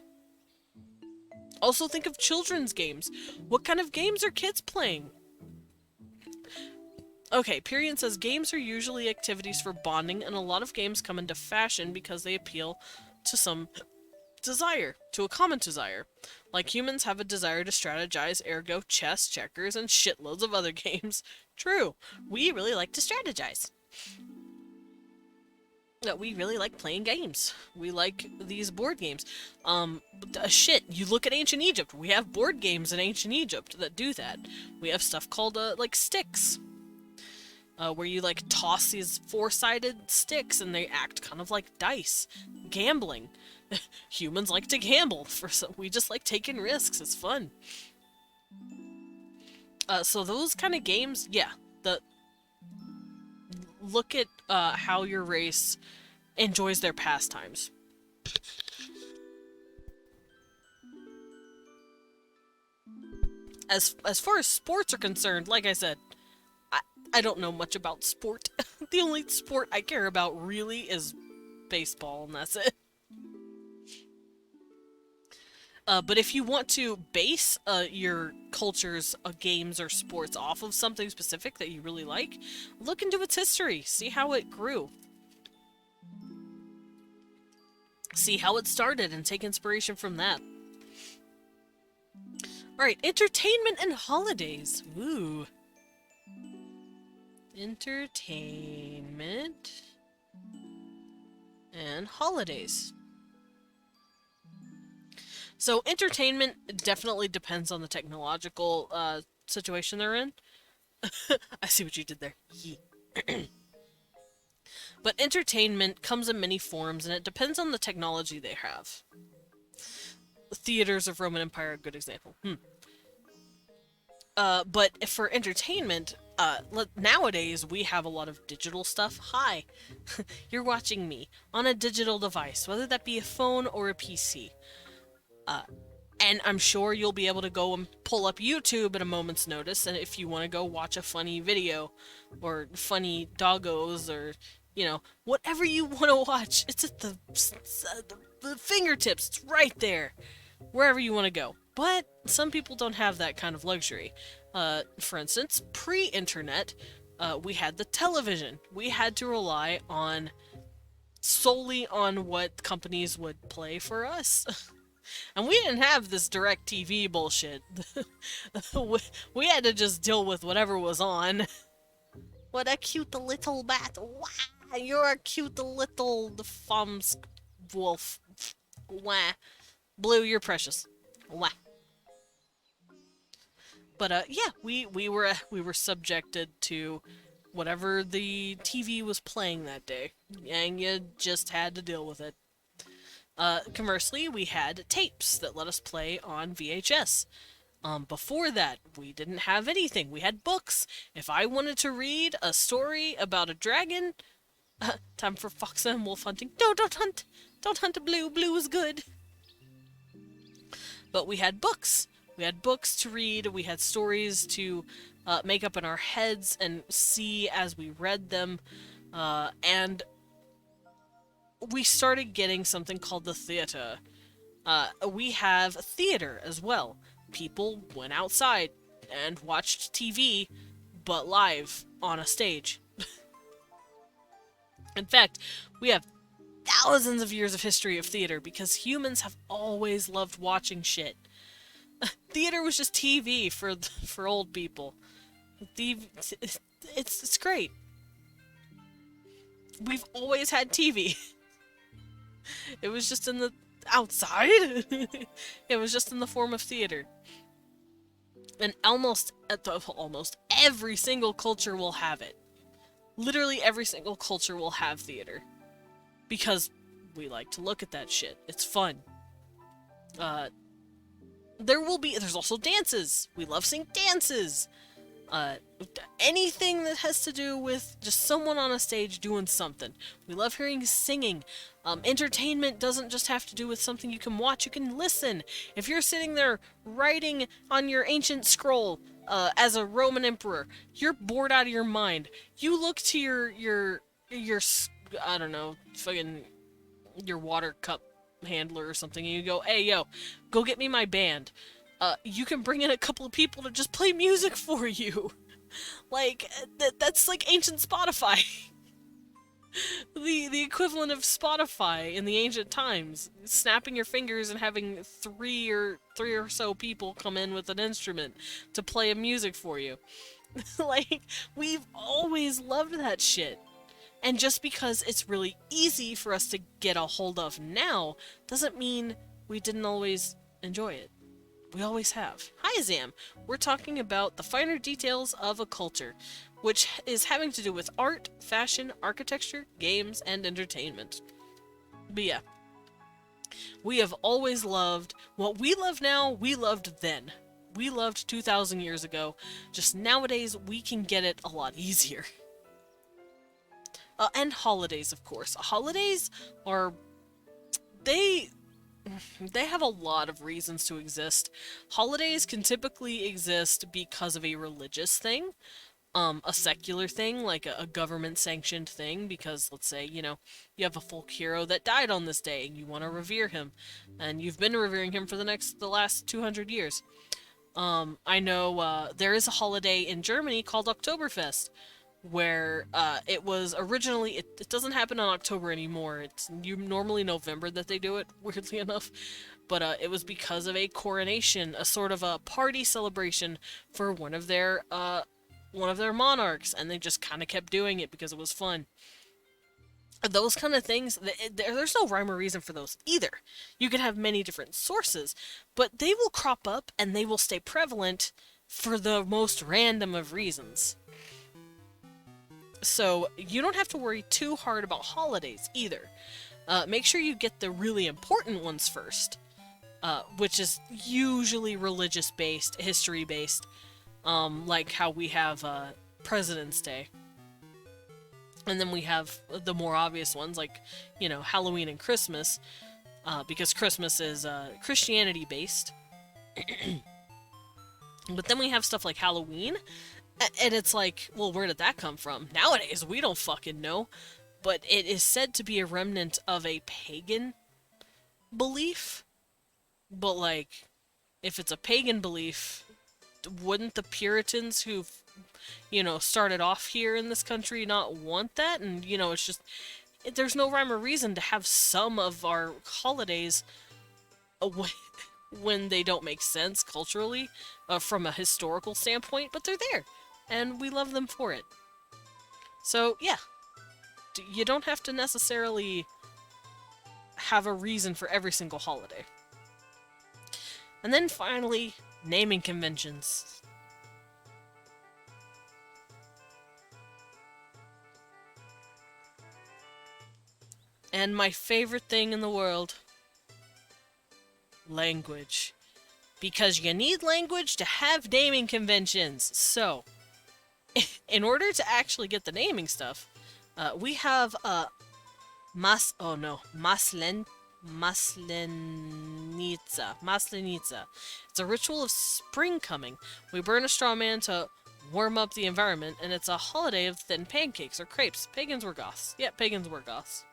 Also, think of children's games. What kind of games are kids playing? Okay, Pyrian says games are usually activities for bonding, and a lot of games come into fashion because they appeal to some desire, to a common desire. Like humans have a desire to strategize, ergo chess, checkers, and shitloads of other games. True, we really like to strategize. We really like playing games. We like these board games. Shit, you look at ancient Egypt. We have board games in ancient Egypt that do that. We have stuff called, like, sticks. Where you, like, toss these four-sided sticks and they act kind of like dice. Gambling. Humans like to gamble. We just like taking risks. It's fun. So those kind of games, yeah. Look at how your race enjoys their pastimes. As far as sports are concerned, like I said, I don't know much about sport. The only sport I care about really is baseball, and that's it. But if you want to base your culture's games or sports off of something specific that you really like, look into its history. See how it grew. See how it started and take inspiration from that. Alright, entertainment and holidays. Ooh. Entertainment and holidays. So entertainment definitely depends on the technological situation they're in. I see what you did there. But entertainment comes in many forms, and it depends on the technology they have. Theaters of Roman Empire are a good example. But for entertainment, nowadays we have a lot of digital stuff. Hi, you're watching me on a digital device, whether that be a phone or a PC. And I'm sure you'll be able to go and pull up YouTube at a moment's notice, and if you want to go watch a funny video, or funny doggos, or, you know, whatever you want to watch, it's at the fingertips, it's right there, wherever you want to go. But some people don't have that kind of luxury. For instance, pre-internet, we had the television. We had to rely solely on what companies would play for us. And we didn't have this direct TV bullshit. We had to just deal with whatever was on. What a cute little bat. Wow, you're a cute little thumbs wolf. Wah. Blue, you're precious. Wah. But yeah, we were subjected to whatever the TV was playing that day, and you just had to deal with it. Conversely, we had tapes that let us play on VHS. Before that, we didn't have anything. We had books. If I wanted to read a story about a dragon, time for fox and wolf hunting. No, don't hunt! Don't hunt a blue. Blue is good. But we had books. We had books to read. We had stories to make up in our heads and see as we read them. And we started getting something called the theater. We have theater as well. People went outside and watched TV, but live on a stage. In fact, we have thousands of years of history of theater because humans have always loved watching shit. Theater was just TV for old people. It's great. We've always had TV. It was just in the outside. It was just in the form of theater. And almost every single culture will have it. Literally every single culture will have theater. Because we like to look at that shit. It's fun. There's also dances. We love seeing dances. Anything that has to do with just someone on a stage doing something. We love hearing singing. Entertainment doesn't just have to do with something you can watch, you can listen. If you're sitting there writing on your ancient scroll as a Roman emperor, you're bored out of your mind. You look to your I don't know, fucking your water cup handler or something, and you go, hey, yo, go get me my band. You can bring in a couple of people to just play music for you. Like, that's like ancient Spotify. the equivalent of Spotify in the ancient times. Snapping your fingers and having three or so people come in with an instrument to play a music for you. Like, we've always loved that shit. And just because it's really easy for us to get a hold of now, doesn't mean we didn't always enjoy it. We always have. Hi, Zam! We're talking about the finer details of a culture, which is having to do with art, fashion, architecture, games, and entertainment. But yeah, we have always loved what we love now, we loved then. We loved 2,000 years ago, just nowadays we can get it a lot easier. And holidays, of course. Holidays are... They have a lot of reasons to exist. Holidays can typically exist because of a religious thing. a secular thing, like a government-sanctioned thing, because let's say, you have a folk hero that died on this day, and you want to revere him, and you've been revering him for the last 200 years. I know there is a holiday in Germany called Oktoberfest, where it was originally, it doesn't happen in October anymore. It's normally November that they do it, weirdly enough. But it was because of a coronation, a sort of a party celebration for one of their monarchs, and they just kind of kept doing it because it was fun. Those kind of things, there's no rhyme or reason for those either. You can have many different sources, but they will crop up and they will stay prevalent for the most random of reasons. So you don't have to worry too hard about holidays either. Make sure you get the really important ones first, which is usually religious-based, history-based, like how we have President's Day. And then we have the more obvious ones, like, Halloween and Christmas, because Christmas is Christianity-based. But then we have stuff like Halloween, and it's like, well, where did that come from? Nowadays, we don't fucking know. But it is said to be a remnant of a pagan belief. But, like, if it's a pagan belief, wouldn't the Puritans who've, started off here in this country not want that? And, it's just, there's no rhyme or reason to have some of our holidays when they don't make sense culturally, from a historical standpoint, but they're there. And we love them for it. So, yeah. You don't have to necessarily have a reason for every single holiday. And then finally, naming conventions. And my favorite thing in the world, language. Because you need language to have naming conventions. So, in order to actually get the naming stuff, we have Maslenitsa. Maslenitsa. It's a ritual of spring coming. We burn a straw man to warm up the environment, and it's a holiday of thin pancakes or crepes. Pagans were goths. Yeah, pagans were goths.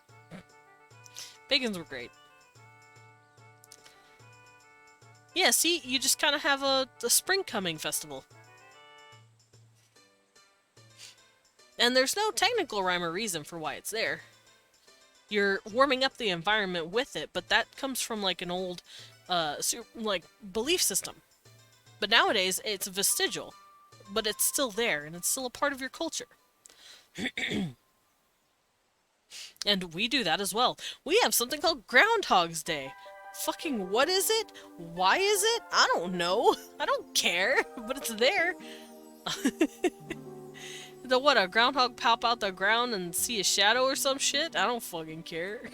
Pagans were great. Yeah, see, you just kind of have a spring coming festival. And there's no technical rhyme or reason for why it's there. You're warming up the environment with it, but that comes from like an old, belief system. But nowadays, it's vestigial. But it's still there, and it's still a part of your culture. And we do that as well. We have something called Groundhog's Day. Fucking what is it? Why is it? I don't know. I don't care, but it's there. A groundhog pop out the ground and see a shadow or some shit? I don't fucking care.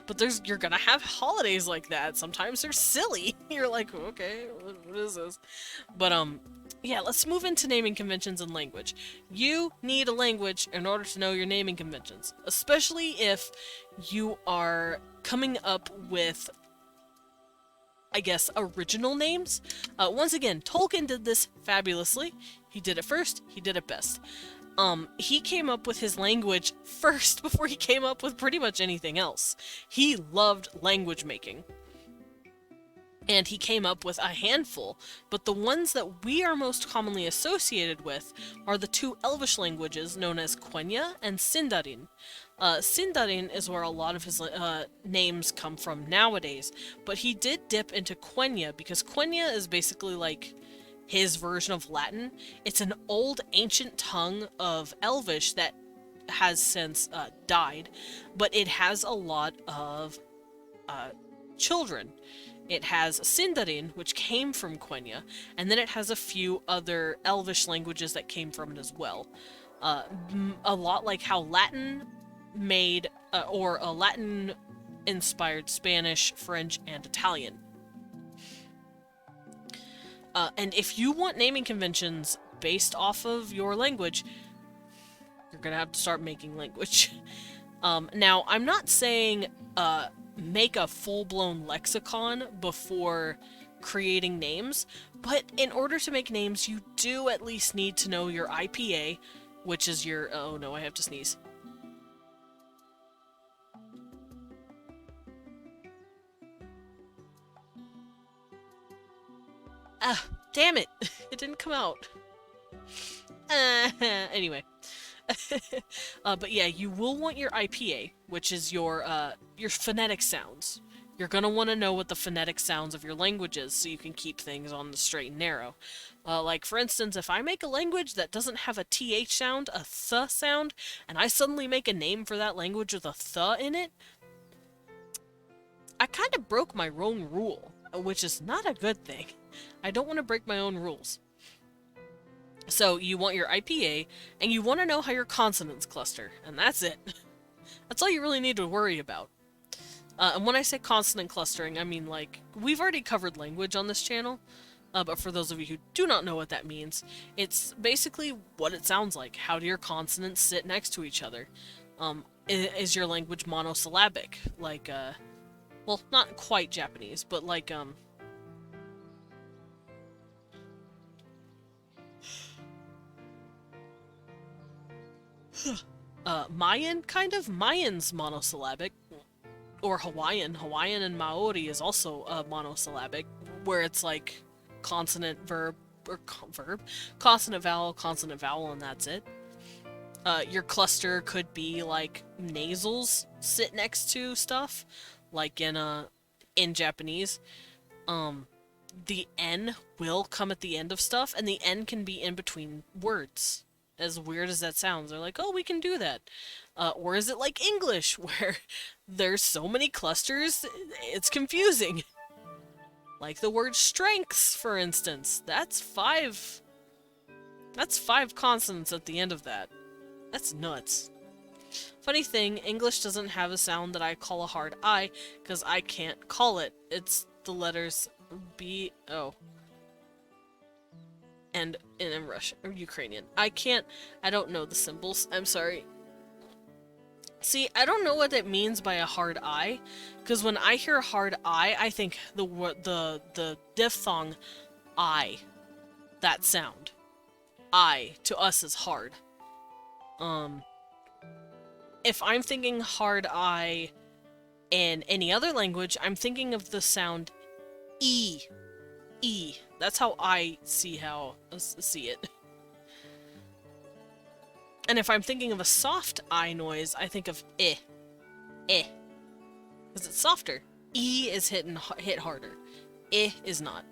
But you're gonna have holidays like that. Sometimes they're silly. You're like, okay, what is this? But, yeah, let's move into naming conventions and language. You need a language in order to know your naming conventions. Especially if you are coming up with, I guess, original names. Once again, Tolkien did this fabulously. He did it first, he did it best. He came up with his language first before he came up with pretty much anything else. He loved language making. And he came up with a handful, but the ones that we are most commonly associated with are the two Elvish languages known as Quenya and Sindarin. Sindarin is where a lot of his names come from nowadays, but he did dip into Quenya because Quenya is basically like his version of Latin. It's an old ancient tongue of Elvish that has since died, but it has a lot of children. It has Sindarin, which came from Quenya, and then it has a few other Elvish languages that came from it as well. A lot like how Latin made, or a Latin-inspired Spanish, French, and Italian. And if you want naming conventions based off of your language, you're gonna have to start making language. Now, I'm not saying make a full-blown lexicon before creating names, but in order to make names, you do at least need to know your IPA, which is your... Oh no, I have to sneeze. Ah, damn it! It didn't come out. Anyway. But yeah, you will want your IPA, which is your phonetic sounds. You're gonna want to know what the phonetic sounds of your language is, so you can keep things on the straight and narrow. Like, for instance, if I make a language that doesn't have a TH sound, a th sound, and I suddenly make a name for that language with a th in it, I kind of broke my own rule, which is not a good thing. I don't want to break my own rules. So you want your IPA, and you want to know how your consonants cluster, and that's it. That's all you really need to worry about. And when I say consonant clustering, I mean, like, we've already covered language on this channel, but for those of you who do not know what that means, it's basically what it sounds like. How do your consonants sit next to each other? Is your language monosyllabic? Like, well, not quite Japanese, but like, Mayan, kind of? Mayan's monosyllabic. Or Hawaiian. Hawaiian and Maori is also monosyllabic, where it's like consonant, verb, or consonant, vowel, and that's it. Your cluster could be like nasals sit next to stuff, like in Japanese. The N will come at the end of stuff, and the N can be in between words. As weird as that sounds, they're like, oh, we can do that. Or is it like English, where there's so many clusters, it's confusing. Like the word strengths, for instance. That's five consonants at the end of that. That's nuts. Funny thing, English doesn't have a sound that I call a hard I, because I can't call it. It's the letters B, O. And in Russian, or Ukrainian. I don't know the symbols, I'm sorry. See, I don't know what it means by a hard I, because when I hear hard I think the diphthong I, that sound. I, to us, is hard. If I'm thinking hard I in any other language, I'm thinking of the sound E. E. That's how I see it. And if I'm thinking of a soft I noise, I think of eh. Eh. Because it's softer. E is hit harder. Eh is not.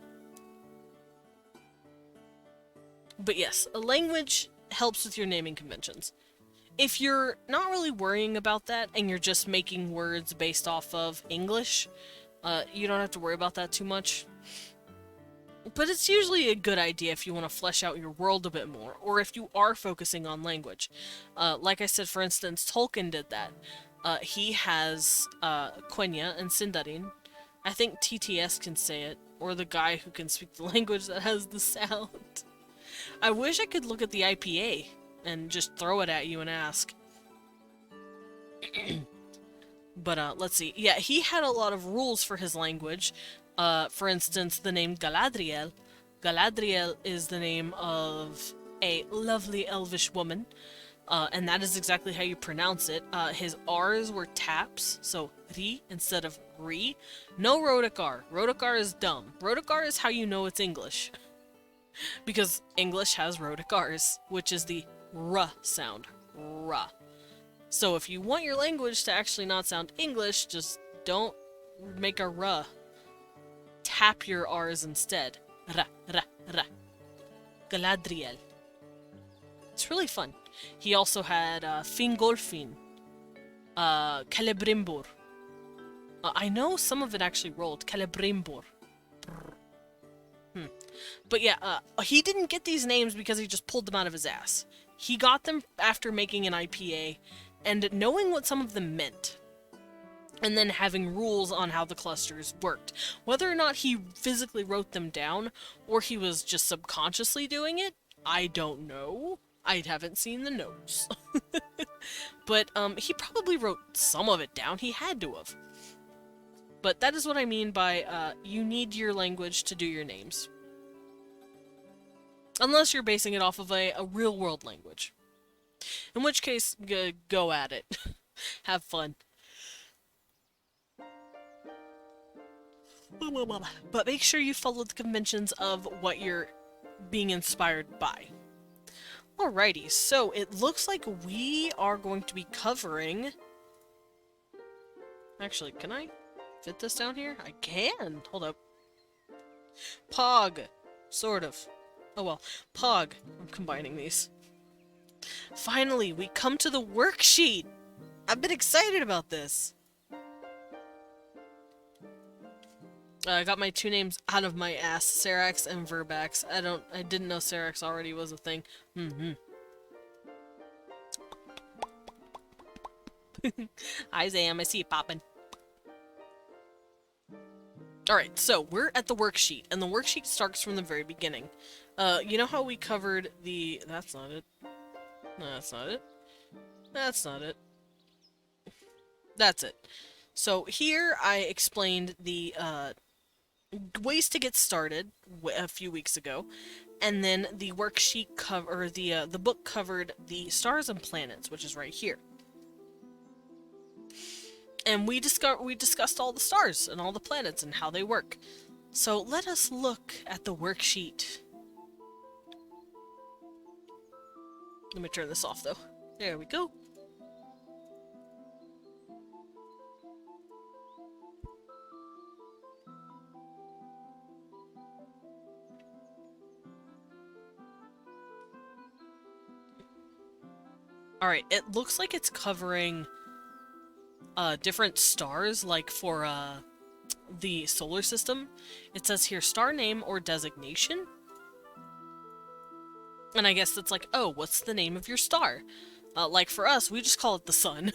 But yes, a language helps with your naming conventions. If you're not really worrying about that, and you're just making words based off of English, you don't have to worry about that too much. But it's usually a good idea if you want to flesh out your world a bit more, or if you are focusing on language. Like I said, for instance, Tolkien did that. He has Quenya and Sindarin. I think TTS can say it, or the guy who can speak the language that has the sound. I wish I could look at the IPA and just throw it at you and ask. But let's see. Yeah, he had a lot of rules for his language. For instance, the name Galadriel. Galadriel is the name of a lovely elvish woman, and that is exactly how you pronounce it. His R's were taps, so ri instead of re. No rhotic R. Rhotic R is dumb. Rhotic R is how you know it's English. Because English has rhotic R's, which is the R sound. R. So if you want your language to actually not sound English, just don't make a R. Tap your R's instead. Ra, ra, ra. Galadriel. It's really fun. He also had Fingolfin. Celebrimbor. I know some of it actually rolled. Celebrimbor. But yeah, he didn't get these names because he just pulled them out of his ass. He got them after making an IPA and knowing what some of them meant. And then having rules on how the clusters worked. Whether or not he physically wrote them down, or he was just subconsciously doing it, I don't know. I haven't seen the notes. But he probably wrote some of it down. He had to have. But that is what I mean by you need your language to do your names. Unless you're basing it off of a real world language. In which case, go at it. Have fun. But make sure you follow the conventions of what you're being inspired by. Alrighty, so it looks like we are going to be covering... Actually, can I fit this down here? I can! Hold up. Pog! Sort of. Oh well. Pog. I'm combining these. Finally, we come to the worksheet! I've been excited about this! I got my 2 names out of my ass, Serax and Verbax. I didn't know Serax already was a thing. Hi Zam, I see you popping. Alright, so we're at the worksheet, and the worksheet starts from the very beginning. You know how we covered the... That's not it. No, that's not it. That's not it. That's it. So here I explained the ways to get started a few weeks ago, and then the worksheet the book covered the stars and planets, which is right here. And we discussed all the stars and all the planets and how they work. So let us look at the worksheet. Let me turn this off though. There we go. Alright, it looks like it's covering different stars, like for the solar system. It says here star name or designation. And I guess it's like, oh, what's the name of your star? Like for us, we just call it the sun.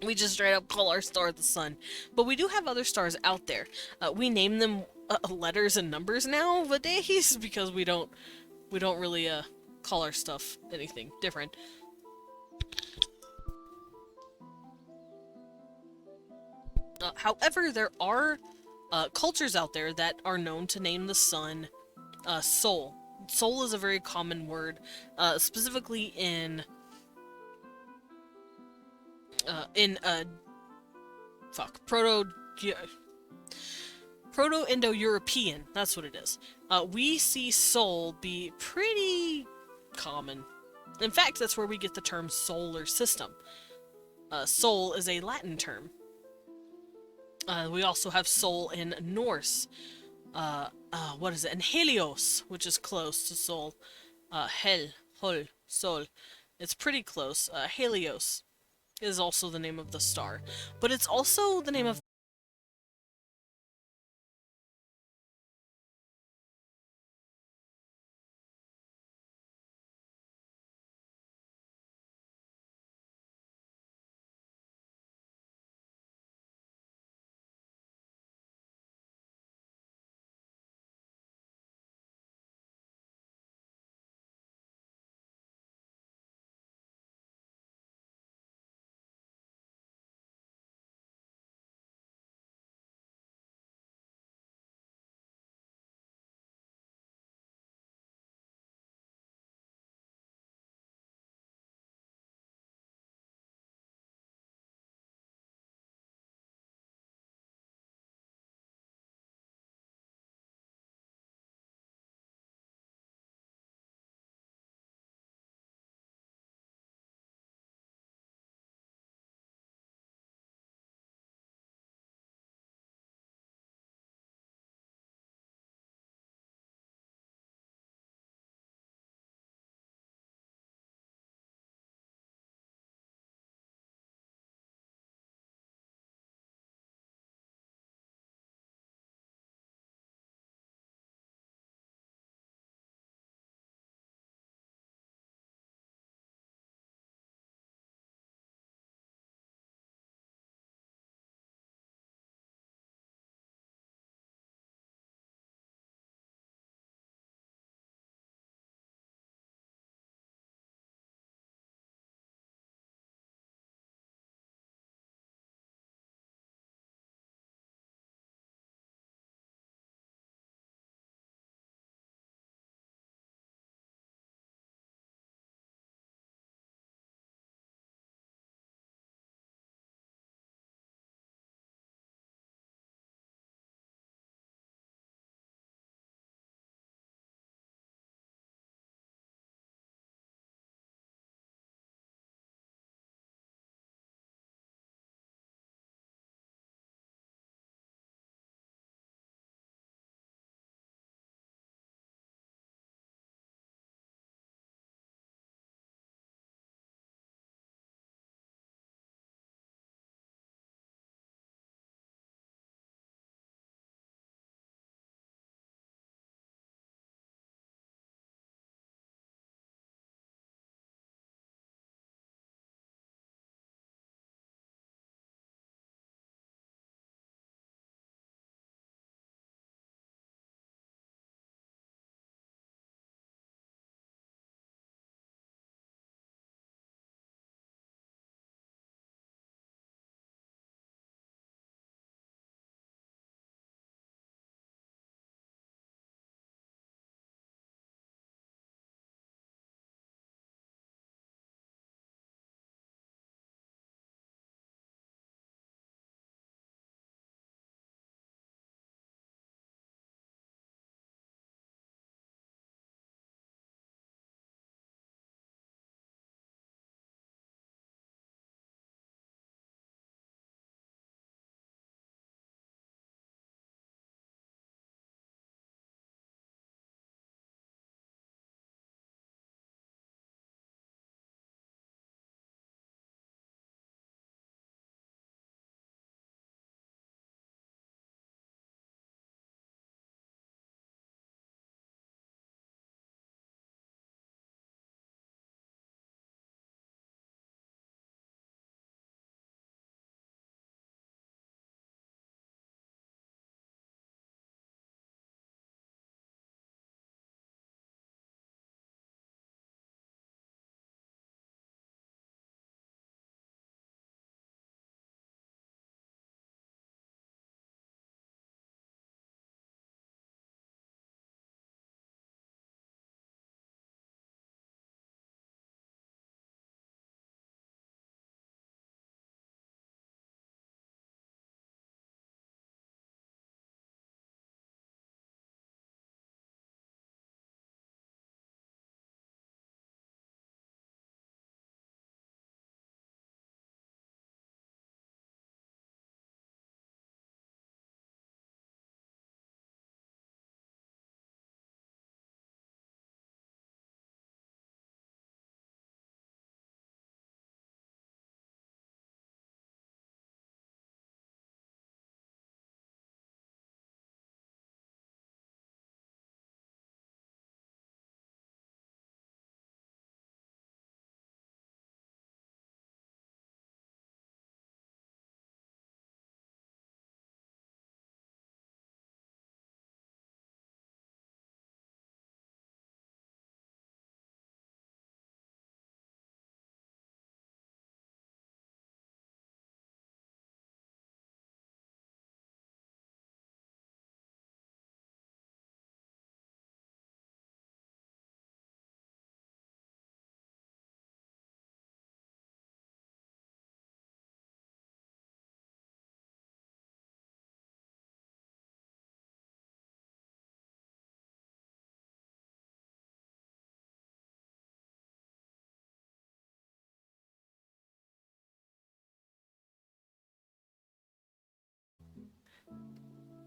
We just straight up call our star the sun. But we do have other stars out there. We name them letters and numbers nowadays because we don't really call our stuff anything different. However, there are cultures out there that are known to name the sun Sol. Sol is a very common word, specifically in Proto-Indo-European. That's what it is. We see Sol be pretty common. In fact, that's where we get the term solar system. Sol is a Latin term. We also have Sol in Norse. What is it? And Helios, which is close to Sol. Hol, Sol. It's pretty close. Helios is also the name of the star. But it's also the name of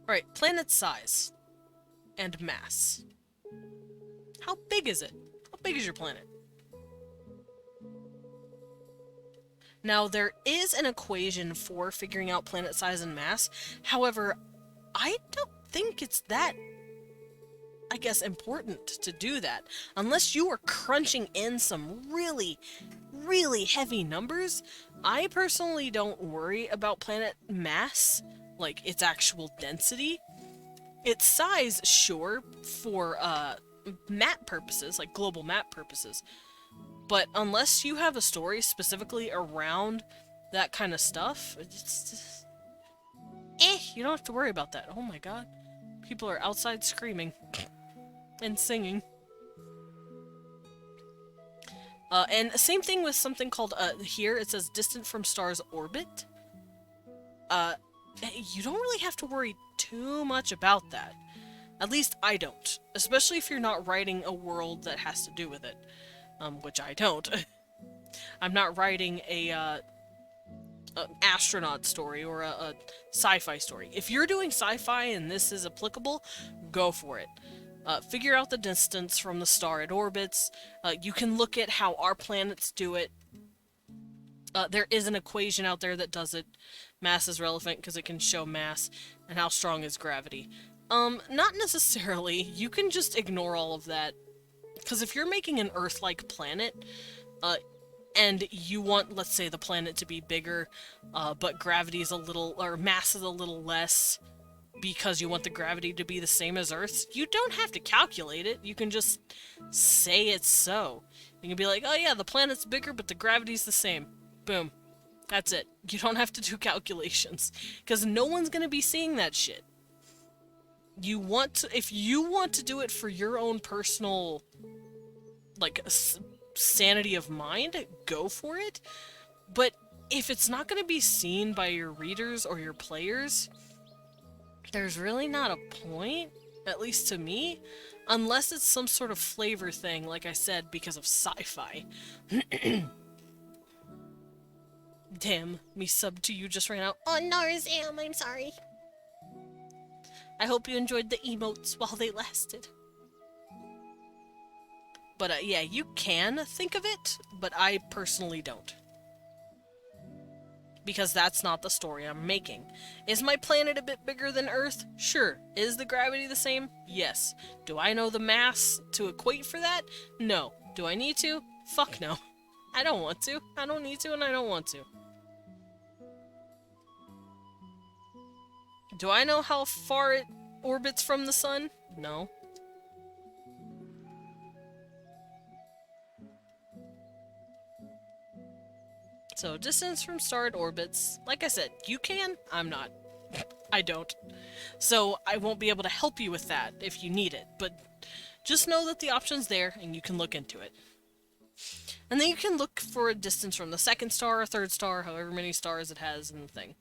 Alright, planet size and mass. How big is it? How big is your planet? Now, there is an equation for figuring out planet size and mass. However, I don't think it's that, I guess, important to do that. Unless you are crunching in some really, really heavy numbers, I personally don't worry about planet mass, like its actual density. Its size, sure, for map purposes, like global map purposes. But unless you have a story specifically around that kind of stuff, it's just... you don't have to worry about that. Oh my god. People are outside screaming and singing. And same thing with something called, here it says distant from star's orbit. You don't really have to worry too much about that. At least I don't. Especially if you're not writing a world that has to do with it. Which I don't. I'm not writing an astronaut story or a sci-fi story. If you're doing sci-fi and this is applicable, go for it. Figure out the distance from the star it orbits. You can look at how our planets do it. There is an equation out there that does it. Mass is relevant because it can show mass and how strong is gravity. Not necessarily. You can just ignore all of that. Because if you're making an Earth-like planet, and you want, let's say, the planet to be bigger, but gravity is a little, or mass is a little less, because you want the gravity to be the same as Earth's, you don't have to calculate it. You can just say it's so. You can be like, oh yeah, the planet's bigger, but the gravity's the same. Boom. That's it. You don't have to do calculations. Because no one's gonna be seeing that shit. You want to, if you want to do it for your own personal, like, sanity of mind, go for it. But if it's not going to be seen by your readers or your players, there's really not a point, at least to me, unless it's some sort of flavor thing, like I said, because of sci-fi. Damn, me subbed to you just right now. Oh no, Sam, I'm sorry. I hope you enjoyed the emotes while they lasted. But yeah, you can think of it, but I personally don't. Because that's not the story I'm making. Is my planet a bit bigger than Earth? Sure. Is the gravity the same? Yes. Do I know the mass to equate for that? No. Do I need to? Fuck no. I don't want to. I don't need to and I don't want to. Do I know how far it orbits from the sun? No. So, distance from star it orbits. Like I said, you can, I'm not. I don't. So, I won't be able to help you with that if you need it, but just know that the option's there and you can look into it. And then you can look for a distance from the second star or third star, however many stars it has in the thing.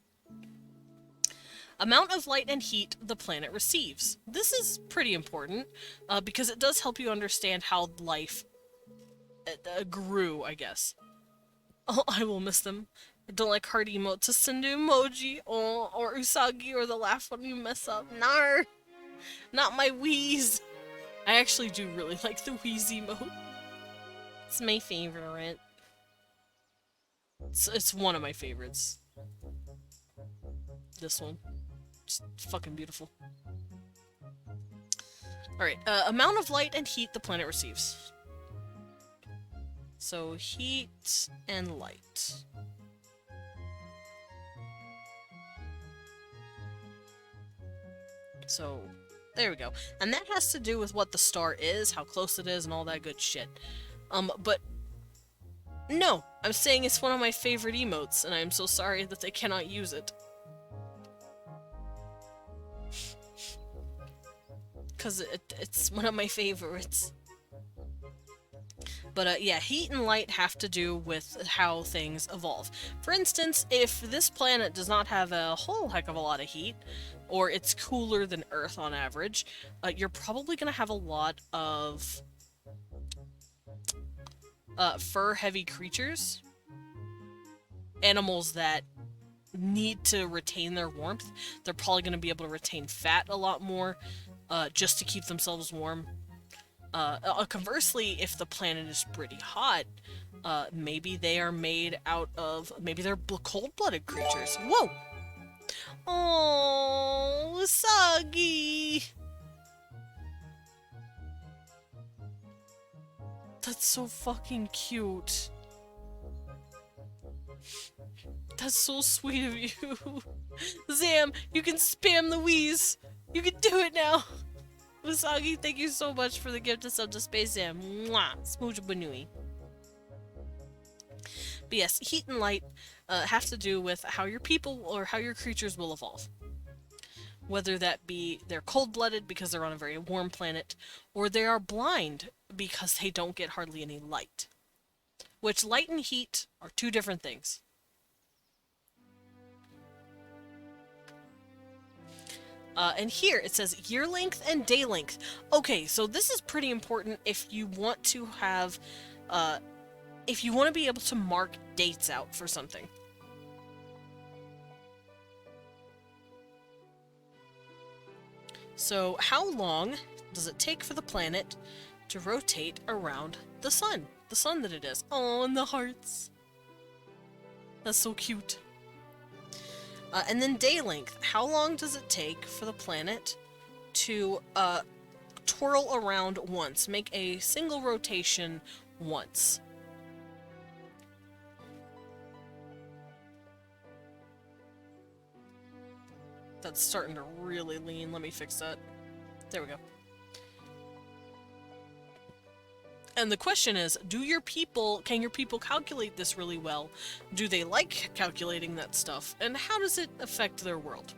Amount of light and heat the planet receives. This is pretty important, because it does help you understand how life grew, I guess. Oh, I will miss them. I don't like heart emotes to send emoji, or Usagi, or the laugh when you mess up. Nar! Not my wheeze! I actually do really like the wheeze emote. It's my favorite. It's one of my favorites. This one. Just fucking beautiful. Alright, amount of light and heat the planet receives. So, heat and light. So, there we go. And that has to do with what the star is, how close it is, and all that good shit. But no, I'm saying it's one of my favorite emotes, and I'm so sorry that they cannot use it. Because it's one of my favorites. But yeah, heat and light have to do with how things evolve. For instance, if this planet does not have a whole heck of a lot of heat, or it's cooler than Earth on average, you're probably going to have a lot of fur-heavy creatures. Animals that need to retain their warmth. They're probably going to be able to retain fat a lot more, just to keep themselves warm. Conversely, if the planet is pretty hot, maybe they are made out of, maybe they're cold-blooded creatures. Whoa! Oh, Usagi! That's so fucking cute. That's so sweet of you. Zam, you can spam the wheeze. You can do it now. Usagi, thank you so much for the gift of sub to Space Zam. Mwah! Smooch Banui. But yes, heat and light have to do with how your people or how your creatures will evolve. Whether that be they're cold-blooded because they're on a very warm planet, or they are blind because they don't get hardly any light. Which light and heat are two different things. And here it says year length and day length. Okay, so this is pretty important if you want to have, if you want to be able to mark dates out for something. So, how long does it take for the planet to rotate around the sun? The sun that it is. Oh, and the hearts. That's so cute. And then day length. How long does it take for the planet to twirl around once? Make a single rotation once. That's starting to really lean. Let me fix that. There we go. And the question is, can your people calculate this really well? Do they like calculating that stuff? And how does it affect their world?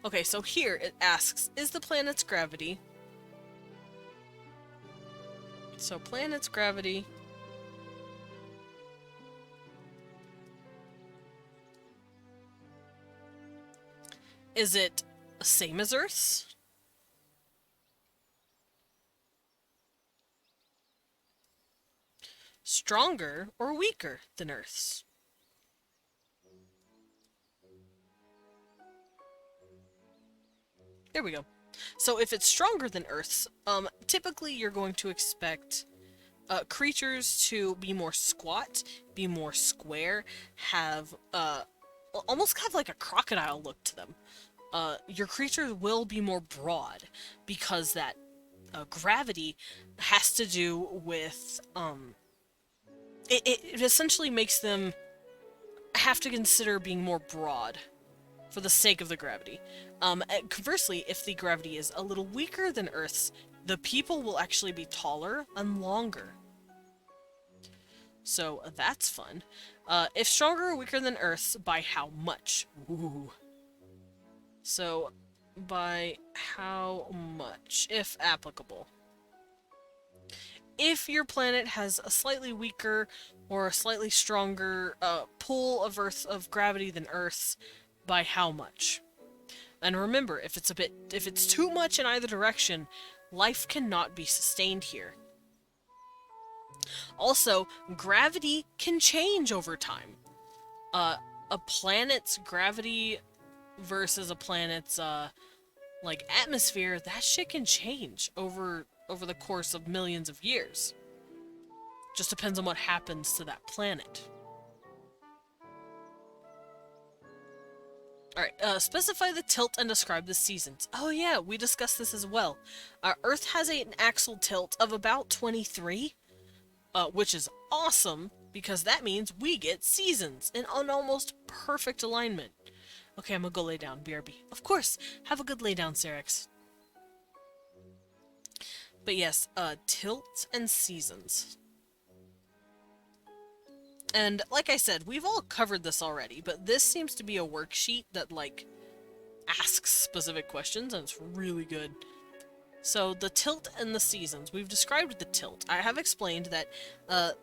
Okay, so here it asks, is the planet's gravity... So planet's gravity... Is it the same as Earth's? Stronger or weaker than Earth's? There we go. So if it's stronger than Earth's, typically you're going to expect creatures to be more squat, be more square, have almost have like a crocodile look to them. Your creatures will be more broad because that gravity has to do with it essentially makes them have to consider being more broad for the sake of the gravity. Conversely, if the gravity is a little weaker than Earth's, the people will actually be taller and longer. So that's fun. If stronger or weaker than Earth's, by how much? Ooh. So, by how much, if applicable? If your planet has a slightly weaker or a slightly stronger pull of gravity than Earth's, by how much? And remember, if it's too much in either direction, life cannot be sustained here. Also, gravity can change over time. A planet's gravity versus a planet's like atmosphere, that shit can change over the course of millions of years. Just depends on what happens to that planet. Alright, specify the tilt and describe the seasons. Oh yeah, we discussed this as well. Earth has an axial tilt of about 23, which is awesome, because that means we get seasons in an almost perfect alignment. Okay, I'm gonna go lay down, BRB. Of course, have a good lay down, Cerex. But yes, tilt and seasons. And like I said, we've all covered this already, but this seems to be a worksheet that, like, asks specific questions, and it's really good. So, the tilt and the seasons. We've described the tilt. I have explained that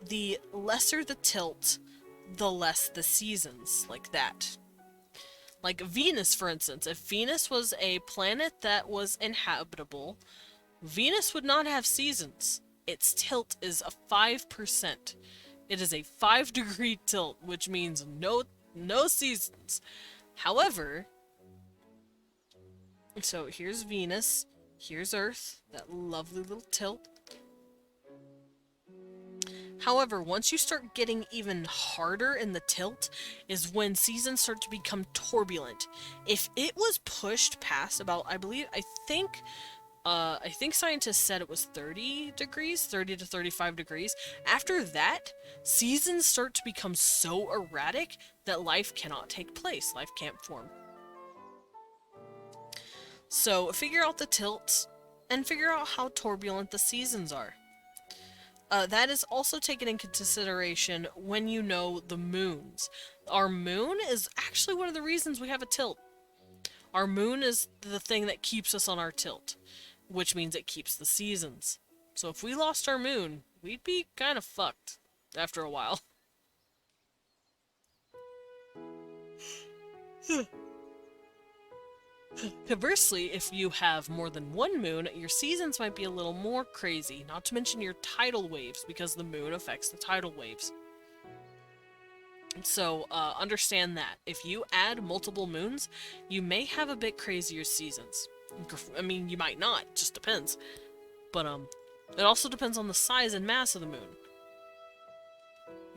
the lesser the tilt, the less the seasons, like that. Like Venus, for instance. If Venus was a planet that was inhabitable, Venus would not have seasons. Its tilt is a 5%. It is a 5-degree tilt, which means no seasons. However, so here's Venus, here's Earth, that lovely little tilt. However, once you start getting even harder in the tilt is when seasons start to become turbulent. If it was pushed past about, I think scientists said it was 30 degrees, 30 to 35 degrees. After that, seasons start to become so erratic that life cannot take place. Life can't form. So figure out the tilts and figure out how turbulent the seasons are. That is also taken into consideration when you know the moons. Our moon is actually one of the reasons we have a tilt. Our moon is the thing that keeps us on our tilt, which means it keeps the seasons. So if we lost our moon, we'd be kind of fucked after a while. Conversely, if you have more than one moon, your seasons might be a little more crazy, not to mention your tidal waves, because the moon affects the tidal waves. So, understand that. If you add multiple moons, you may have a bit crazier seasons. I mean, you might not, it just depends. But, it also depends on the size and mass of the moon.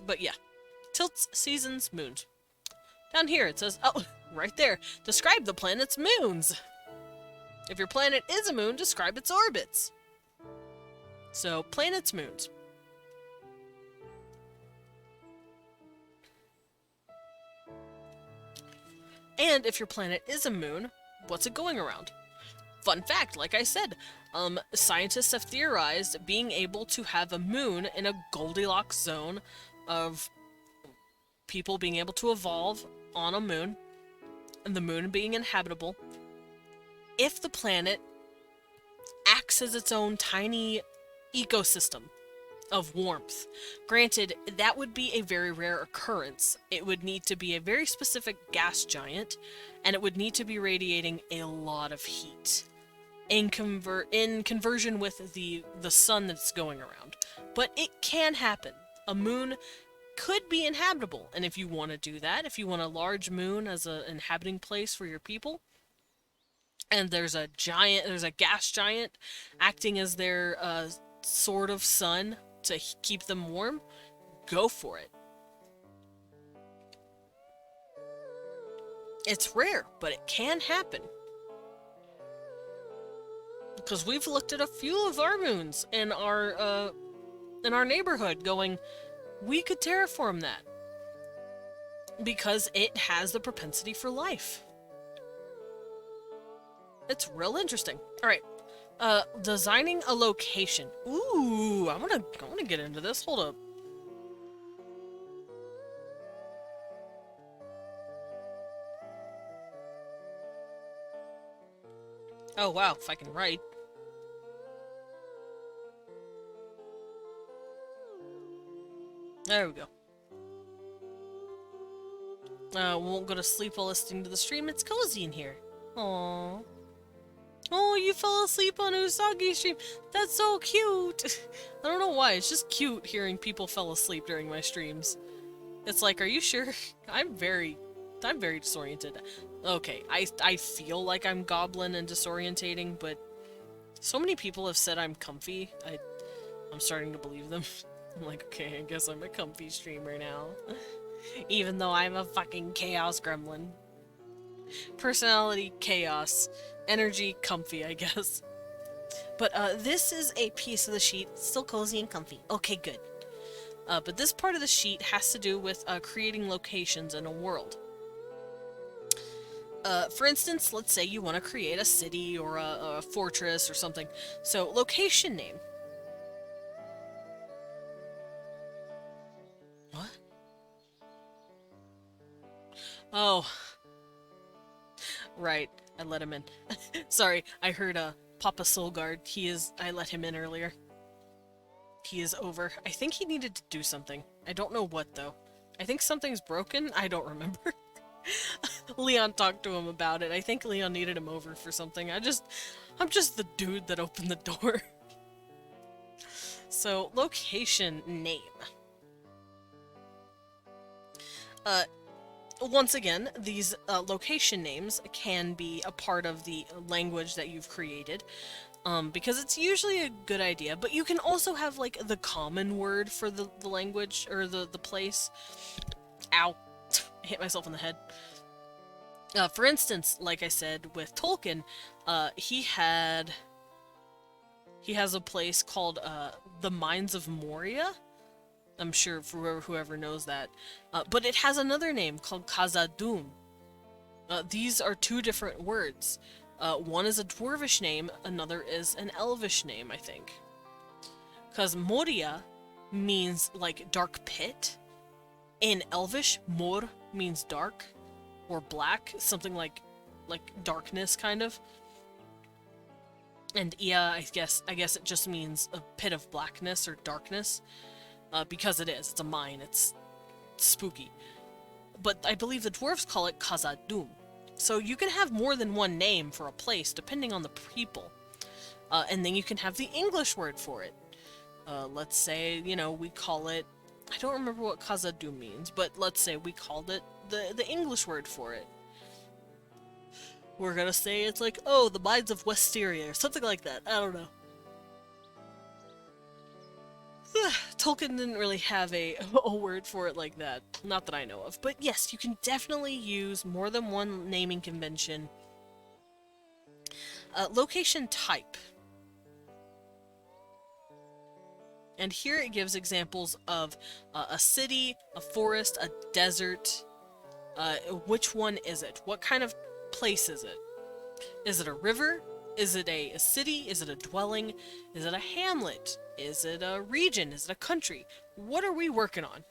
But yeah, tilts, seasons, moons. Down here it says, oh, right there, describe the planet's moons. If your planet is a moon, describe its orbits. So, planets, moons. And if your planet is a moon, what's it going around? Fun fact, like I said, scientists have theorized being able to have a moon in a Goldilocks zone of people being able to evolve on a moon, and the moon being inhabitable, if the planet acts as its own tiny ecosystem of warmth. Granted, that would be a very rare occurrence. It would need to be a very specific gas giant, and it would need to be radiating a lot of heat in conversion with the sun that's going around. But it can happen. A moon could be inhabitable, and if you want to do that, if you want a large moon as an inhabiting place for your people, and there's a gas giant acting as their sort of sun to keep them warm, go for it. It's rare, but it can happen. Because we've looked at a few of our moons in our neighborhood going, we could terraform that. Because it has the propensity for life. It's real interesting. Alright. Designing a location. Ooh, I wanna get into this. Hold up. Oh wow, if I can write. There we go. Won't go to sleep while listening to the stream. It's cozy in here. Aww. Oh, you fell asleep on Usagi's stream. That's so cute. I don't know why. It's just cute hearing people fell asleep during my streams. It's like, are you sure? I'm very disoriented. Okay, I feel like I'm goblin and disorientating, but so many people have said I'm comfy. I'm starting to believe them. I'm like, okay, I guess I'm a comfy streamer now. Even though I'm a fucking chaos gremlin. Personality, chaos. Energy, comfy, I guess. But, this is a piece of the sheet. Still cozy and comfy. Okay, good. But this part of the sheet has to do with, creating locations in a world. For instance, let's say you want to create a city or a fortress or something. So, location name. What? Oh. Right. I let him in. Sorry, I heard Papa Soulguard. I let him in earlier. He is over. I think he needed to do something. I don't know what, though. I think something's broken? I don't remember. Leon talked to him about it. I think Leon needed him over for something. I'm just the dude that opened the door. So, location name. once again, these location names can be a part of the language that you've created, because it's usually a good idea, but you can also have, like, the common word for the language, or the place. Ow. Hit myself in the head. For instance, like I said, with Tolkien, he has a place called the Mines of Moria. I'm sure for whoever knows that. But it has another name called Khazad-dûm. These are two different words. One is a dwarvish name, another is an elvish name, I think. Because Moria means, like, dark pit. In elvish, mor means dark or black, something like darkness, kind of. And yeah, I guess it just means a pit of blackness or darkness, because it's a mine, it's spooky. But I believe the dwarves call it Khazad-dûm. So you can have more than one name for a place, depending on the people. And then you can have the English word for it. Let's say, we call it... I don't remember what Khazad-dûm means, but let's say we called it the English word for it. We're gonna say it's like, oh, the Mines of Westeria, or something like that. I don't know. Tolkien didn't really have a word for it like that. Not that I know of. But yes, you can definitely use more than one naming convention. Location type. And here it gives examples of a city, a forest, a desert. Which one is it? What kind of place is it? Is it a river? Is it a city? Is it a dwelling? Is it a hamlet? Is it a region? Is it a country? What are we working on?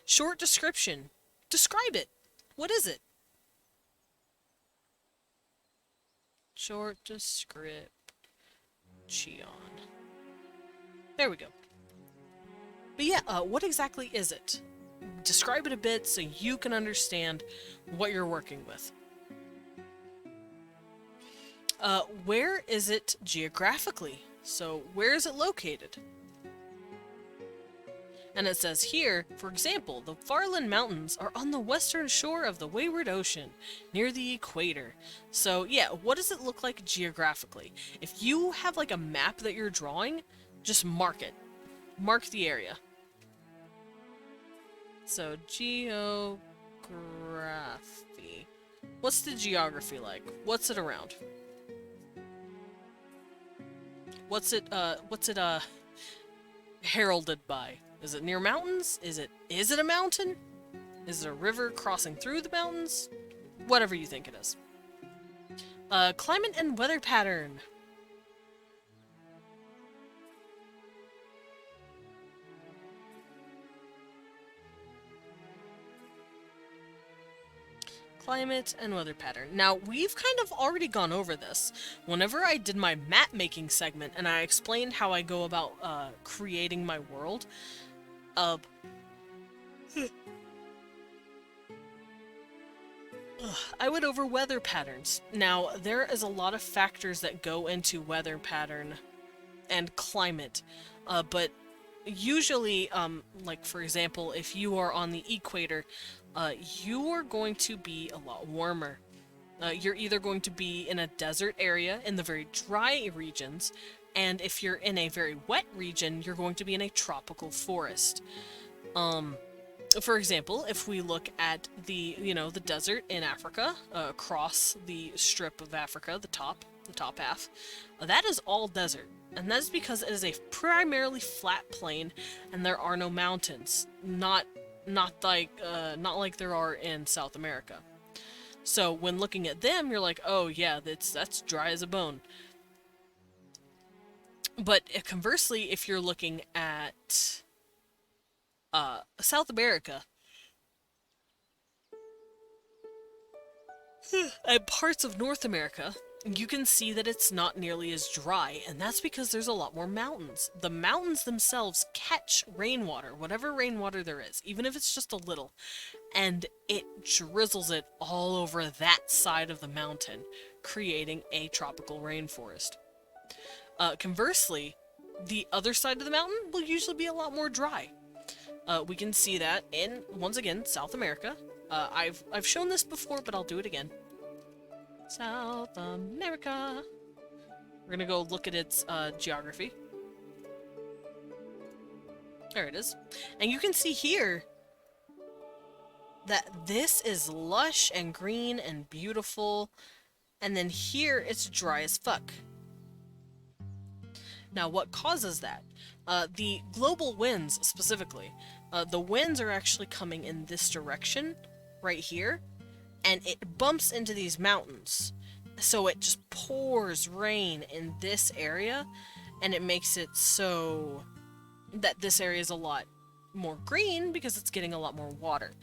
Short description. Describe it. What is it? Short description. There we go. But yeah, what exactly is it? Describe it a bit so you can understand what you're working with. Where is it geographically? So, where is it located? And it says here, for example, the Farland Mountains are on the western shore of the Wayward Ocean, near the equator. So, yeah, what does it look like geographically? If you have, like, a map that you're drawing, just mark it. Mark the area. So, geography. What's the geography like? What's it around? What's it heralded by? Is it near mountains? Is it a mountain? Is it a river crossing through the mountains? Whatever you think it is. Climate and weather pattern. Climate and weather pattern. Now, we've kind of already gone over this. Whenever I did my map making segment and I explained how I go about creating my world, I went over weather patterns. Now, there is a lot of factors that go into weather pattern and climate, but usually, like for example, if you are on the equator, you are going to be a lot warmer. You're either going to be in a desert area in the very dry regions, and if you're in a very wet region, you're going to be in a tropical forest. For example, if we look at the desert in Africa, across the strip of Africa, the top half, that is all desert. And that is because it is a primarily flat plain, and there are no mountains. Not like there are in South America. So when looking at them, you're like, oh yeah, that's dry as a bone. But conversely, if you're looking at South America and parts of North America, you can see that it's not nearly as dry, and that's because there's a lot more mountains. The mountains themselves catch rainwater, whatever rainwater there is, even if it's just a little, and it drizzles it all over that side of the mountain, creating a tropical rainforest. Conversely, the other side of the mountain will usually be a lot more dry. We can see that in, once again, South America, I've shown this before, but I'll do it again. South America. We're gonna go look at its geography. There it is. And you can see here that this is lush and green and beautiful, and then here it's dry as fuck. Now, what causes that? The global winds, specifically. The winds are actually coming in this direction, right here, and it bumps into these mountains. So it just pours rain in this area, and it makes it so that this area is a lot more green because it's getting a lot more water.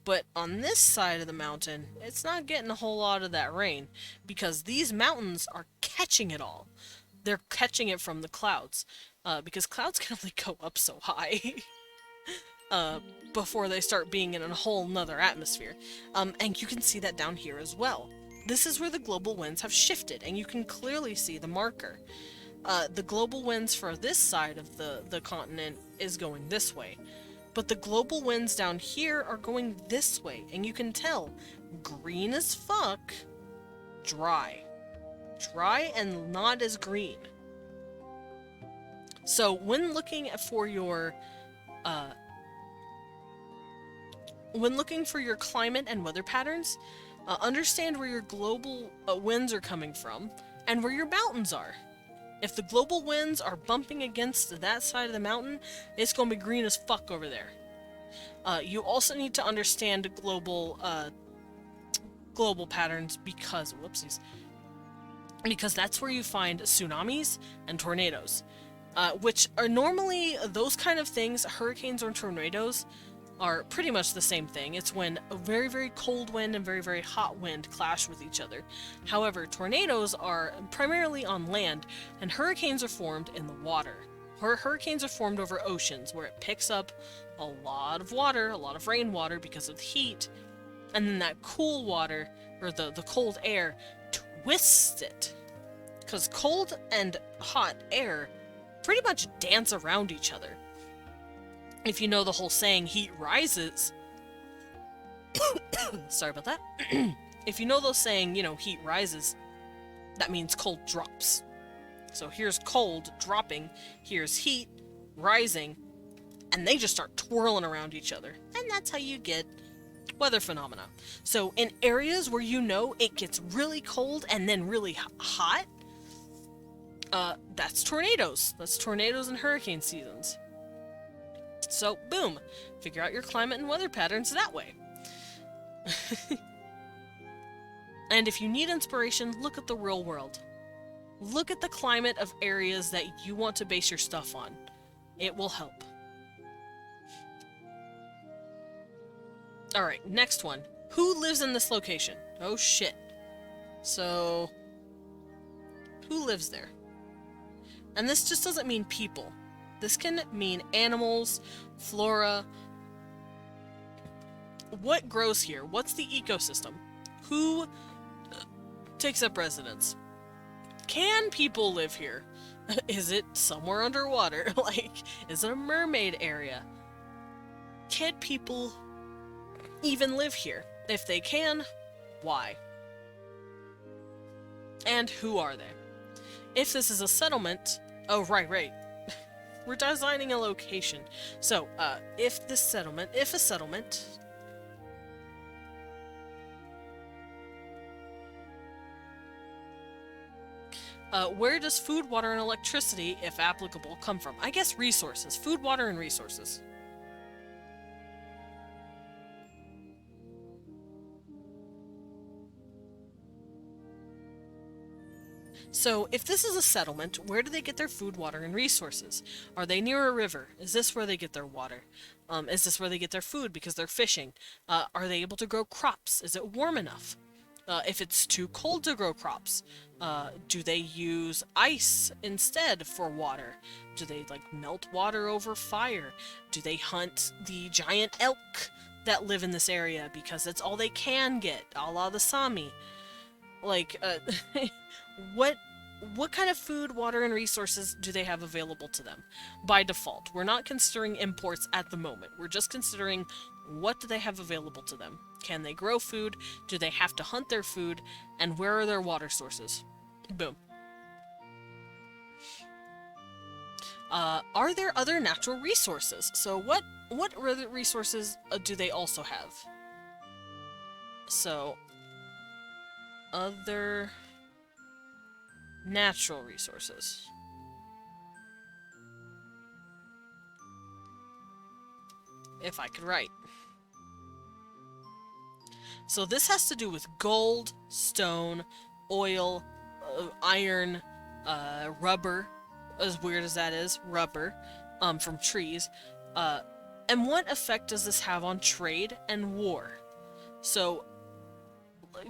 But on this side of the mountain, it's not getting a whole lot of that rain because these mountains are catching it all. They're catching it from the clouds, because clouds can only go up so high before they start being in a whole nother atmosphere. And you can see that down here as well. This is where the global winds have shifted, and you can clearly see the marker. The global winds for this side of the continent is going this way. But the global winds down here are going this way, and you can tell, green as fuck, dry. Dry and not as green. So when looking for your climate and weather patterns, understand where your global winds are coming from and where your mountains are. If the global winds are bumping against that side of the mountain, it's going to be green as fuck over there. You also need to understand global patterns because, whoopsies, because that's where you find tsunamis and tornadoes, which are normally those kind of things. Hurricanes or tornadoes are pretty much the same thing. It's when a very, very cold wind and very, very hot wind clash with each other. However, tornadoes are primarily on land, and hurricanes are formed in the water. Hurricanes are formed over oceans, where it picks up a lot of water, a lot of rainwater because of the heat, and then that cool water, or the cold air, twists it. Because cold and hot air pretty much dance around each other. If you know the whole saying, heat rises... Sorry about that. If you know the saying, heat rises, that means cold drops. So here's cold dropping, here's heat rising, and they just start twirling around each other. And that's how you get weather phenomena. So in areas where it gets really cold and then really hot, that's tornadoes. That's tornadoes and hurricane seasons. So, boom. Figure out your climate and weather patterns that way. And if you need inspiration, look at the real world. Look at the climate of areas that you want to base your stuff on. It will help. Alright, next one. Who lives in this location? Oh shit. So, who lives there? And this just doesn't mean people. This can mean animals, flora. What grows here? What's the ecosystem? Who takes up residence? Can people live here? Is it somewhere underwater? Is it a mermaid area? Can people even live here? If they can, why? And who are they? If this is a settlement... Oh, right. We're designing a location. So, if a settlement... where does food, water, and electricity, if applicable, come from? I guess resources. Food, water, and resources. So, if this is a settlement, where do they get their food, water, and resources? Are they near a river? Is this where they get their water? Is this where they get their food because they're fishing? Are they able to grow crops? Is it warm enough? If it's too cold to grow crops, do they use ice instead for water? Do they, melt water over fire? Do they hunt the giant elk that live in this area because it's all they can get, a la the Sami? What kind of food, water, and resources do they have available to them? By default, we're not considering imports at the moment. We're just considering What do they have available to them? Can they grow food? Do they have to hunt their food? And where are their water sources? Boom. Are there other natural resources? So what other resources do they also have? So, other natural resources. If I could write. So this has to do with gold, stone, oil, iron, rubber, as weird as that is, rubber, from trees. And what effect does this have on trade and war? So,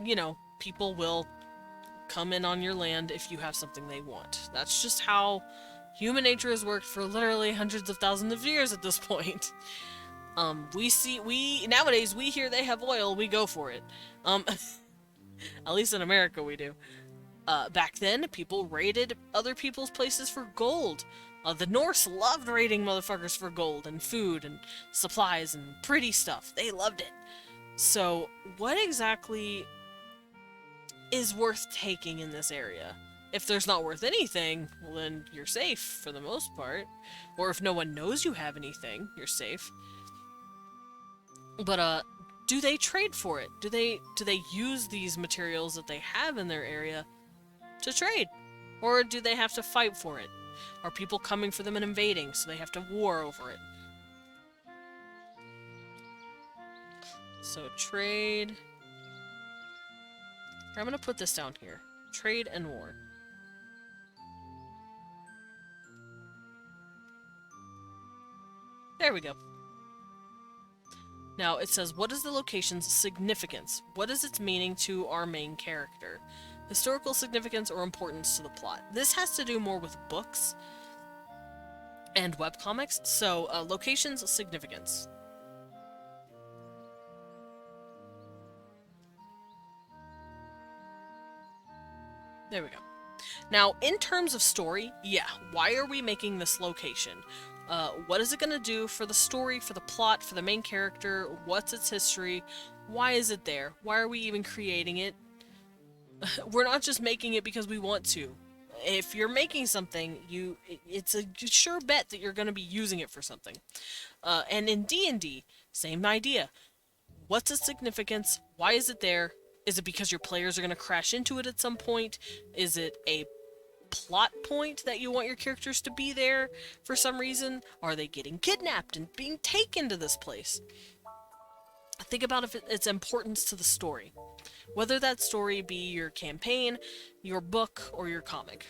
you know, people will come in on your land if you have something they want. That's just how human nature has worked for literally hundreds of thousands of years at this point. Nowadays, we hear they have oil, we go for it. At least in America we do. Back then, people raided other people's places for gold. The Norse loved raiding motherfuckers for gold and food and supplies and pretty stuff. They loved it. So, what exactly is worth taking in this area? If there's not worth anything, well then you're safe for the most part. Or if no one knows you have anything, you're safe. But, do they trade for it? Do they use these materials that they have in their area to trade? Or do they have to fight for it? Are people coming for them and invading, so they have to war over it? So, trade... I'm gonna put this down here. Trade and war. There we go. Now, it says, what is the location's significance? What is its meaning to our main character? Historical significance or importance to the plot. This has to do more with books and webcomics, so location's significance. There we go. Now, in terms of story, yeah, why are we making this location? What is it going to do for the story, for the plot, for the main character? What's its history? Why is it there? Why are we even creating it? We're not just making it because we want to. If you're making something, it's a sure bet that you're going to be using it for something. And in D&D, same idea. What's its significance? Why is it there? Is it because your players are going to crash into it at some point? Is it a plot point that you want your characters to be there for some reason? Are they getting kidnapped and being taken to this place? Think about its importance to the story. Whether that story be your campaign, your book, or your comic.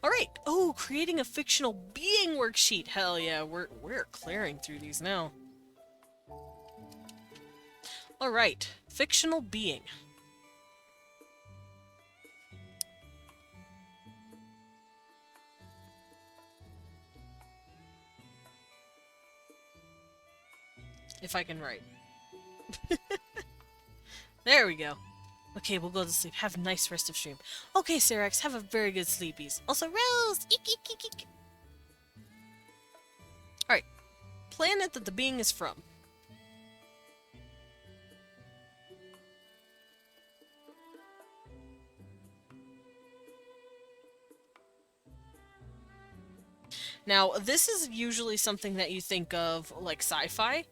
Alright, oh, creating a fictional being worksheet. Hell yeah, we're clearing through these now. Alright, fictional being. If I can write. There we go. Okay, we'll go to sleep. Have a nice rest of stream. Okay, Serax, have a very good sleepies. Also, Rose! Eek, eek, eek, eek. Alright. Planet that the being is from. Now, this is usually something that you think of like sci-fi.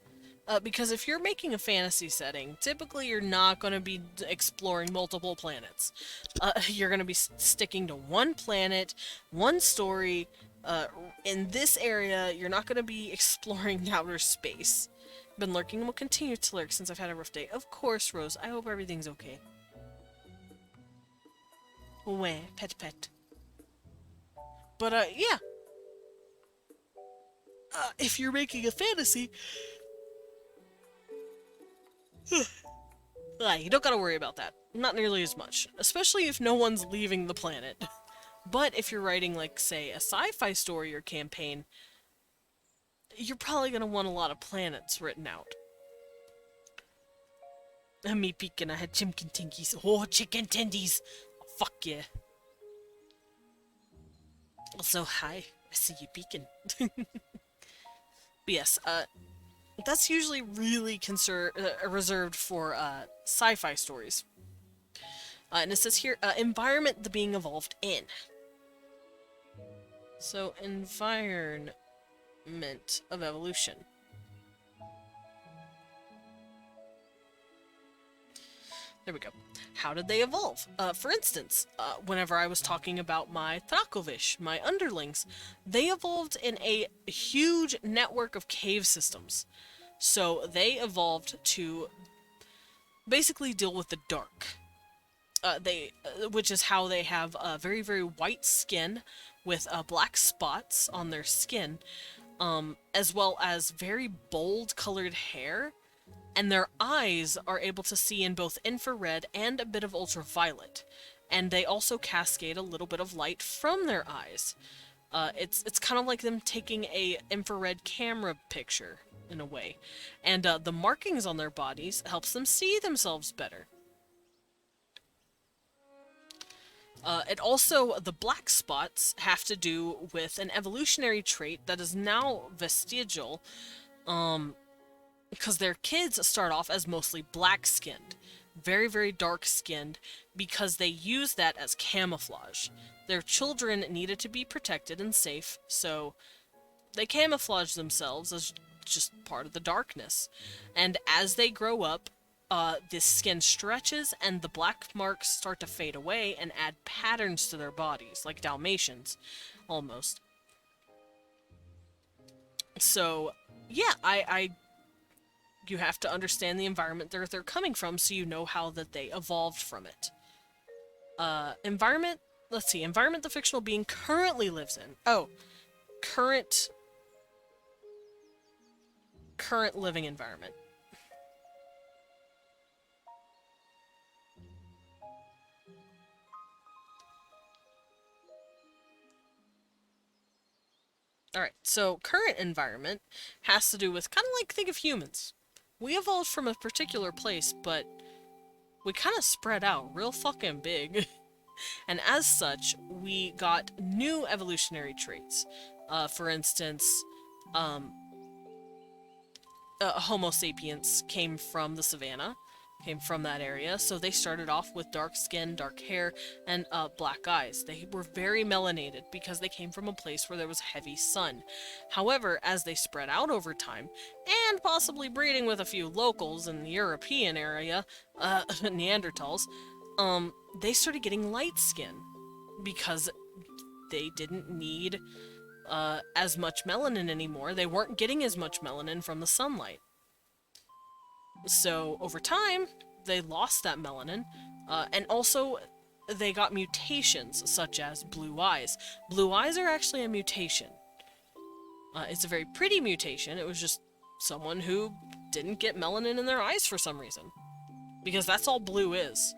Because if you're making a fantasy setting, typically you're not going to be exploring multiple planets. You're going to be sticking to one planet, one story. In this area, you're not going to be exploring outer space. Been lurking and will continue to lurk since I've had a rough day. Of course, Rose. I hope everything's okay. Wah, pet pet. But, yeah. If you're making a fantasy... you don't gotta worry about that. Not nearly as much. Especially if no one's leaving the planet. But if you're writing, like, say, a sci-fi story or campaign, you're probably gonna want a lot of planets written out. Me peeking, I had chicken tinkies. Oh, chicken tendies! Oh, fuck yeah. Also, hi. I see you peeking. But yes, that's usually really reserved for sci-fi stories. And it says here, environment the being evolved in. So, environment of evolution. There we go. How did they evolve? For instance, whenever I was talking about my Thrakovish, my underlings, they evolved in a huge network of cave systems. So they evolved to basically deal with the dark. Which is how they have very, very white skin with black spots on their skin, as well as very bold colored hair, and their eyes are able to see in both infrared and a bit of ultraviolet, and they also cascade a little bit of light from their eyes. It's kind of like them taking a infrared camera picture in a way, and the markings on their bodies helps them see themselves better. The black spots have to do with an evolutionary trait that is now vestigial, because their kids start off as mostly black-skinned, very, very dark-skinned, because they use that as camouflage. Their children needed to be protected and safe, so they camouflage themselves as just part of the darkness. And as they grow up, this skin stretches and the black marks start to fade away and add patterns to their bodies, like Dalmatians, almost. So, yeah, you have to understand the environment they're coming from so you know how that they evolved from it. Environment, let's see, environment the fictional being currently lives in. Oh, current living environment. Alright, so current environment has to do with kind of like, think of humans. We evolved from a particular place, but we kind of spread out real fucking big. And as such, we got new evolutionary traits. For instance, Homo sapiens came from the savannah, came from that area, so they started off with dark skin, dark hair, and black eyes. They were very melanated because they came from a place where there was heavy sun. However, as they spread out over time, and possibly breeding with a few locals in the European area, Neanderthals, they started getting light skin because they didn't need as much melanin anymore. They weren't getting as much melanin from the sunlight. So, over time, they lost that melanin, and also they got mutations, such as blue eyes. Blue eyes are actually a mutation. It's a very pretty mutation. It was just someone who didn't get melanin in their eyes for some reason. Because that's all blue is.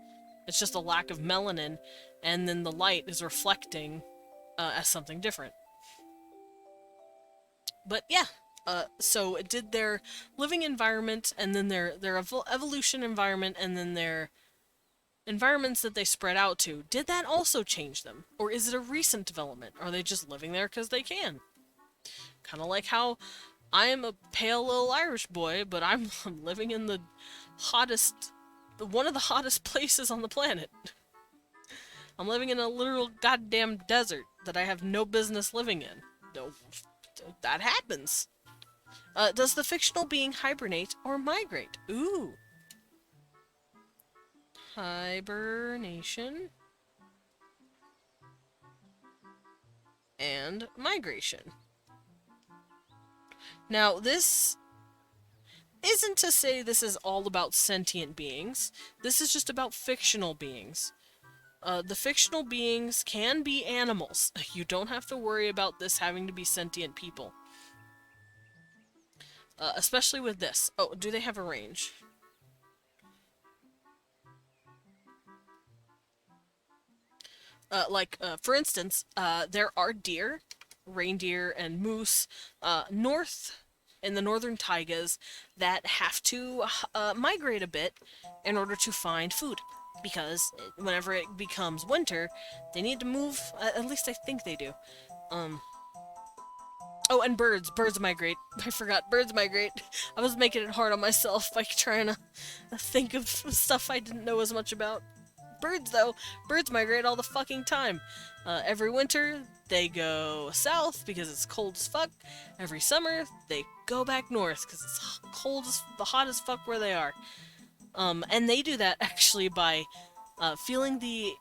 It's just a lack of melanin, and then the light is reflecting as something different. But yeah, so it did their living environment, and then their evolution environment, and then their environments that they spread out to. Did that also change them? Or is it a recent development? Are they just living there because they can? Kind of like how I am a pale little Irish boy, but I'm living in the hottest, one of the hottest places on the planet. I'm living in a literal goddamn desert that I have no business living in. No, that happens. Does the fictional being hibernate or migrate? Ooh. Hibernation. And migration. Now, this isn't to say this is all about sentient beings. This is just about fictional beings. The fictional beings can be animals. You don't have to worry about this having to be sentient people. Especially with this. Oh, do they have a range? For instance, there are deer, reindeer, and moose north in the northern taigas that have to migrate a bit in order to find food. Because whenever it becomes winter, they need to move, at least I think they do, Oh, and birds. Birds migrate. I forgot. Birds migrate. I was making it hard on myself by trying to think of stuff I didn't know as much about. Birds, though. Birds migrate all the fucking time. Every winter, they go south because it's cold as fuck. Every summer, they go back north because it's cold as the hot as fuck where they are. And they do that actually by feeling the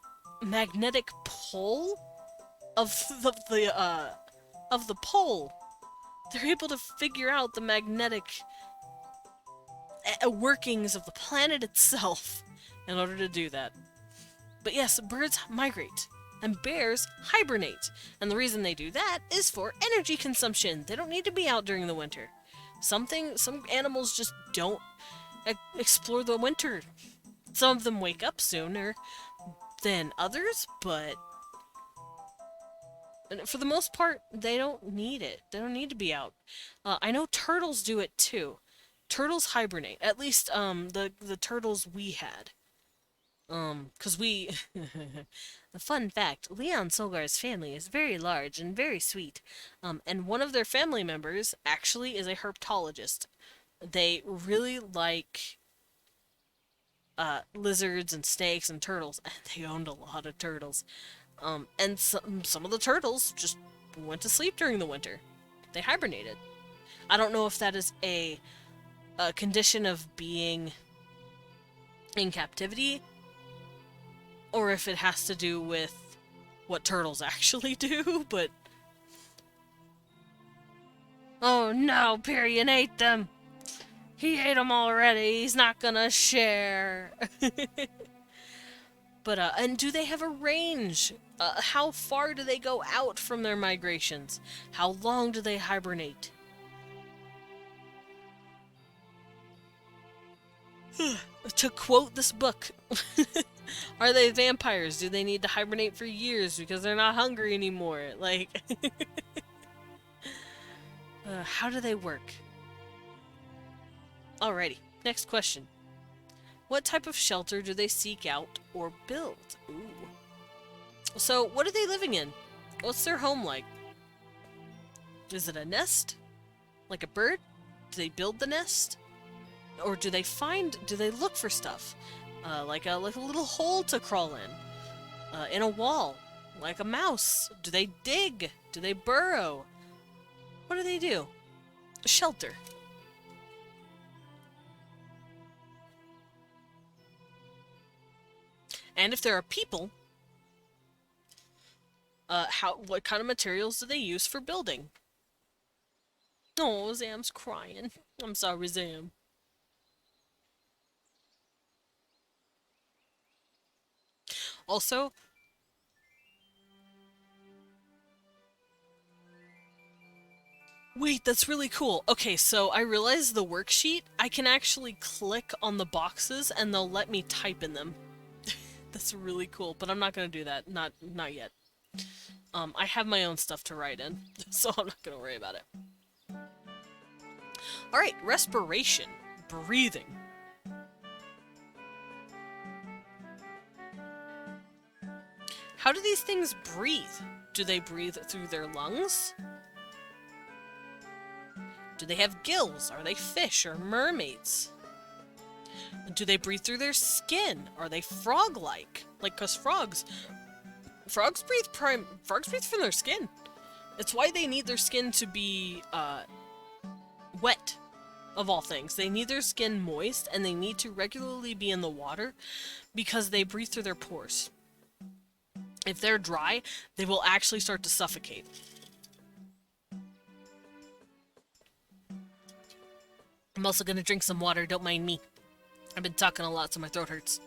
magnetic pull of the pole. They're able to figure out the magnetic workings of the planet itself in order to do that. But yes, birds migrate, and bears hibernate. And the reason they do that is for energy consumption. They don't need to be out during the winter. Some animals just don't explore the winter. Some of them wake up sooner than others, but for the most part, they don't need it. They don't need to be out. I know turtles do it too. Turtles hibernate. At least, the turtles we had. 'Cause we... A fun fact, Leon Solgar's family is very large and very sweet. And one of their family members actually is a herpetologist. They really like lizards and snakes and turtles, and they owned a lot of turtles. And some of the turtles just went to sleep during the winter. They hibernated. I don't know if that is a condition of being in captivity, or if it has to do with what turtles actually do, but... Oh no, Pyrian ate them! He ate them already, he's not gonna share! But, and do they have a range? How far do they go out from their migrations? How long do they hibernate? To quote this book, are they vampires? Do they need to hibernate for years because they're not hungry anymore? Like, how do they work? Alrighty, next question. What type of shelter do they seek out or build? Ooh. So, what are they living in? What's their home like? Is it a nest? Like a bird? Do they build the nest? Or do they look for stuff? Like a little hole to crawl in a wall, like a mouse. Do they dig? Do they burrow? What do they do? A shelter. And if there are people, what kind of materials do they use for building? Oh, Zam's crying. I'm sorry, Zam. Also, wait, that's really cool. Okay, so I realized the worksheet, I can actually click on the boxes and they'll let me type in them. That's really cool, but I'm not gonna do that. Not yet. I have my own stuff to write in, so I'm not gonna worry about it. Alright, respiration. Breathing. How do these things breathe? Do they breathe through their lungs? Do they have gills? Are they fish or mermaids? Do they breathe through their skin? Are they frog-like? Like, 'cause frogs breathe from their skin. It's why they need their skin to be, wet, of all things. They need their skin moist, and they need to regularly be in the water, because they breathe through their pores. If they're dry, they will actually start to suffocate. I'm also gonna drink some water, don't mind me. I've been talking a lot, so my throat hurts.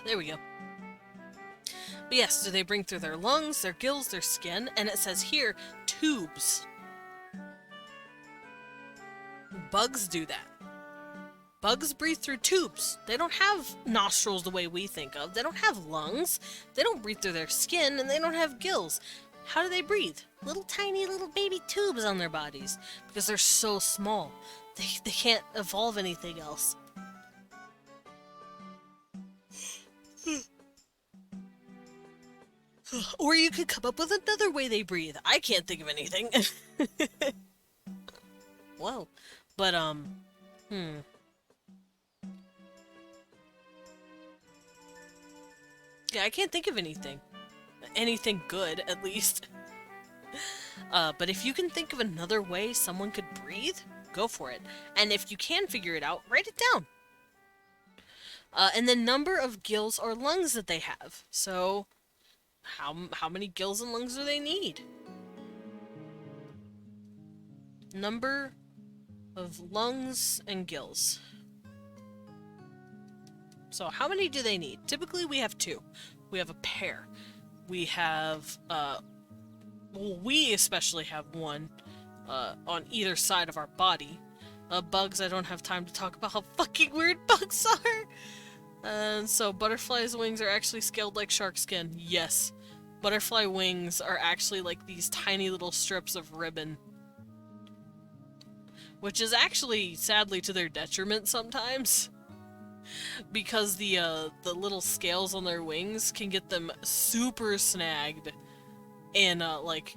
There we go. But yes, do they breathe through their lungs, their gills, their skin? And it says here, tubes. Bugs do that. Bugs breathe through tubes. They don't have nostrils the way we think of. They don't have lungs. They don't breathe through their skin, and they don't have gills. How do they breathe? Little tiny little baby tubes on their bodies. Because they're so small. They can't evolve anything else. Or you could come up with another way they breathe. I can't think of anything. Whoa. But, yeah, I can't think of anything. Anything good, at least. But if you can think of another way someone could breathe, go for it. And if you can figure it out, write it down. And the number of gills or lungs that they have. So, how many gills and lungs do they need? Number of lungs and gills. So how many do they need? Typically we have 2. We have a pair. We have, well, we especially have 1 on either side of our body. Bugs, I don't have time to talk about how fucking weird bugs are! And so butterflies' wings are actually scaled like shark skin. Yes. Butterfly wings are actually like these tiny little strips of ribbon. Which is actually, sadly, to their detriment sometimes. Because the little scales on their wings can get them super snagged in, like,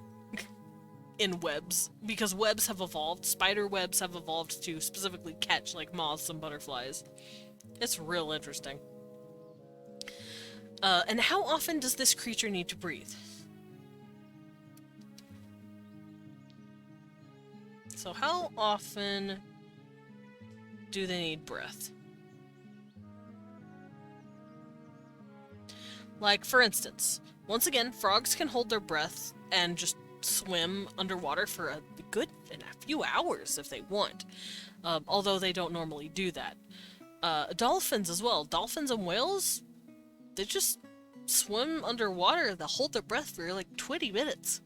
in webs. Because webs have evolved. Spider webs have evolved to specifically catch, like, moths and butterflies. It's real interesting. And how often does this creature need to breathe? So how often do they need breath? Like, for instance, once again, frogs can hold their breath and just swim underwater for a good few hours if they want. Although they don't normally do that. Dolphins as well. Dolphins and whales, they just swim underwater. They'll hold their breath for like 20 minutes.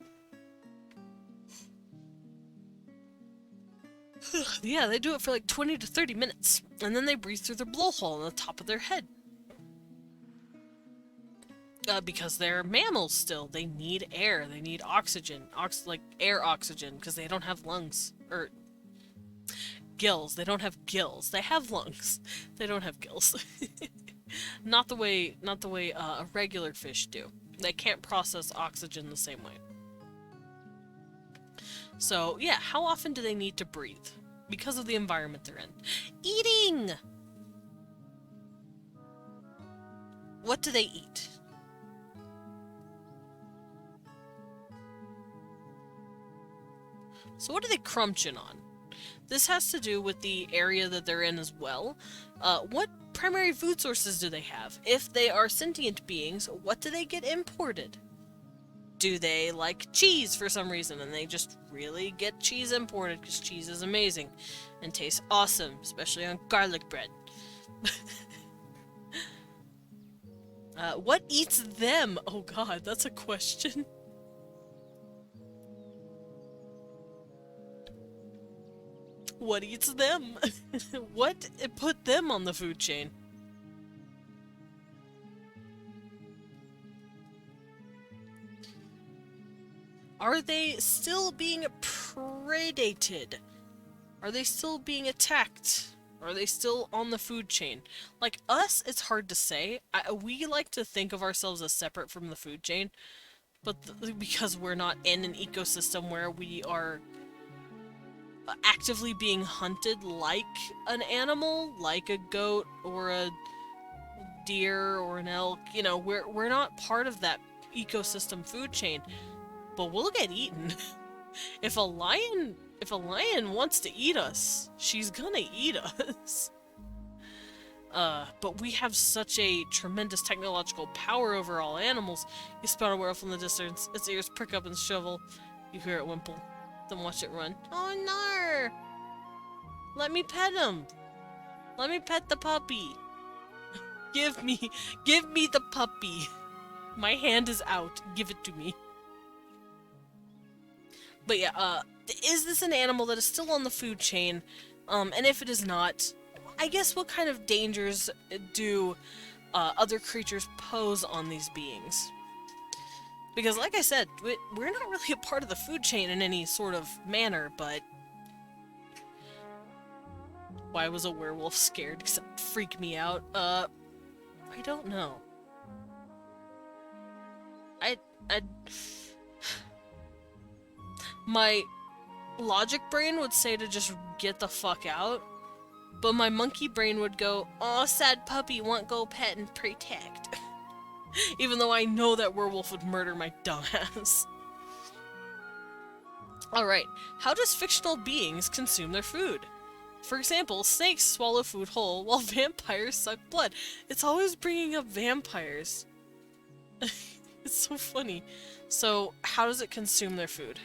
Yeah, they do it for like 20 to 30 minutes. And then they breathe through their blowhole on the top of their head. Because they're mammals still. They need air. They need oxygen. Like air oxygen, because they don't have lungs. Or gills. They don't have gills. They have lungs. They don't have gills. Not the way a regular fish do. They can't process oxygen the same way. So, yeah, how often do they need to breathe? Because of the environment they're in. Eating! What do they eat? So what are they crunching on? This has to do with the area that they're in as well. What primary food sources do they have? If they are sentient beings, what do they get imported? Do they like cheese for some reason, and they just really get cheese imported because cheese is amazing and tastes awesome, especially on garlic bread. What eats them? Oh god, that's a question. What eats them? What put them on the food chain? Are they still being predated? Are they still being attacked? Are they still on the food chain? Like us, it's hard to say. We like to think of ourselves as separate from the food chain, but because we're not in an ecosystem where we are actively being hunted like an animal, like a goat or a deer or an elk, you know, we're not part of that ecosystem food chain. But we'll get eaten. If a lion wants to eat us, she's gonna eat us. But we have such a tremendous technological power over all animals. You spot a werewolf in the distance, its ears prick up and shrivel. You hear it wimple, then watch it run. Oh no! Let me pet him! Let me pet the puppy! Give me the puppy! My hand is out, give it to me. But yeah, is this an animal that is still on the food chain? And if it is not, I guess what kind of dangers do other creatures pose on these beings? Because like I said, we're not really a part of the food chain in any sort of manner, but... Why was a werewolf scared? Except freak me out? I don't know. I... My logic brain would say to just get the fuck out, but my monkey brain would go, "Aw, sad puppy, want go pet and protect." Even though I know that werewolf would murder my dumbass. Alright, how does fictional beings consume their food? For example, snakes swallow food whole, while vampires suck blood. It's always bringing up vampires. It's so funny. So, how does it consume their food?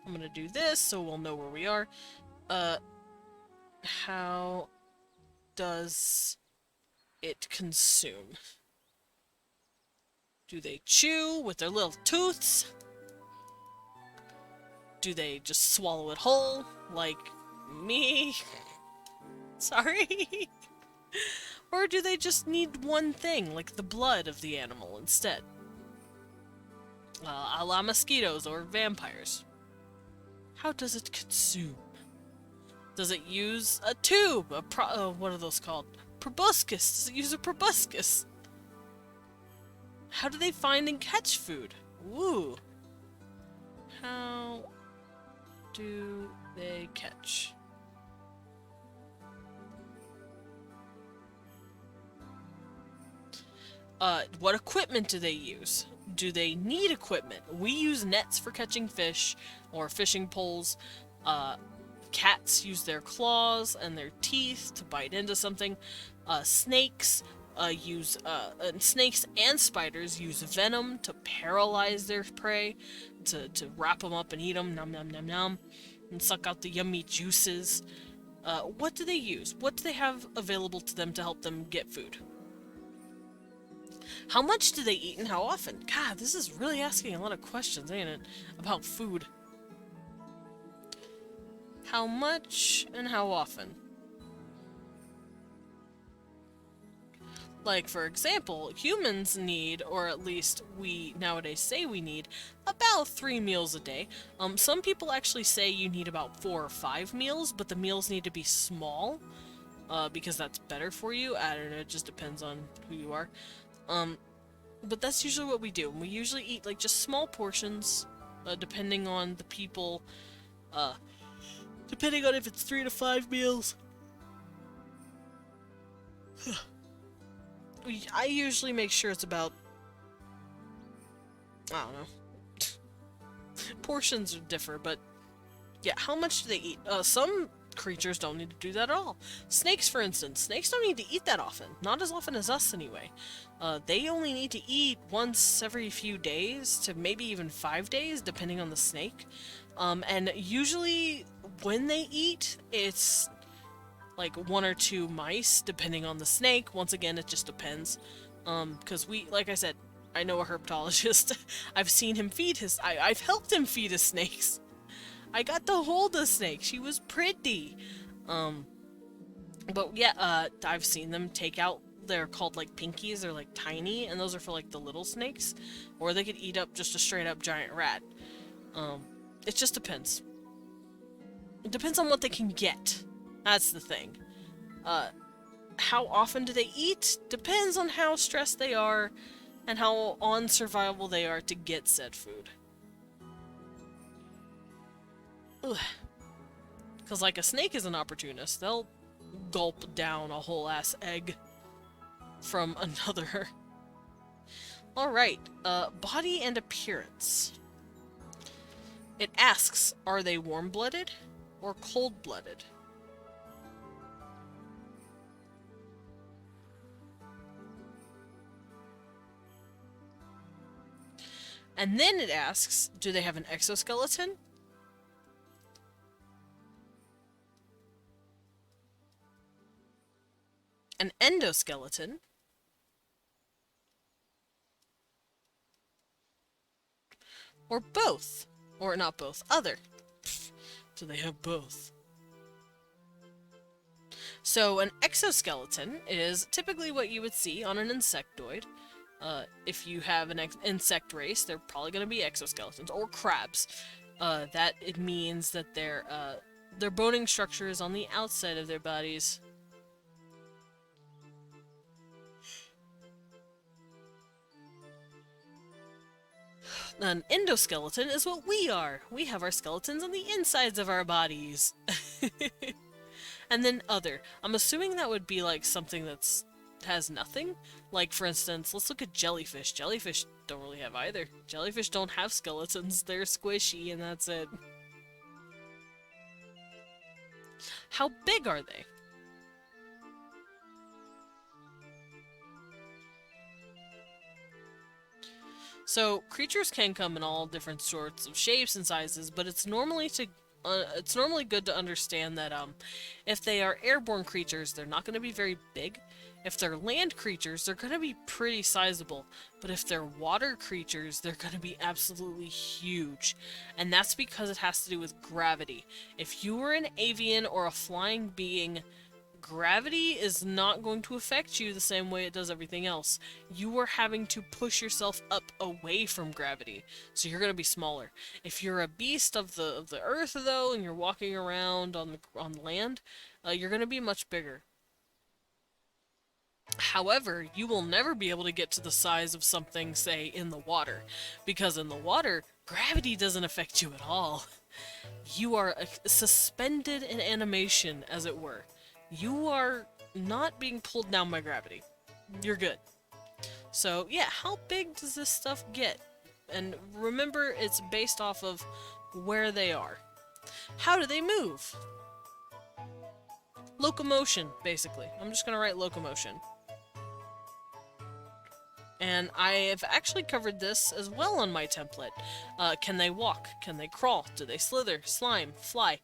I'm gonna do this so we'll know where we are. How does it consume? Do they chew with their little tooths? Do they just swallow it whole, like me? Sorry? Or do they just need one thing, like the blood of the animal instead? A la mosquitoes or vampires. How does it consume? Does it use a tube? What are those called? Proboscis. Does it use a proboscis? How do they find and catch food? Woo. How do they catch? What equipment do they use? Do they need equipment? We use nets for catching fish, or fishing poles. Cats use their claws and their teeth to bite into something. Snakes snakes and spiders use venom to paralyze their prey, to wrap them up and eat them, nom nom nom nom, and suck out the yummy juices. What do they use? What do they have available to them to help them get food? How much do they eat and how often? God, this is really asking a lot of questions, ain't it? About food. How much and how often? Like, for example, humans need, or at least we nowadays say we need, about 3 meals a day. Some people actually say you need about 4 or 5 meals, but the meals need to be small, because that's better for you. I don't know, it just depends on who you are. But that's usually what we do. We usually eat, like, just small portions, depending on the people, depending on if it's 3 to 5 meals. I usually make sure it's about, I don't know. Portions differ, but yeah, how much do they eat? Some creatures don't need to do that at all. Snakes, for instance. Snakes don't need to eat that often. Not as often as us, anyway. They only need to eat once every few days to maybe even 5 days, depending on the snake. And usually when they eat, it's like 1 or 2 mice, depending on the snake. Once again, it just depends. Because like I said, I know a herpetologist. I've seen him feed I've helped him feed his snakes. I got to hold a snake. She was pretty. But yeah, I've seen them take out, they're called like pinkies, they're like tiny, and those are for like the little snakes. Or they could eat up just a straight up giant rat. It just depends. It depends on what they can get. That's the thing. How often do they eat? Depends on how stressed they are and how unsurvivable they are to get said food. Because like a snake is an opportunist. They'll gulp down a whole ass egg from another. Alright, body and appearance. It asks, are they warm-blooded or cold-blooded? And then it asks, do they have an exoskeleton? An endoskeleton? Or both? Or not both, other. Do they have both? So an exoskeleton is typically what you would see on an insectoid. If you have an insect race, they're probably going to be exoskeletons, or crabs. That it means that they're Their boning structure is on the outside of their bodies. An endoskeleton is what we are. We have our skeletons on the insides of our bodies. And then other. I'm assuming that would be like something that's has nothing. Like for instance, let's look at jellyfish. Jellyfish don't really have either. Jellyfish don't have skeletons. They're squishy and that's it. How big are they? So, creatures can come in all different sorts of shapes and sizes, but it's normally good to understand that if they are airborne creatures, they're not going to be very big. If they're land creatures, they're going to be pretty sizable. But if they're water creatures, they're going to be absolutely huge. And that's because it has to do with gravity. If you were an avian or a flying being, gravity is not going to affect you the same way it does everything else. You are having to push yourself up away from gravity, so you're going to be smaller. If you're a beast of the earth, though, and you're walking around on the land, you're going to be much bigger. However, you will never be able to get to the size of something, say, in the water, because in the water, gravity doesn't affect you at all. You are suspended in animation, as it were. You are not being pulled down by gravity. You're good. So, yeah, how big does this stuff get? And remember, it's based off of where they are. How do they move? Locomotion, basically. I'm just gonna write locomotion. And I have actually covered this as well on my template. Can they walk? Can they crawl? Do they slither, slime, fly?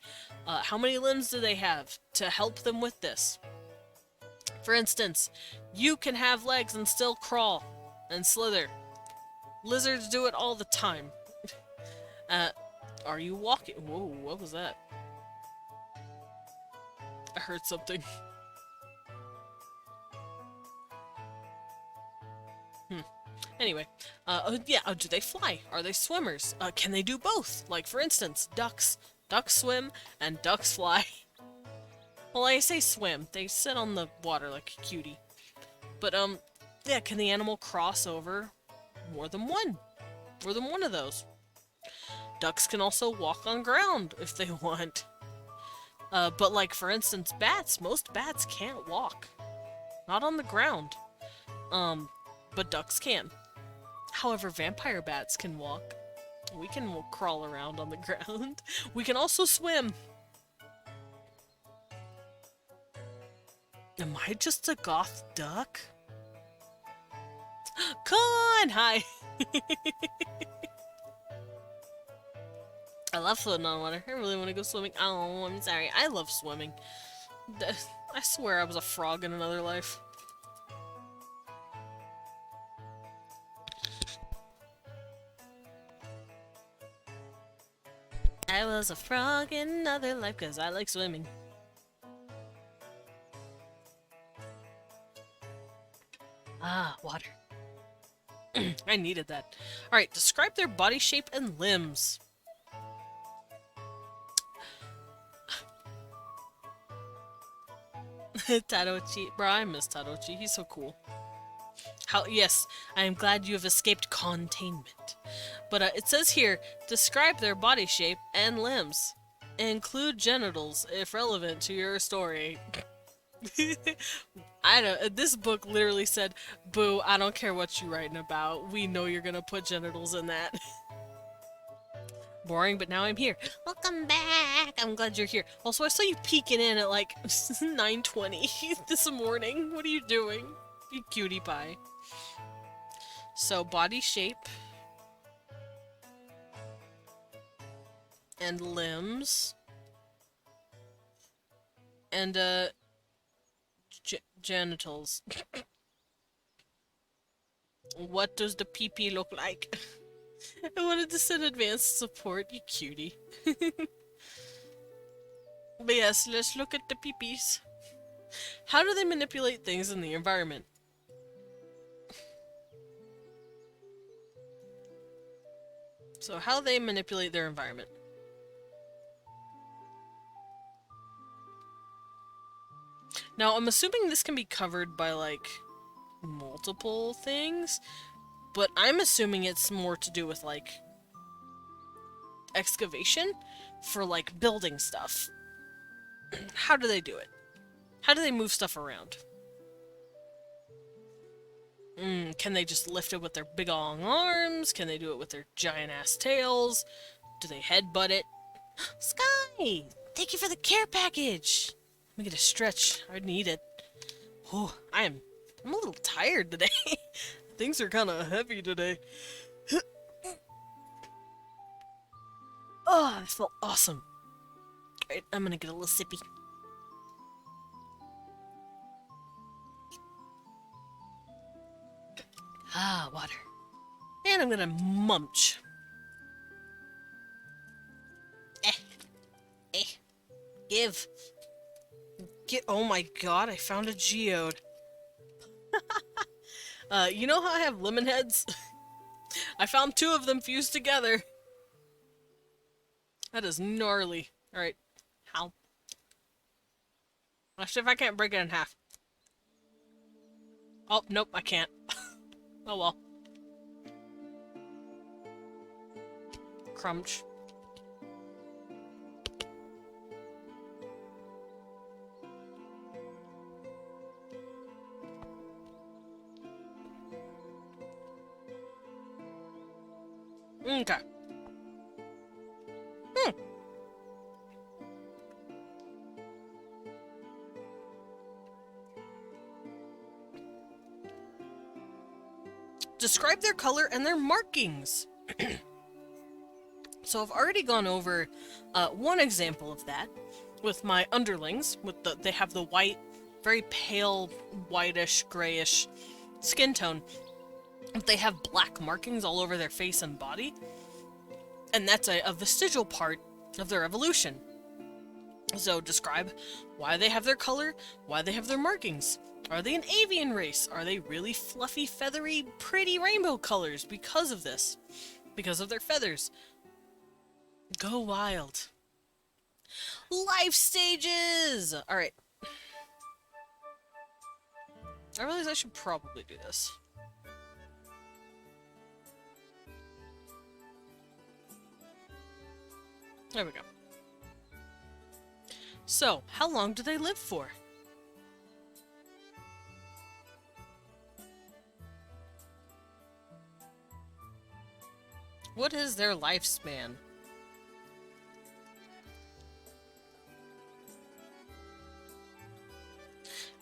How many limbs do they have to help them with this? For instance, you can have legs and still crawl and slither. Lizards do it all the time. Are you walking? Whoa, what was that? I heard something. Anyway, do they fly? Are they swimmers? Can they do both? Like, for instance, ducks. Ducks swim, and ducks fly. Well, I say swim. They sit on the water like a cutie. But, yeah, can the animal cross over more than one? More than one of those. Ducks can also walk on ground if they want. But like, for instance, bats. Most bats can't walk. Not on the ground. But ducks can. However, vampire bats can walk. We can crawl around on the ground. We can also swim. Am I just a goth duck? Con! Hi! I love floating on water. I really want to go swimming. Oh, I'm sorry. I love swimming. I swear I was a frog in another life. I was a frog in another life because I like swimming. Ah, water. I needed that. Alright, describe their body shape and limbs. Tadochi. Bro, I miss Tadochi. He's so cool. Yes, I am glad you have escaped containment. But it says here, describe their body shape and limbs. Include genitals, if relevant to your story. I don't. This book literally said, "Boo! I don't care what you're writing about. We know you're gonna put genitals in that." Boring, but now I'm here. Welcome back. I'm glad you're here. Also, I saw you peeking in at like 9:20 this morning. What are you doing, you cutie pie? So, body shape and limbs and genitals. What does the pee-pee look like? I wanted to send advanced support, you cutie. But yes, let's look at the pee-pees. How do they manipulate things in the environment? So how they manipulate their environment. Now, I'm assuming this can be covered by, like, multiple things, but I'm assuming it's more to do with, like, excavation for, like, building stuff. How do they do it? How do they move stuff around? Can they just lift it with their big long arms? Can they do it with their giant-ass tails? Do they headbutt it? Sky! Thank you for the care package! Let me get a stretch. I need it. Oh, I'm a little tired today. Things are kind of heavy today. Oh, this felt awesome. Alright, I'm gonna get a little sippy. Ah, water. And I'm gonna munch. Give. Oh my god, I found a geode. You know how I have lemon heads? I found 2 of them fused together. That is gnarly. Alright. How? Let's see if I can't break it in half. Oh, nope, I can't. Oh well. Crunch. Okay. Describe their color and their markings. So I've already gone over one example of that with my underlings. They have the white, very pale, whitish, grayish skin tone. They have black markings all over their face and body, and that's a vestigial part of their evolution. So describe why they have their color, why they have their markings. Are they an avian race? Are they really fluffy, feathery, pretty rainbow colors because of this? Because of their feathers? Go wild. Life stages! Alright. I realize I should probably do this. There we go. So, how long do they live for? What is their lifespan?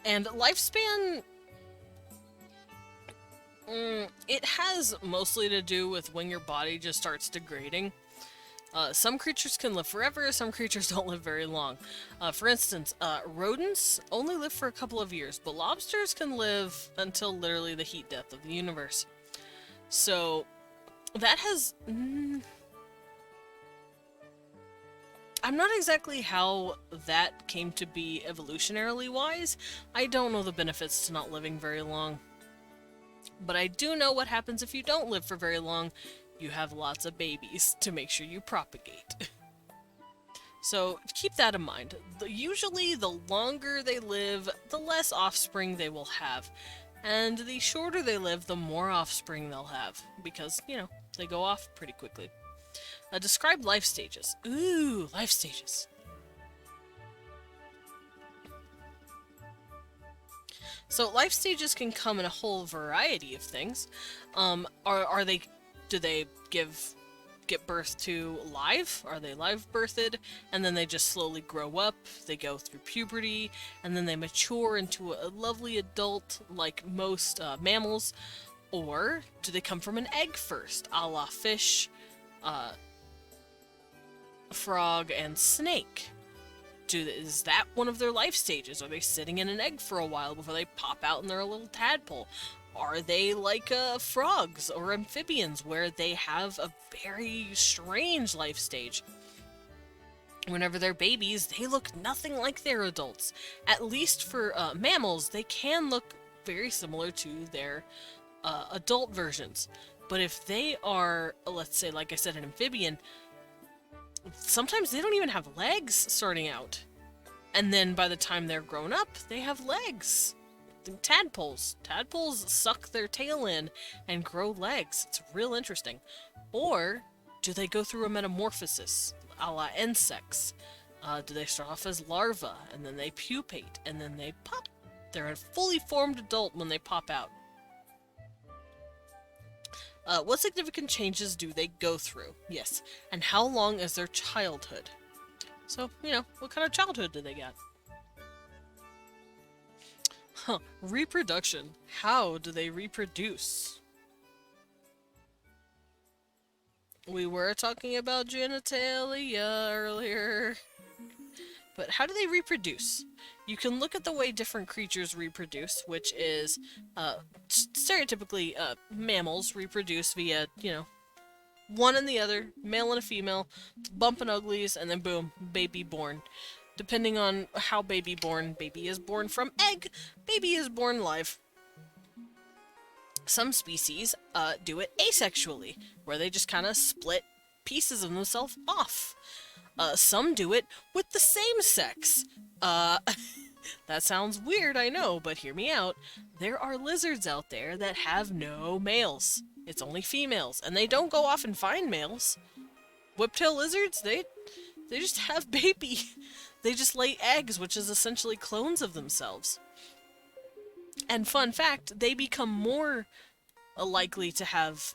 And lifespan... it has mostly to do with when your body just starts degrading. Some creatures can live forever, some creatures don't live very long. For instance, rodents only live for a couple of years, but lobsters can live until literally the heat death of the universe. So, that has... I'm not exactly how that came to be evolutionarily wise. I don't know the benefits to not living very long. But I do know what happens if you don't live for very long. You have lots of babies to make sure you propagate. So keep that in mind. Usually the longer they live, the less offspring they will have. And the shorter they live, the more offspring they'll have. Because, you know, they go off pretty quickly. Describe life stages. Ooh, life stages. So life stages can come in a whole variety of things. Do they get birth to live? Are they live birthed? And then they just slowly grow up, they go through puberty, and then they mature into a lovely adult like most mammals? Or do they come from an egg first, a la fish, frog, and snake? Is that one of their life stages? Are they sitting in an egg for a while before they pop out and they're a little tadpole? Are they like frogs or amphibians where they have a very strange life stage? Whenever they're babies, they look nothing like their adults. At least for mammals, they can look very similar to their adult versions. But if they are, let's say, like I said, an amphibian, sometimes they don't even have legs starting out. And then by the time they're grown up, they have legs. Tadpoles. Tadpoles suck their tail in and grow legs. It's real interesting. Or do they go through a metamorphosis, a la insects? Do they start off as larvae, and then they pupate, and then they pop? They're a fully formed adult when they pop out. What significant changes do they go through? Yes. And how long is their childhood? So, what kind of childhood do they get? Huh. Reproduction. How do they reproduce? We were talking about genitalia earlier. But how do they reproduce? You can look at the way different creatures reproduce, which is, stereotypically, mammals reproduce via, one and the other, male and a female, bumping uglies, and then boom, baby born. Depending on how baby is born from egg, baby is born live. Some species, do it asexually, where they just kind of split pieces of themselves off. Some do it with the same sex. That sounds weird, I know, but hear me out. There are lizards out there that have no males. It's only females, and they don't go off and find males. Whiptail lizards, they just have baby. They just lay eggs, which is essentially clones of themselves. And fun fact, they become more likely to have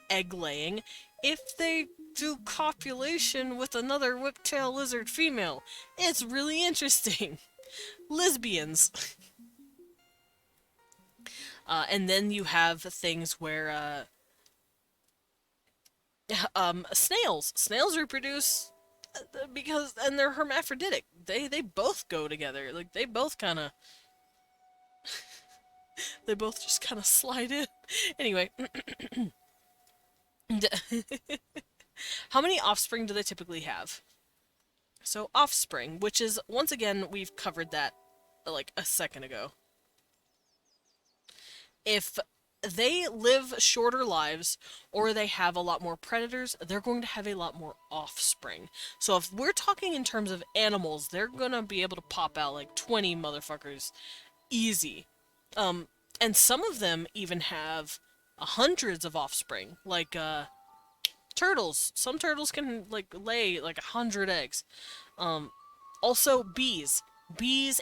egg laying if they do copulation with another whiptail lizard female. It's really interesting. Lesbians. And then you have things where snails reproduce and they're hermaphroditic. They both go together. Like, they both kind of they both just kind of slide in. Anyway, how many offspring do they typically have? So offspring, which is, once again, we've covered that like a second ago. If they live shorter lives, or they have a lot more predators, they're going to have a lot more offspring. So if we're talking in terms of animals, they're gonna be able to pop out like 20 motherfuckers easy. And some of them even have hundreds of offspring, like turtles. Some turtles can like lay like 100 eggs. Also bees,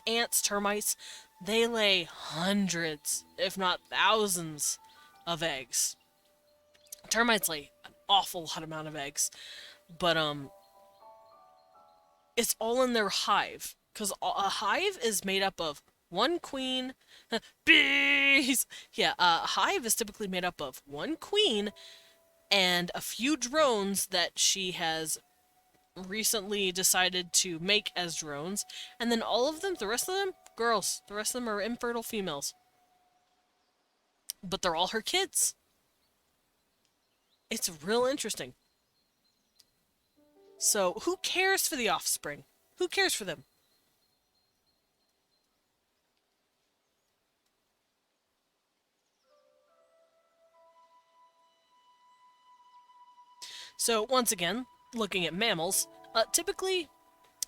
ants, termites. They lay hundreds, if not thousands, of eggs. Termites lay an awful lot amount of eggs, but it's all in their hive, because a hive is made up of one queen. Bees. Yeah, a hive is typically made up of one queen and a few drones that she has recently decided to make as drones, and then all of them, the rest of them, girls. The rest of them are infertile females. But they're all her kids. It's real interesting. So, who cares for the offspring? Who cares for them? So, once again, looking at mammals, typically,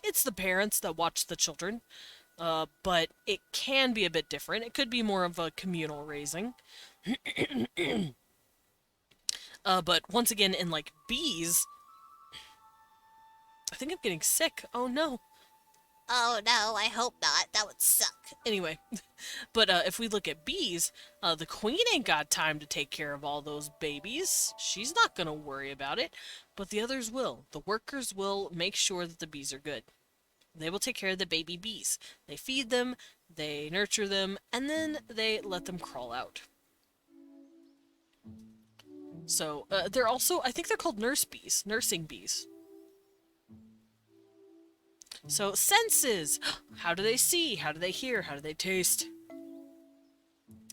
it's the parents that watch the children. But it can be a bit different. It could be more of a communal raising. But once again, in like bees, I think I'm getting sick. Oh no. Oh no, I hope not. That would suck. Anyway, but if we look at bees, the queen ain't got time to take care of all those babies. She's not gonna worry about it, but the others will. The workers will make sure that the bees are good. They will take care of the baby bees. They feed them, they nurture them, and then they let them crawl out. So, they're also, I think they're called nursing bees. So, senses! How do they see? How do they hear? How do they taste?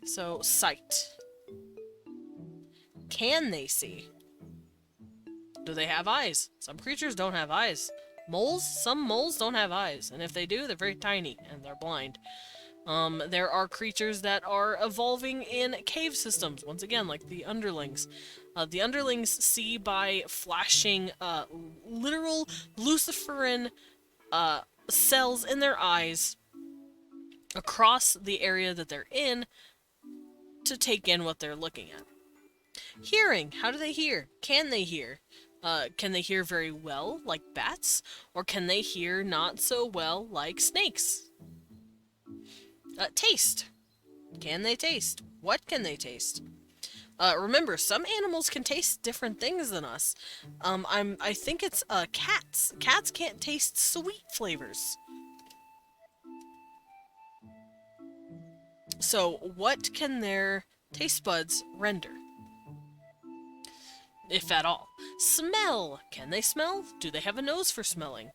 So, sight. Can they see? Do they have eyes? Some creatures don't have eyes. Some moles don't have eyes, and if they do, they're very tiny, and they're blind. There are creatures that are evolving in cave systems, once again, like the underlings. The underlings see by flashing, literal Luciferin, cells in their eyes across the area that they're in to take in what they're looking at. Hearing. How do they hear? Can they hear? Can they hear very well, like bats? Or can they hear not so well, like snakes? Taste. Can they taste? What can they taste? Remember, some animals can taste different things than us. I think it's, cats. Cats can't taste sweet flavors. So, what can their taste buds render? If at all. Smell. Can they smell? Do they have a nose for smelling?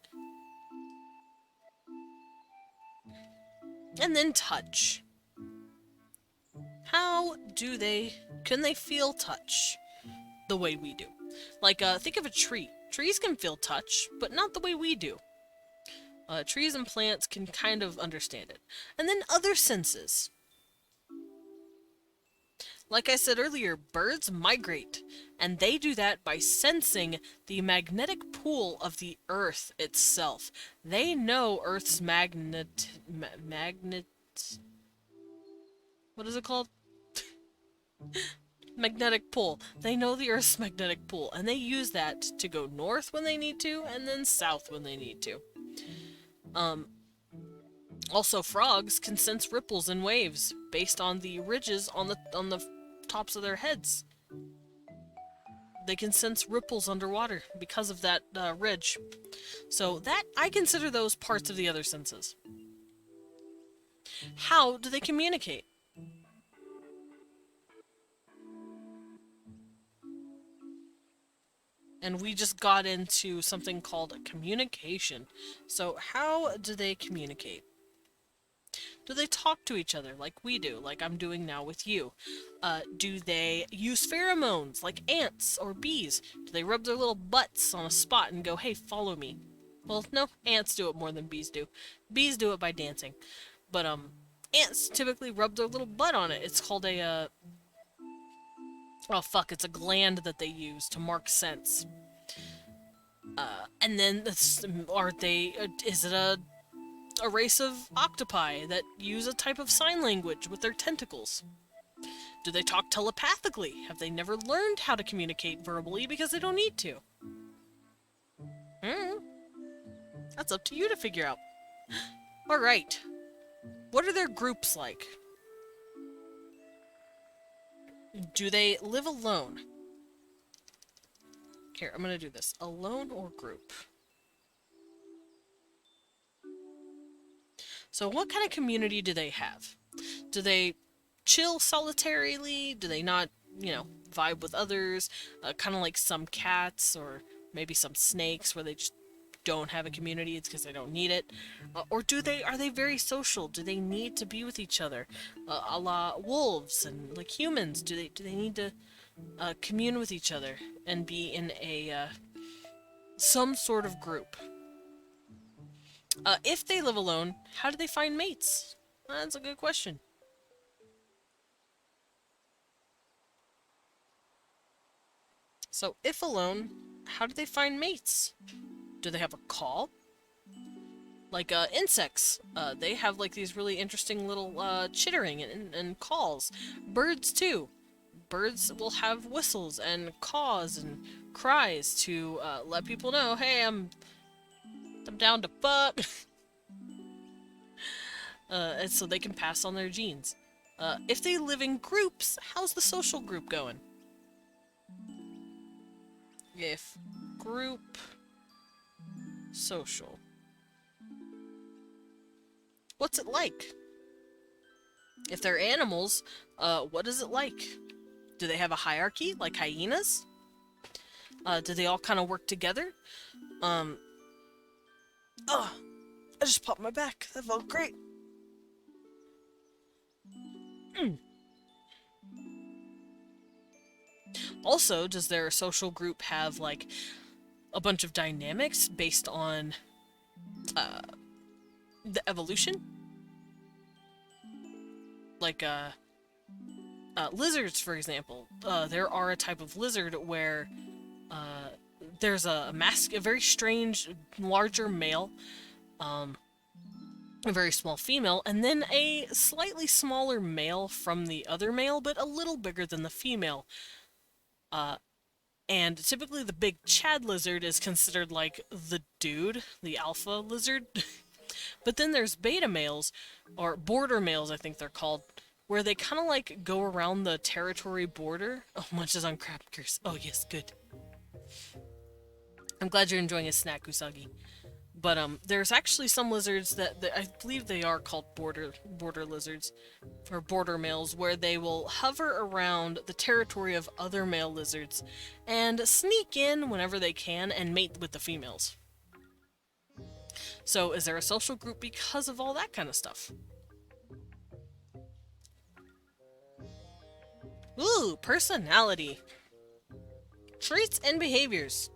And then touch. How do they... Can they feel touch the way we do? Like, think of a tree. Trees can feel touch, but not the way we do. Trees and plants can kind of understand it. And then other senses. Like I said earlier, birds migrate, and they do that by sensing the magnetic pull of the Earth itself. They know Earth's magnet... What is it called? Magnetic pull. They know the Earth's magnetic pull, and they use that to go north when they need to, and then south when they need to. Also, frogs can sense ripples and waves based on the ridges on the tops of their heads. They can sense ripples underwater because of that ridge. So that, I consider those parts of the other senses. How do they communicate? And we just got into something called communication. So how do they communicate? Do they talk to each other like we do, like I'm doing now with you? Do they use pheromones like ants or bees? Do they rub their little butts on a spot and go, hey, follow me? Well, no, ants do it more than bees do. Bees do it by dancing. But, ants typically rub their little butt on it. It's called a, oh fuck, it's a gland that they use to mark scents. And then, is it a race of octopi that use a type of sign language with their tentacles? Do they talk telepathically? Have they never learned how to communicate verbally because they don't need to? That's up to you to figure out. Alright. What are their groups like? Do they live alone? Here, I'm gonna do this. Alone or group? So what kind of community do they have? Do they chill solitarily? Do they not, vibe with others? Kind of like some cats or maybe some snakes where they just don't have a community. It's because they don't need it. Or are they very social? Do they need to be with each other? A la wolves and like humans. Do they need to commune with each other and be in a some sort of group? If they live alone, how do they find mates? That's a good question. So, if alone, how do they find mates? Do they have a call? Like, insects. They have, like, these really interesting little, chittering and calls. Birds, too. Birds will have whistles and caws and cries to, let people know, hey, I'm down to fuck. And so they can pass on their genes. If they live in groups, how's the social group going? If group social. What's it like? If they're animals, what is it like? Do they have a hierarchy, like hyenas? Do they all kind of work together? Oh, I just popped my back. That felt great. Also, does their social group have, like, a bunch of dynamics based on, the evolution? Like, lizards, for example. There are a type of lizard where, there's a very strange, larger male, a very small female, and then a slightly smaller male from the other male, but a little bigger than the female. And typically the big Chad lizard is considered like the dude, the alpha lizard. But then there's beta males, or border males I think they're called, where they kind of like go around the territory border. Oh, munches on crackers. Oh yes, good. I'm glad you're enjoying a snack, Usagi. But there's actually some lizards that I believe they are called border lizards, or border males, where they will hover around the territory of other male lizards and sneak in whenever they can and mate with the females. So is there a social group because of all that kind of stuff? Ooh, personality. Traits and behaviors.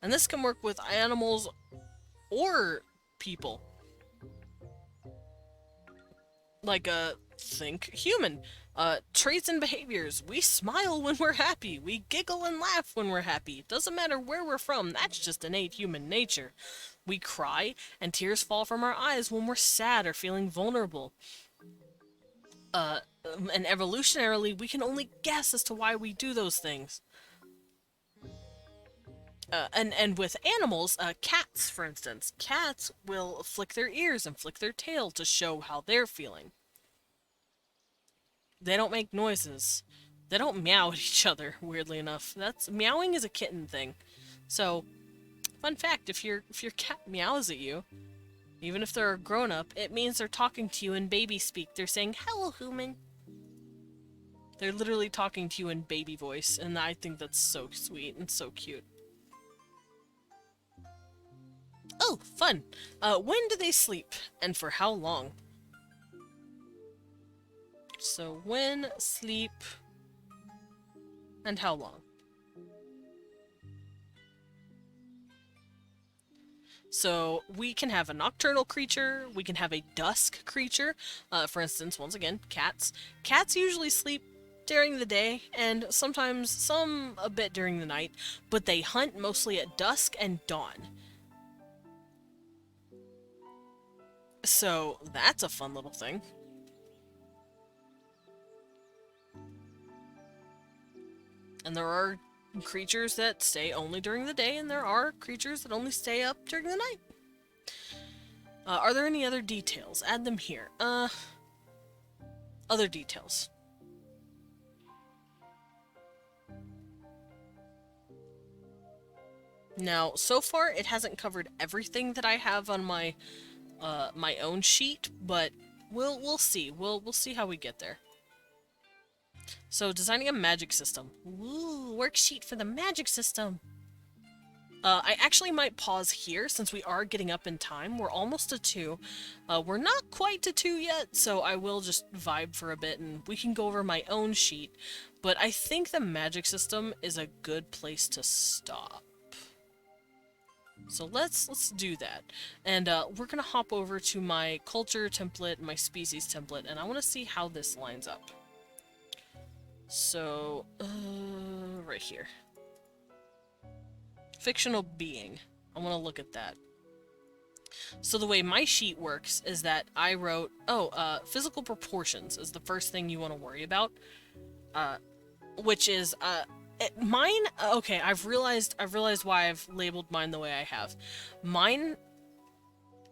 And this can work with animals or people. Like, think human. Traits and behaviors. We smile when we're happy. We giggle and laugh when we're happy. Doesn't matter where we're from, that's just innate human nature. We cry, and tears fall from our eyes when we're sad or feeling vulnerable. And evolutionarily, we can only guess as to why we do those things. And with animals, cats, for instance. Cats will flick their ears and flick their tail to show how they're feeling. They don't make noises. They don't meow at each other, weirdly enough. Meowing is a kitten thing. So, fun fact, if your cat meows at you, even if they're a grown-up, it means they're talking to you in baby speak. They're saying, "Hello, human." They're literally talking to you in baby voice, and I think that's so sweet and so cute. Oh, fun! When do they sleep, and for how long? So, when, sleep, and how long? So, we can have a nocturnal creature, we can have a dusk creature. For instance, once again, cats. Cats usually sleep during the day, and sometimes some a bit during the night, but they hunt mostly at dusk and dawn. So, that's a fun little thing. And there are creatures that stay only during the day, and there are creatures that only stay up during the night. Are there any other details? Add them here. Other details. Now, so far, it hasn't covered everything that I have on my my own sheet, but we'll see. We'll see how we get there. So, designing a magic system. Woo, worksheet for the magic system. I actually might pause here since we are getting up in time. We're almost to 2. We're not quite to 2 yet, so I will just vibe for a bit and we can go over my own sheet. But I think the magic system is a good place to stop. So let's do that. And we're gonna hop over to my culture template, my species template, and I want to see how this lines up. So, right here. Fictional being. I want to look at that. So the way my sheet works is that I wrote, physical proportions is the first thing you want to worry about. Which is, mine, okay, I've realized why I've labeled mine the way I have. Mine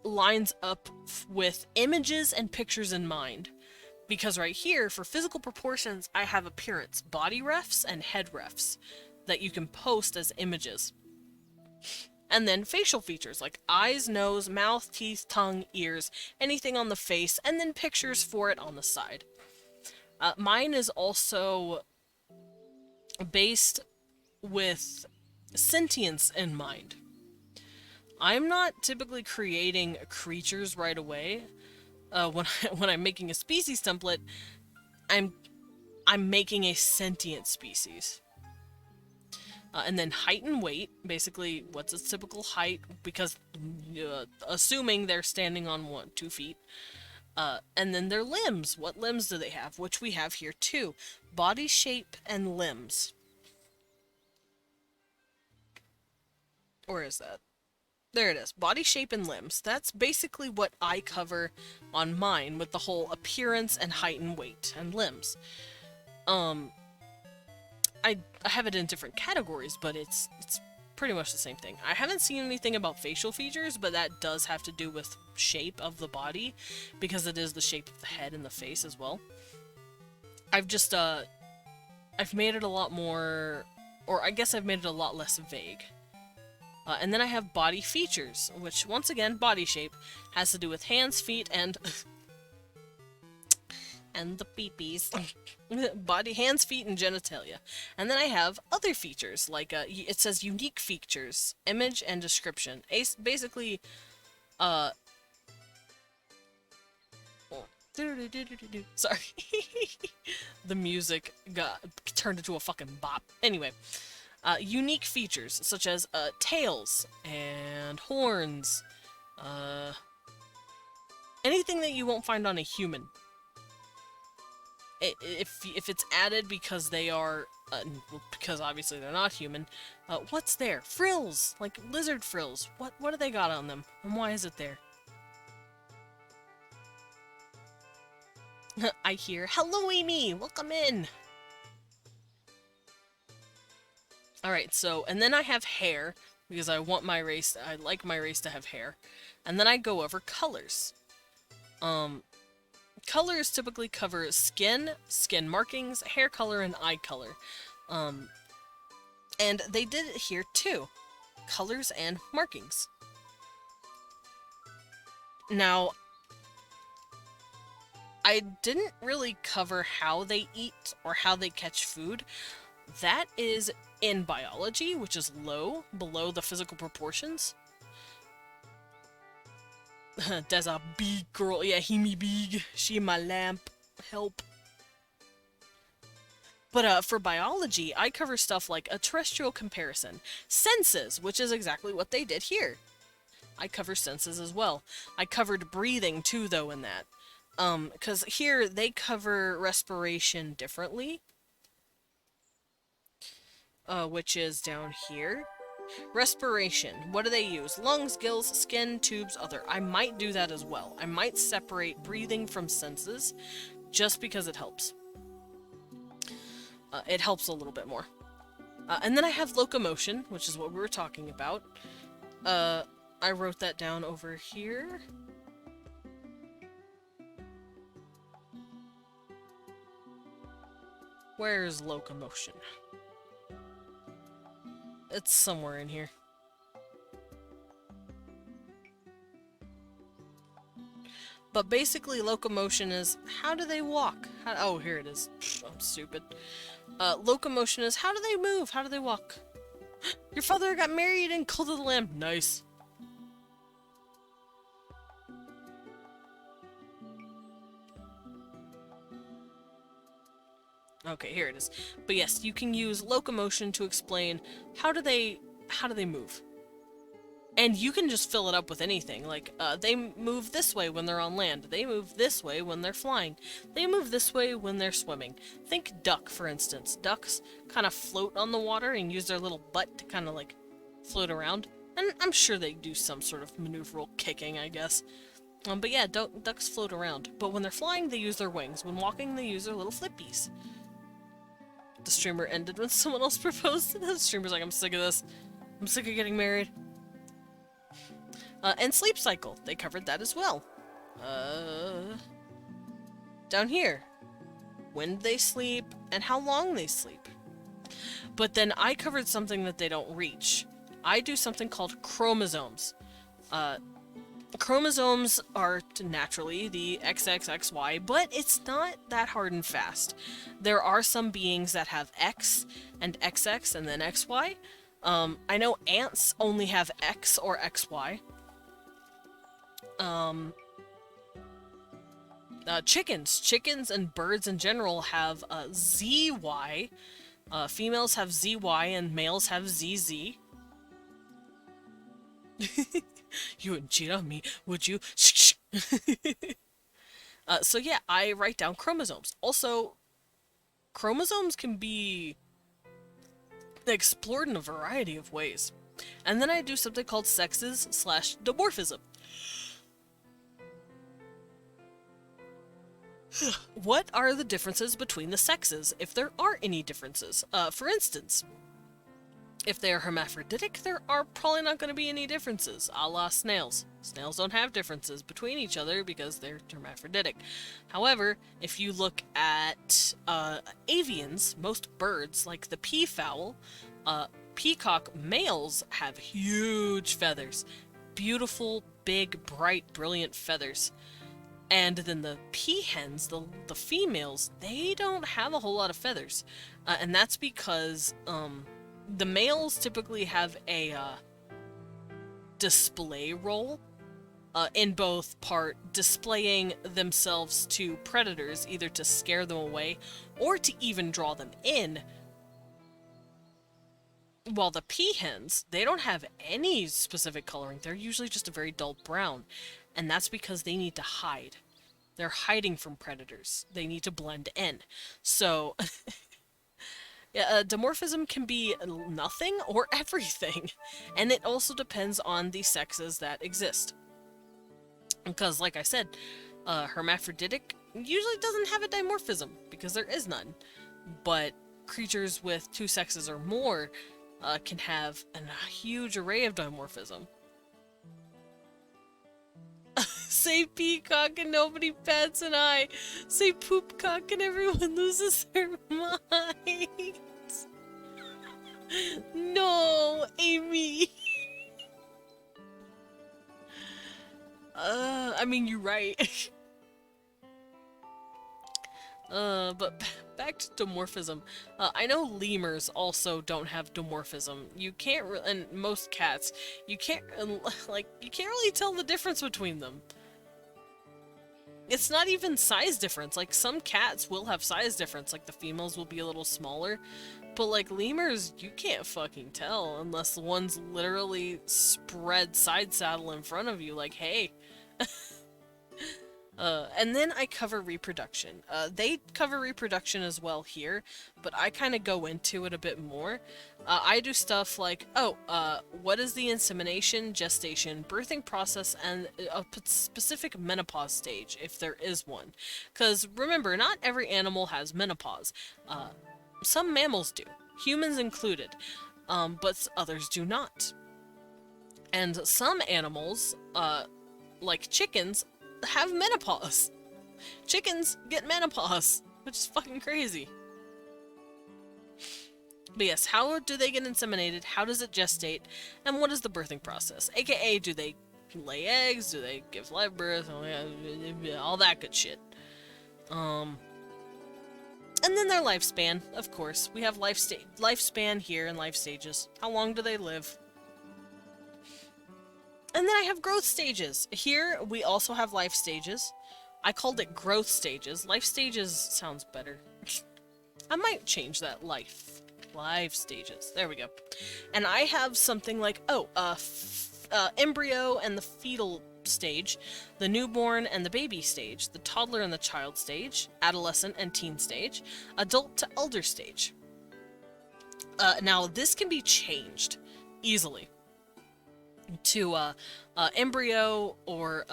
lines up with images and pictures in mind. Because right here, for physical proportions, I have appearance, body refs, and head refs that you can post as images. And then facial features, like eyes, nose, mouth, teeth, tongue, ears, anything on the face, and then pictures for it on the side. Mine is also based with sentience in mind. I'm not typically creating creatures right away. When I'm making a species template, I'm making a sentient species. And then height and weight, basically what's its typical height, because assuming they're standing on 2 feet. And then their limbs. What limbs do they have? Which we have here too. Body shape and limbs. Where is that? There it is. Body shape and limbs. That's basically what I cover on mine with the whole appearance and height and weight and limbs. I have it in different categories, but it's pretty much the same thing. I haven't seen anything about facial features, but that does have to do with shape of the body, because it is the shape of the head and the face as well. I've just, I've made it a lot more, or I guess I've made it a lot less vague. And then I have body features, which, once again, body shape has to do with hands, feet, and and the peepees. Body, hands, feet, and genitalia. And then I have other features, like, it says unique features, image, and description. Basically, sorry. The music got turned into a fucking bop. Anyway, unique features, such as, tails, and horns, anything that you won't find on a human. If it's added because they are, because obviously they're not human, what's there? Frills! Like lizard frills. What do they got on them? And why is it there? I hear, hello Amy! Welcome in! Alright, so, and then I have hair, because I want my race, I like my race to have hair. And then I go over colors. Colors typically cover skin, skin markings, hair color, and eye color. And they did it here too. Colors and markings. Now, I didn't really cover how they eat or how they catch food. That is in biology, which is low, below the physical proportions. There's a big girl. Yeah, he me big. She my lamp. Help. But for biology, I cover stuff like a terrestrial comparison. Senses, which is exactly what they did here. I cover senses as well. I covered breathing too, though, in that. Because here they cover respiration differently. Which is down here. Respiration. What do they use? Lungs, gills, skin, tubes, other. I might do that as well. I might separate breathing from senses, just because it helps. It helps a little bit more. And then I have locomotion, which is what we were talking about. I wrote that down over here. Where's locomotion? It's somewhere in here. But basically, locomotion is, how do they walk? Oh, here it is. I'm stupid. Locomotion is, how do they move? How do they walk? Your father got married and Cult of the Lamb. Nice. Okay, here it is. But yes, you can use locomotion to explain how do they move. And you can just fill it up with anything. Like, they move this way when they're on land. They move this way when they're flying. They move this way when they're swimming. Think duck, for instance. Ducks kind of float on the water and use their little butt to kind of, like, float around. And I'm sure they do some sort of maneuveral kicking, I guess. But yeah, ducks float around. But when they're flying, they use their wings. When walking, they use their little flippies. The streamer ended when someone else proposed. The streamer's like, I'm sick of this. I'm sick of getting married. And sleep cycle. They covered that as well. Down here. When they sleep and how long they sleep. But then I covered something that they don't reach. I do something called chromosomes. Chromosomes are naturally the XXXY, but it's not that hard and fast. There are some beings that have X and XX and then XY. I know ants only have X or XY. Chickens and birds in general have ZY. Females have ZY and males have ZZ. You wouldn't cheat on me, would you? So yeah, I write down chromosomes. Also, chromosomes can be explored in a variety of ways. And then I do something called sexes slash dimorphism. What are the differences between the sexes, if there are any differences? For instance, if they are hermaphroditic, there are probably not going to be any differences, a la snails. Snails don't have differences between each other because they're hermaphroditic. However, if you look at avians, most birds, like the peafowl, peacock males have huge feathers. Beautiful, big, bright, brilliant feathers. And then the peahens, the females, they don't have a whole lot of feathers. And that's because the males typically have a display role in both part displaying themselves to predators, either to scare them away or to even draw them in. While the peahens, they don't have any specific coloring. They're usually just a very dull brown. And that's because they need to hide. They're hiding from predators. They need to blend in. So, yeah, dimorphism can be nothing or everything. And it also depends on the sexes that exist. Because, like I said, hermaphroditic usually doesn't have a dimorphism, because there is none. But creatures with two sexes or more can have a huge array of dimorphism. Say peacock and nobody bats an eye. Say poopcock and everyone loses their minds. No, Amy. I mean, you're right. But back to dimorphism. I know lemurs also don't have dimorphism. You can't, and most cats, you can't really tell the difference between them. It's not even size difference. Like, some cats will have size difference, like the females will be a little smaller, but like lemurs, you can't fucking tell unless the one's literally spread side saddle in front of you, like, hey. And then I cover reproduction. They cover reproduction as well here, but I kind of go into it a bit more. I do stuff like, what is the insemination, gestation, birthing process, and a specific menopause stage, if there is one. Because remember, not every animal has menopause. Some mammals do, humans included, but others do not. And some animals, like chickens, have menopause. Chickens get menopause, which is fucking crazy. But yes, how do they get inseminated? How does it gestate? And what is the birthing process? AKA, do they lay eggs? Do they give live birth? All that good shit. And then their lifespan, of course. We have lifespan here and life stages. How long do they live? And then I have growth stages. Here, we also have life stages. I called it growth stages. Life stages sounds better. I might change that. Life stages. There we go. And I have something like, embryo and the fetal stage, the newborn and the baby stage, the toddler and the child stage, adolescent and teen stage, adult to elder stage. Now, this can be changed easily to embryo or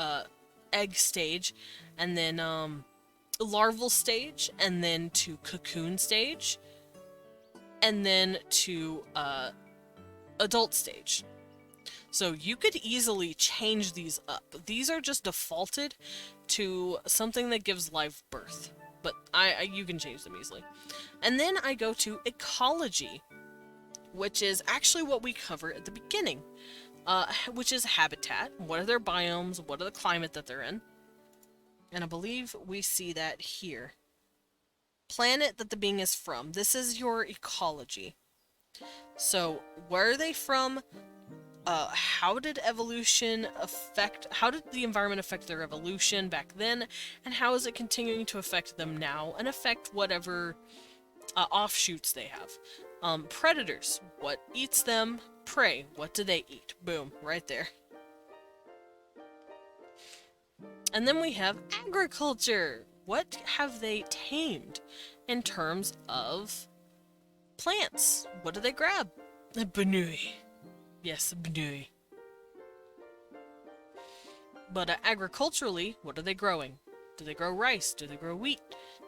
egg stage, and then larval stage, and then to cocoon stage, and then to adult stage. So you could easily change these up. These are just defaulted to something that gives live birth, but you can change them easily. And then I go to ecology, which is actually what we cover at the beginning. Which is habitat. What are their biomes? What are the climate that they're in? And I believe we see that here. Planet that the being is from. This is your ecology. So, where are they from? How did the environment affect their evolution back then? And how is it continuing to affect them now? And affect whatever offshoots they have. Predators. What eats them? Prey. What do they eat? Boom. Right there. And then we have agriculture. What have they tamed in terms of plants? What do they grab? A banui. Yes, a banui. But agriculturally, what are they growing? Do they grow rice? Do they grow wheat?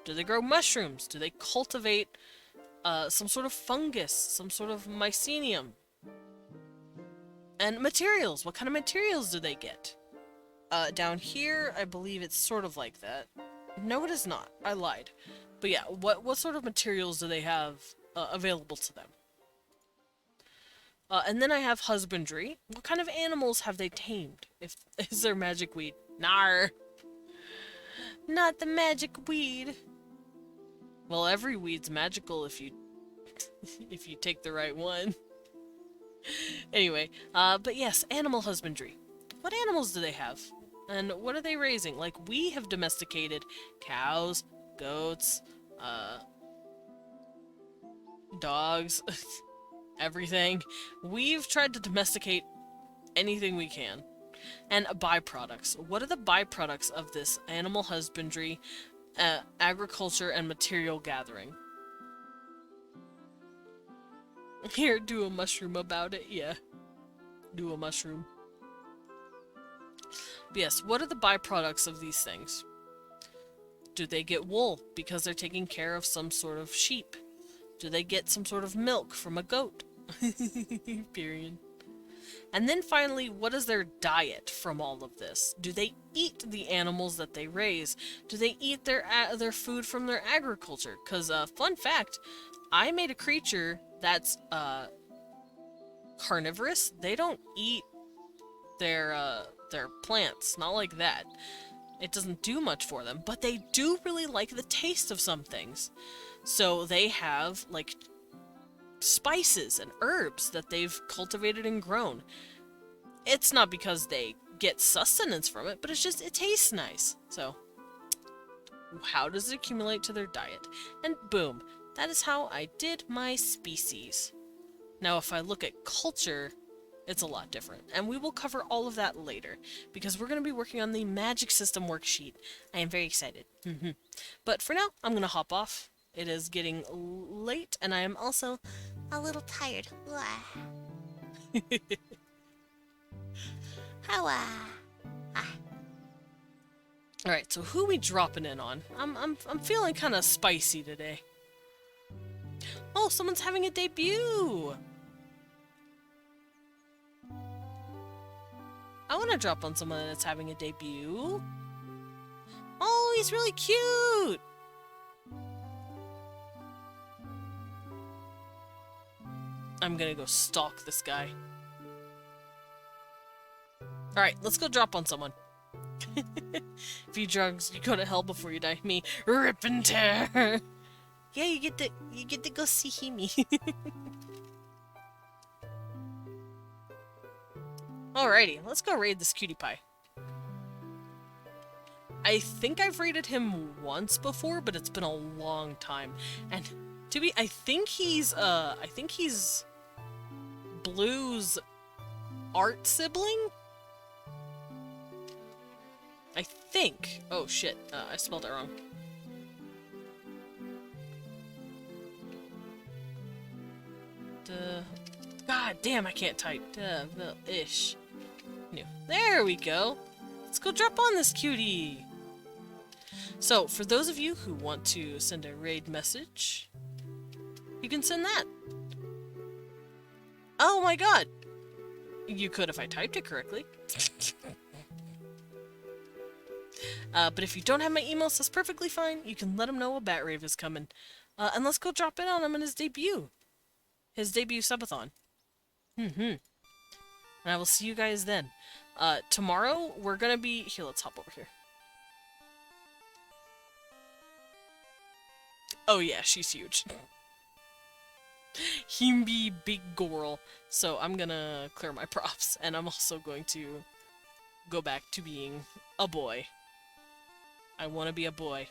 Do they grow mushrooms? Do they cultivate some sort of fungus? Some sort of mycelium? And materials. What kind of materials do they get? Down here, I believe it's sort of like that. No, it is not. I lied. But yeah, what sort of materials do they have available to them? And then I have husbandry. What kind of animals have they tamed? Is there magic weed? Nar. Not the magic weed. Well, every weed's magical if you if you take the right one. Anyway, but yes, animal husbandry. What animals do they have? And what are they raising? Like, we have domesticated cows, goats, dogs, everything. We've tried to domesticate anything we can. And byproducts. What are the byproducts of this animal husbandry, agriculture, and material gathering? Here, do a mushroom about it. Yeah. Do a mushroom. But yes, what are the byproducts of these things? Do they get wool because they're taking care of some sort of sheep? Do they get some sort of milk from a goat? Period. And then finally, what is their diet from all of this? Do they eat the animals that they raise? Do they eat their food from their agriculture? Because, fun fact, I made a creature that's carnivorous. They don't eat their plants, not like that. It doesn't do much for them, but they do really like the taste of some things. So they have, like, spices and herbs that they've cultivated and grown. It's not because they get sustenance from it, but it's just, it tastes nice. So, how does it accumulate to their diet? And boom, that is how I did my species. Now, if I look at culture, it's a lot different, and we will cover all of that later, because we're going to be working on the magic system worksheet. I am very excited. But for now, I'm going to hop off. It is getting late, and I am also A little tired. How, Alright, so who we dropping in on? I'm feeling kind of spicy today. Oh, someone's having a debut! I want to drop on someone that's having a debut. Oh, he's really cute! I'm gonna go stalk this guy. Alright, let's go drop on someone. Few drugs, you go to hell before you die. Me, rip and tear. Yeah, you get to go see Himi. Alrighty, let's go raid this cutie pie. I think I've raided him once before, but it's been a long time. And I think he's Blue's art sibling? I think. Oh shit, I spelled it wrong. God damn, I can't type. Ish. No. There we go. Let's go drop on this cutie. So, for those of you who want to send a raid message, you can send that. Oh my god! You could if I typed it correctly. But if you don't have my emails, that's perfectly fine. You can let him know a bat rave is coming. And let's go drop in on him in his debut. His debut subathon. And I will see you guys then. Tomorrow, we're gonna be... Here, let's hop over here. Oh yeah, she's huge. Himby big girl. So I'm gonna clear my props, and I'm also going to go back to being a boy. I want to be a boy.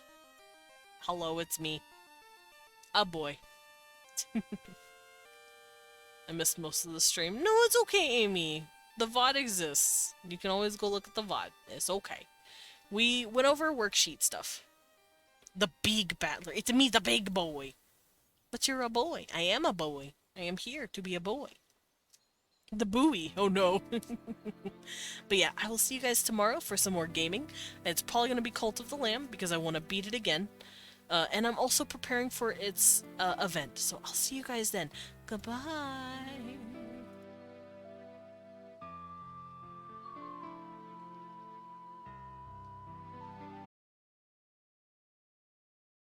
Hello, it's me. A boy. I missed most of the stream. No, it's okay, Amy. The VOD exists. You can always go look at the VOD. It's okay. We went over worksheet stuff. The big battler. It's me, the big boy. But you're a boy. I am a boy. I am here to be a boy. The buoy. Oh no. But yeah, I will see you guys tomorrow for some more gaming. It's probably going to be Cult of the Lamb because I want to beat it again. And I'm also preparing for its event. So I'll see you guys then. Goodbye.